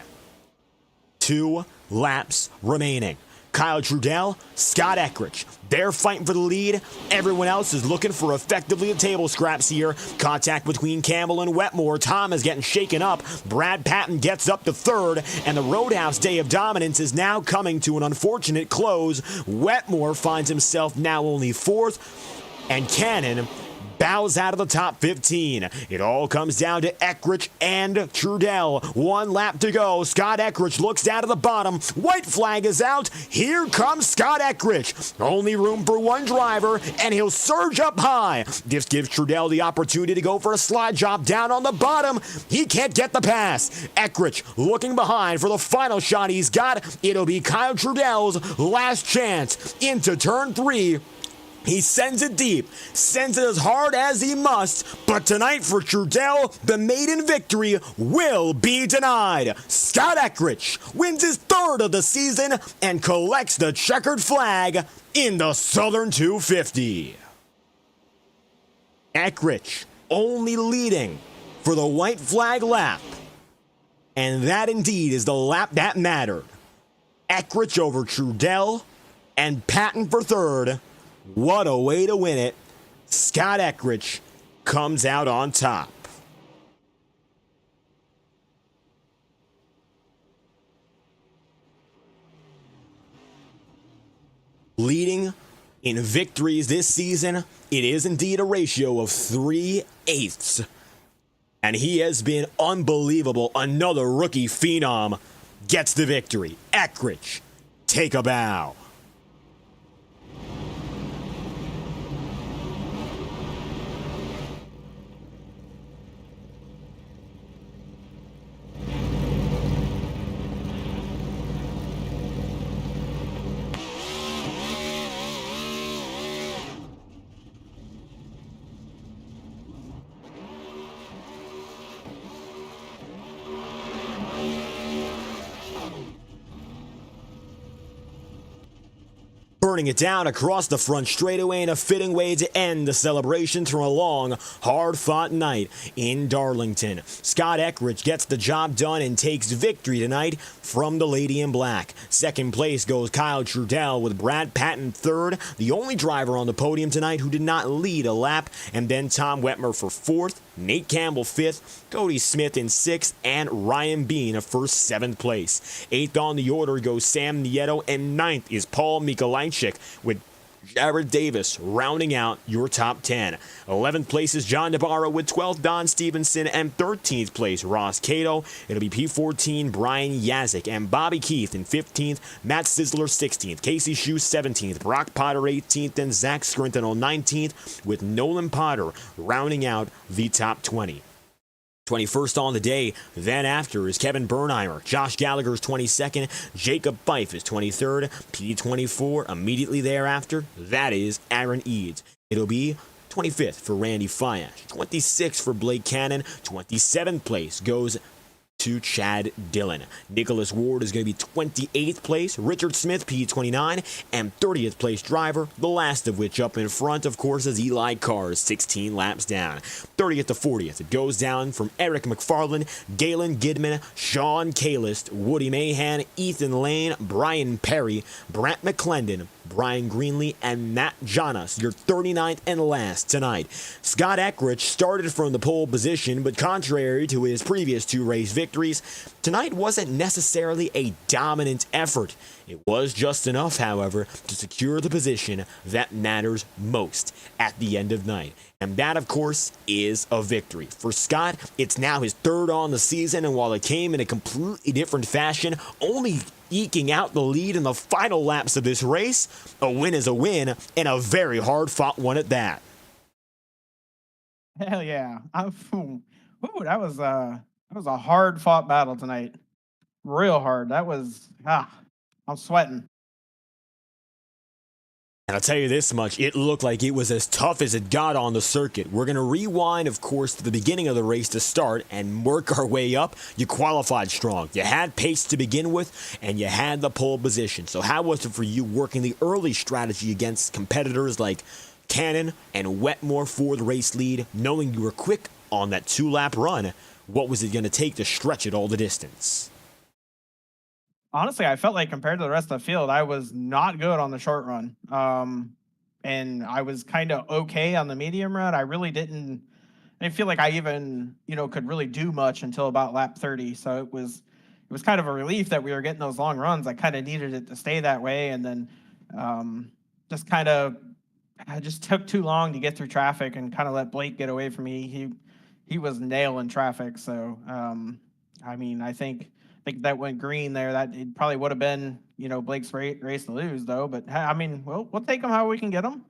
2 laps remaining. Kyle Trudell, Scott Eckrich. They're fighting for the lead. Everyone else is looking for effectively a table scraps here. Contact between Campbell and Wetmore. Tom is getting shaken up. Brad Patton gets up to 3rd, and the Roadhouse day of dominance is now coming to an unfortunate close. Wetmore finds himself now only 4th, and Cannon bows out of the top 15. It all comes down to Eckrich and Trudell. 1 lap to go. Scott Eckrich looks down to the bottom. White flag is out. Here comes Scott Eckrich. Only room for 1 driver, and he'll surge up high. This gives Trudell the opportunity to go for a slide job down on the bottom. He can't get the pass. Eckrich looking behind for the final shot he's got. It'll be Kyle Trudell's last chance into turn 3. He sends it deep, sends it as hard as he must, but tonight for Trudell, the maiden victory will be denied. Scott Eckrich wins his third of the season and collects the checkered flag in the Southern 250. Eckrich only leading for the white flag lap, and that indeed is the lap that mattered. Eckrich over Trudell and Patton for third. What a way to win it. Scott Eckrich comes out on top. Leading in victories this season, it is indeed a ratio of 3/8. And he has been unbelievable. Another rookie phenom gets the victory. Eckrich, take a bow. Burning it down across the front straightaway in a fitting way to end the celebrations from a long, hard-fought night in Darlington. Scott Eckrich gets the job done and takes victory tonight from the Lady in Black. Second place goes Kyle Trudell with Brad Patton third, the only driver on the podium tonight who did not lead a lap, and then Tom Wetmer for fourth, Nate Campbell fifth, Cody Smith in sixth, and Ryan Bean for seventh place. Eighth on the order goes Sam Nieto, and ninth is Paul Mikolajczyk with Jared Davis rounding out your top 10. 11th place is John Navarro with 12th Don Stevenson, and 13th place Ross Cato. It'll be P14 Brian Yazik and Bobby Keith in 15th, Matt Sizzler 16th, Casey Shue 17th, Brock Potter 18th, and Zach Scrinton 19th, with Nolan Potter rounding out the top 20. 21st on the day, then after is Kevin Bernheimer. Josh Gallagher's 22nd. Jacob Fife is 23rd. P24 immediately thereafter. That is Aaron Eads. It'll be 25th for Randy Fiash. 26th for Blake Cannon. 27th place goes to Chad Dillon. Nicholas Ward is going to be 28th place. Richard Smith, P29, and 30th place driver, the last of which up in front, of course, is Eli Carr, 16 laps down. 30th to 40th, it goes down from Eric McFarland, Galen Gidman, Sean Kalist, Woody Mahan, Ethan Lane, Brian Perry, Brant McClendon, Brian Greenlee, and Matt Jonas, your 39th and last tonight. Scott Eckrich started from the pole position, but contrary to his previous two race victories, tonight wasn't necessarily a dominant effort. It was just enough, however, to secure the position that matters most at the end of night. And that, of course, is a victory. For Scott, it's now his third on the season, and while it came in a completely different fashion, only eking out the lead in the final laps of this race, a win is a win, and a very hard-fought one at that. Hell yeah. That was a hard-fought battle tonight. Real hard. I'm sweating. And I'll tell you this much, it looked like it was as tough as it got on the circuit. We're going to rewind, of course, to the beginning of the race to start and work our way up. You qualified strong. You had pace to begin with, and you had the pole position. So how was it for you working the early strategy against competitors like Cannon and Wetmore for the race lead, knowing you were quick on that two-lap run? What was it going to take to stretch it all the distance? Honestly, I felt like compared to the rest of the field, I was not good on the short run. And I was kind of okay on the medium run. I didn't feel like I even, could really do much until about lap 30. So it was kind of a relief that we were getting those long runs. I kind of needed it to stay that way. And then I just took too long to get through traffic and kind of let Blake get away from me. He was nailing traffic. So, I think that went green there. That it probably would have been, Blake's race to lose, though. But we'll take them how we can get them.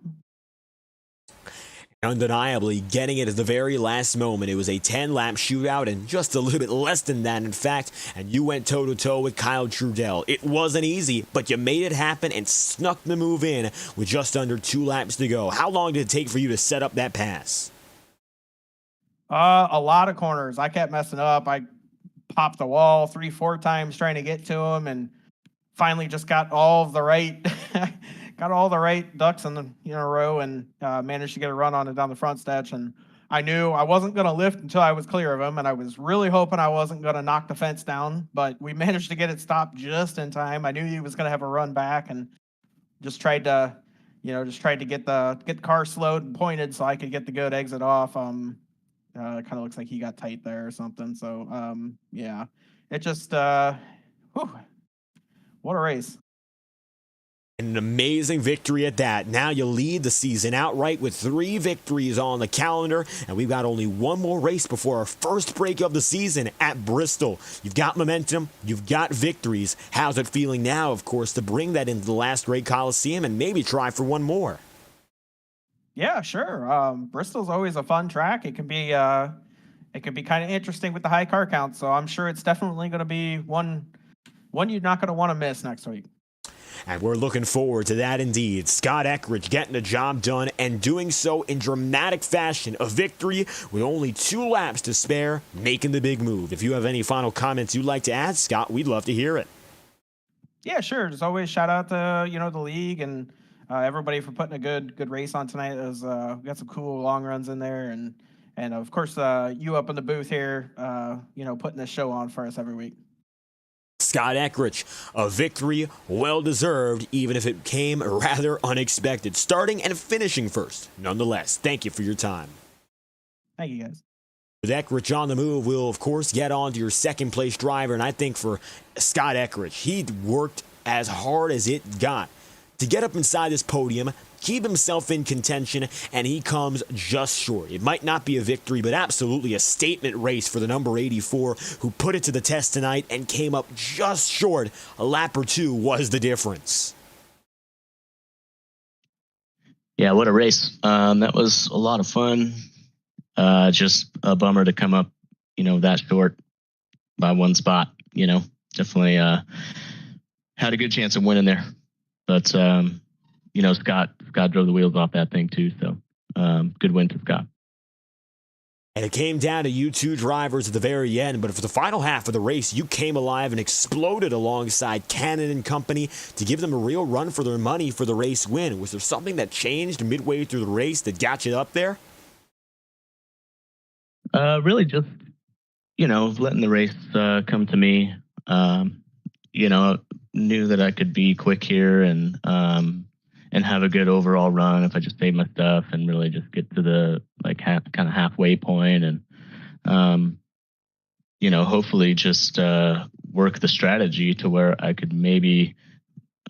Undeniably getting it at the very last moment. It was a 10-lap shootout and just a little bit less than that, in fact, and you went toe-to-toe with Kyle Trudell. It wasn't easy, but you made it happen and snuck the move in with just under 2 laps to go. How long did it take for you to set up that pass? A lot of corners. I kept messing up. I popped the wall 3-4 times trying to get to him, and finally just got all of the right got all the right ducks in a row, and managed to get a run on it down the front stretch. And I knew I wasn't going to lift until I was clear of him, and I was really hoping I wasn't going to knock the fence down, but we managed to get it stopped just in time. I knew he was going to have a run back, and just tried to get the car slowed and pointed so I could get the good exit off. It kind of looks like he got tight there or something. So yeah, it just what a race. An amazing victory at that. Now you lead the season outright with 3 victories on the calendar, and we've got only one more race before our first break of the season at Bristol. You've got momentum, you've got victories. How's it feeling now, of course, to bring that into the last great Coliseum and maybe try for one more? Yeah, sure. Bristol's always a fun track. It can be kind of interesting with the high car count, so I'm sure it's definitely going to be one you're not going to want to miss next week. And we're looking forward to that indeed. Scott Eckridge getting the job done and doing so in dramatic fashion. A victory with only 2 laps to spare, making the big move. If you have any final comments you'd like to add, Scott, we'd love to hear it. Yeah, sure. Just always shout out to the league and everybody for putting a good race on tonight. It was, we got some cool long runs in there, and of course you up in the booth here, putting this show on for us every week. Scott Eckridge, a victory well-deserved, even if it came rather unexpected. Starting and finishing first, nonetheless. Thank you for your time. Thank you, guys. With Eckridge on the move, we'll, of course, get on to your second-place driver, and I think for Scott Eckridge, he worked as hard as it got to get up inside this podium, keep himself in contention, and he comes just short. It might not be a victory, but absolutely a statement race for the number 84, who put it to the test tonight and came up just short. A lap or 2 was the difference. Yeah, what a race. That was a lot of fun. Just a bummer to come up, that short by 1 spot. Definitely had a good chance of winning there. But, Scott drove the wheels off that thing too. So good win to Scott. And it came down to you 2 drivers at the very end, but for the final half of the race, you came alive and exploded alongside Cannon and company to give them a real run for their money for the race win. Was there something that changed midway through the race that got you up there? Really just, letting the race come to me. Knew that I could be quick here and have a good overall run if I just saved my stuff and really just get to the kind of halfway point and hopefully just work the strategy to where I could maybe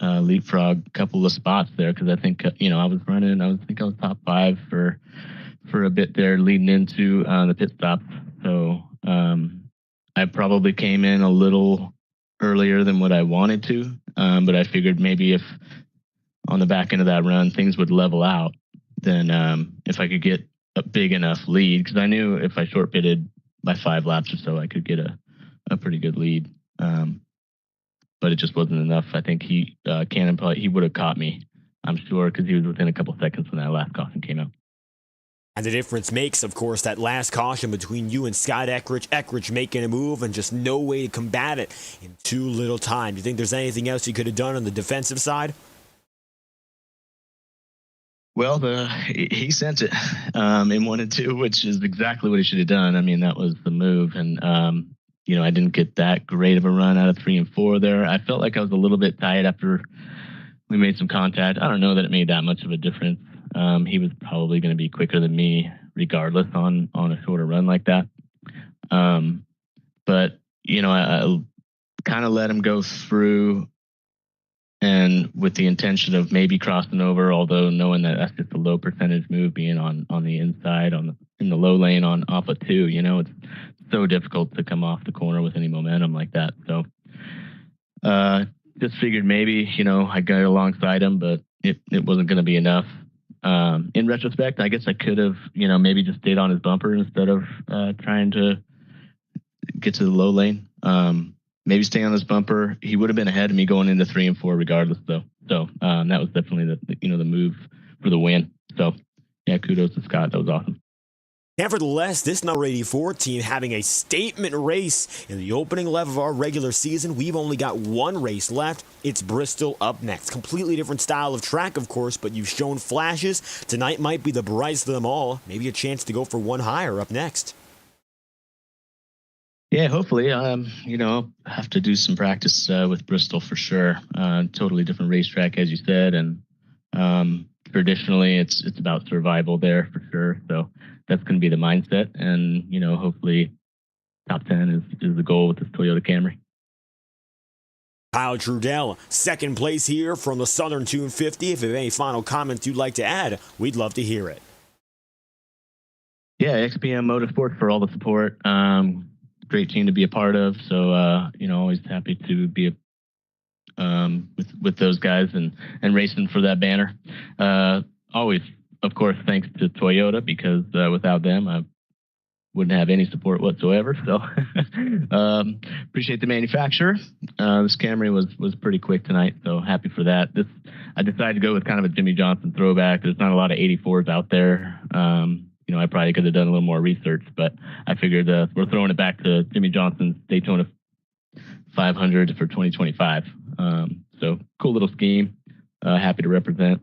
leapfrog a couple of spots there, because I think I was top 5 for a bit there leading into the pit stop. So I probably came in a little earlier than what I wanted to, but I figured maybe if on the back end of that run things would level out, then if I could get a big enough lead, because I knew if I short pitted by 5 laps or so I could get a pretty good lead, but it just wasn't enough. I think Cannon he would have caught me, I'm sure, because he was within a couple seconds when that last caution came out. And the difference makes, of course, that last caution between you and Scott Eckridge. Eckridge making a move and just no way to combat it in too little time. Do you think there's anything else you could have done on the defensive side? Well, he sent it in 1 and 2, which is exactly what he should have done. I mean, that was the move. And, I didn't get that great of a run out of 3 and 4 there. I felt like I was a little bit tired after we made some contact. I don't know that it made that much of a difference. He was probably going to be quicker than me regardless on a shorter run like that. But, I kind of let him go through and with the intention of maybe crossing over, although knowing that that's just a low percentage move being on the inside in the low lane off of 2, it's so difficult to come off the corner with any momentum like that. So just figured maybe, I got alongside him, but it wasn't going to be enough. In retrospect, I guess I could have, maybe just stayed on his bumper instead of trying to get to the low lane. Maybe staying on his bumper. He would have been ahead of me going into 3 and 4 regardless, though. So that was definitely the move for the win. So yeah, kudos to Scott. That was awesome. Nevertheless, this number 84 team having a statement race in the opening leg of our regular season. We've only got one race left. It's Bristol up next. Completely different style of track, of course, but you've shown flashes. Tonight might be the brightest of them all. Maybe a chance to go for one higher up next. Yeah, hopefully. Have to do some practice with Bristol for sure. Totally different racetrack, as you said, and traditionally it's about survival there for sure. So that's going to be the mindset, and hopefully top 10 is the goal with this Toyota Camry. Kyle Trudell, second place here from the Southern 250. If you have any final comments you'd like to add, we'd love to hear it. Yeah, XPM Motorsport for all the support. Great team to be a part of. So, always happy to be with those guys and racing for that banner. Always, of course, thanks to Toyota, because without them, I wouldn't have any support whatsoever. So appreciate the manufacturer. This Camry was pretty quick tonight, so happy for that. I decided to go with kind of a Jimmy Johnson throwback. There's not a lot of 84s out there. I probably could have done a little more research, but I figured we're throwing it back to Jimmy Johnson's Daytona 500 for 2025. So cool little scheme. Happy to represent.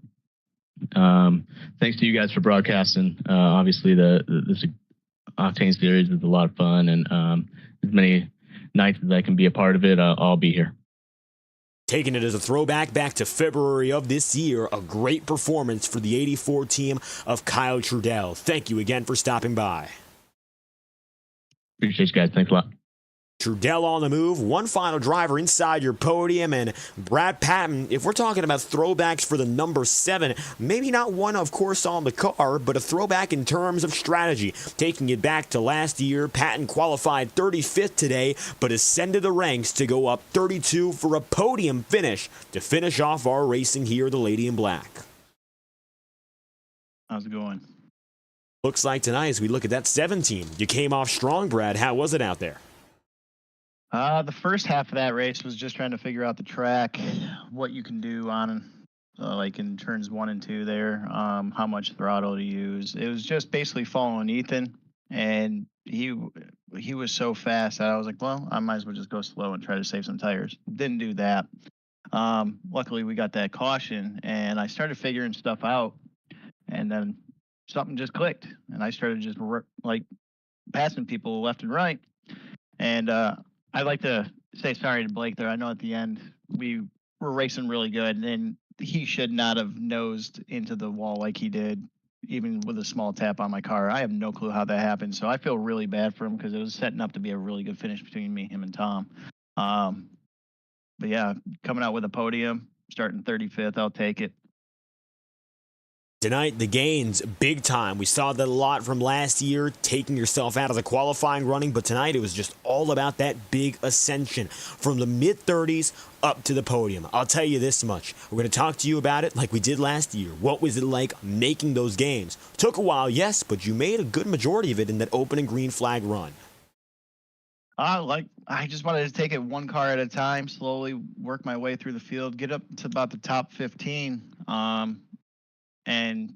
Thanks to you guys for broadcasting. Obviously, this Octane Series is a lot of fun, and as many nights as I can be a part of it, I'll be here. Taking it as a throwback back to February of this year, a great performance for the 84 team of Kyle Trudell. Thank you again for stopping by. Appreciate you guys. Thanks a lot. Trudell on the move, one final driver inside your podium, and Brad Patton, if we're talking about throwbacks for the number 7, maybe not one, of course, on the car, but a throwback in terms of strategy. Taking it back to last year, Patton qualified 35th today, but ascended the ranks to go up 32 for a podium finish to finish off our racing here, the Lady in Black. How's it going? Looks like tonight, as we look at that 7 team, you came off strong, Brad. How was it out there? The first half of that race was just trying to figure out the track, what you can do on, like in turns 1 and 2 there, how much throttle to use. It was just basically following Ethan, and he was so fast that I was like, well, I might as well just go slow and try to save some tires. Didn't do that. Luckily, we got that caution, and I started figuring stuff out, and then something just clicked, and I started just passing people left and right, and I'd like to say sorry to Blake there. I know at the end we were racing really good, and he should not have nosed into the wall like he did, even with a small tap on my car. I have no clue how that happened, so I feel really bad for him because it was setting up to be a really good finish between me, him, and Tom. But yeah, coming out with a podium, starting 35th, I'll take it. Tonight, the gains, big time. We saw that a lot from last year, taking yourself out of the qualifying running, but tonight it was just all about that big ascension from the mid-30s up to the podium. I'll tell you this much. We're going to talk to you about it like we did last year. What was it like making those gains? Took a while, yes, but you made a good majority of it in that opening green flag run. I just wanted to take it one car at a time, slowly work my way through the field, get up to about the top 15. And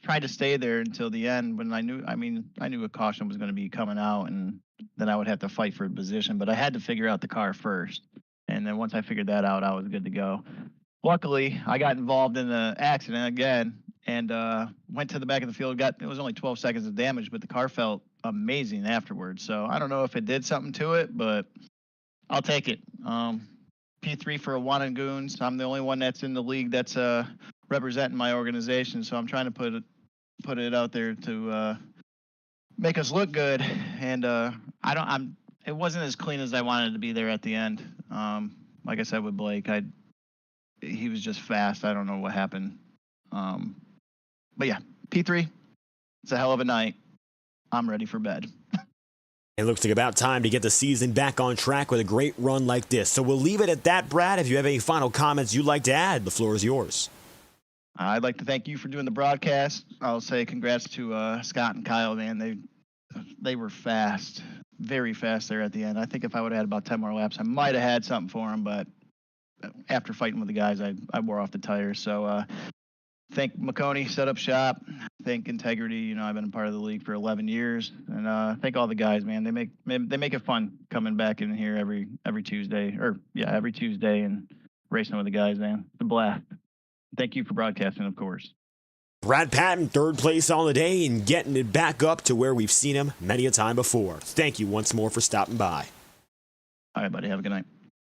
tried to stay there until the end when I knew a caution was going to be coming out, and then I would have to fight for a position, but I had to figure out the car first. And then once I figured that out, I was good to go. Luckily, I got involved in the accident again and went to the back of the field. It was only 12 seconds of damage, but the car felt amazing afterwards. So I don't know if it did something to it, but I'll take it. P3 for a one in Goons. I'm the only one that's in the league that's representing my organization, so I'm trying to put it out there to make us look good. And it wasn't as clean as I wanted it to be there at the end. Like I said with Blake, he was just fast. I don't know what happened. But yeah, P3. It's a hell of a night. I'm ready for bed. It looks like about time to get the season back on track with a great run like this. So we'll leave it at that, Brad. If you have any final comments you'd like to add, the floor is yours. I'd like to thank you for doing the broadcast. I'll say congrats to Scott and Kyle, man. They were fast, very fast there at the end. I think if I would have had about 10 more laps, I might have had something for them, but after fighting with the guys, I wore off the tires. So thank McConey, set up shop. Thank Integrity. You know, I've been a part of the league for 11 years, and thank all the guys, man. They make it fun coming back in here every Tuesday, every Tuesday and racing with the guys, man. It's a blast. Thank you for broadcasting, of course. Brad Patton, third place on the day and getting it back up to where we've seen him many a time before. Thank you once more for stopping by. All right, buddy. Have a good night.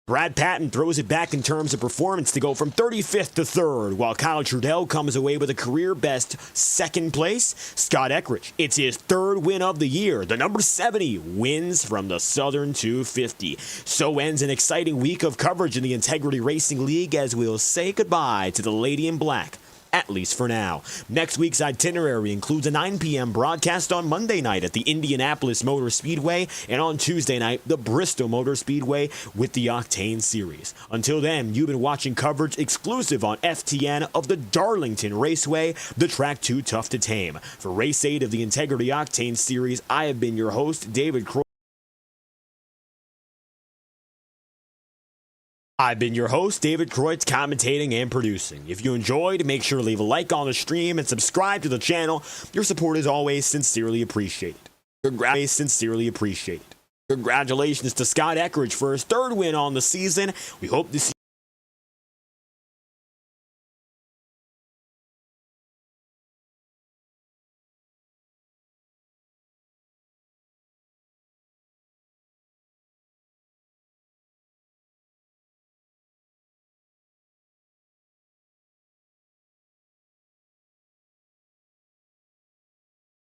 Brad Patton throws it back in terms of performance to go from 35th to 3rd, while Kyle Trudell comes away with a career-best 2nd place. Scott Eckridge, it's his 3rd win of the year. The number 70 wins from the Southern 250. So ends an exciting week of coverage in the Integrity Racing League as we'll say goodbye to the Lady in Black. At least for now. Next week's itinerary includes a 9 p.m. broadcast on Monday night at the Indianapolis Motor Speedway, and on Tuesday night, the Bristol Motor Speedway with the Octane Series. Until then, you've been watching coverage exclusive on FTN of the Darlington Raceway, the track too tough to tame. For Race 8 of the Integrity Octane Series, I have been your host, David Croy. I've been your host, David Kreutz, commentating and producing. If you enjoyed, make sure to leave a like on the stream and subscribe to the channel. Your support is always sincerely appreciated. Congratulations to Scott Eckridge for his 3rd win on the season. We hope to see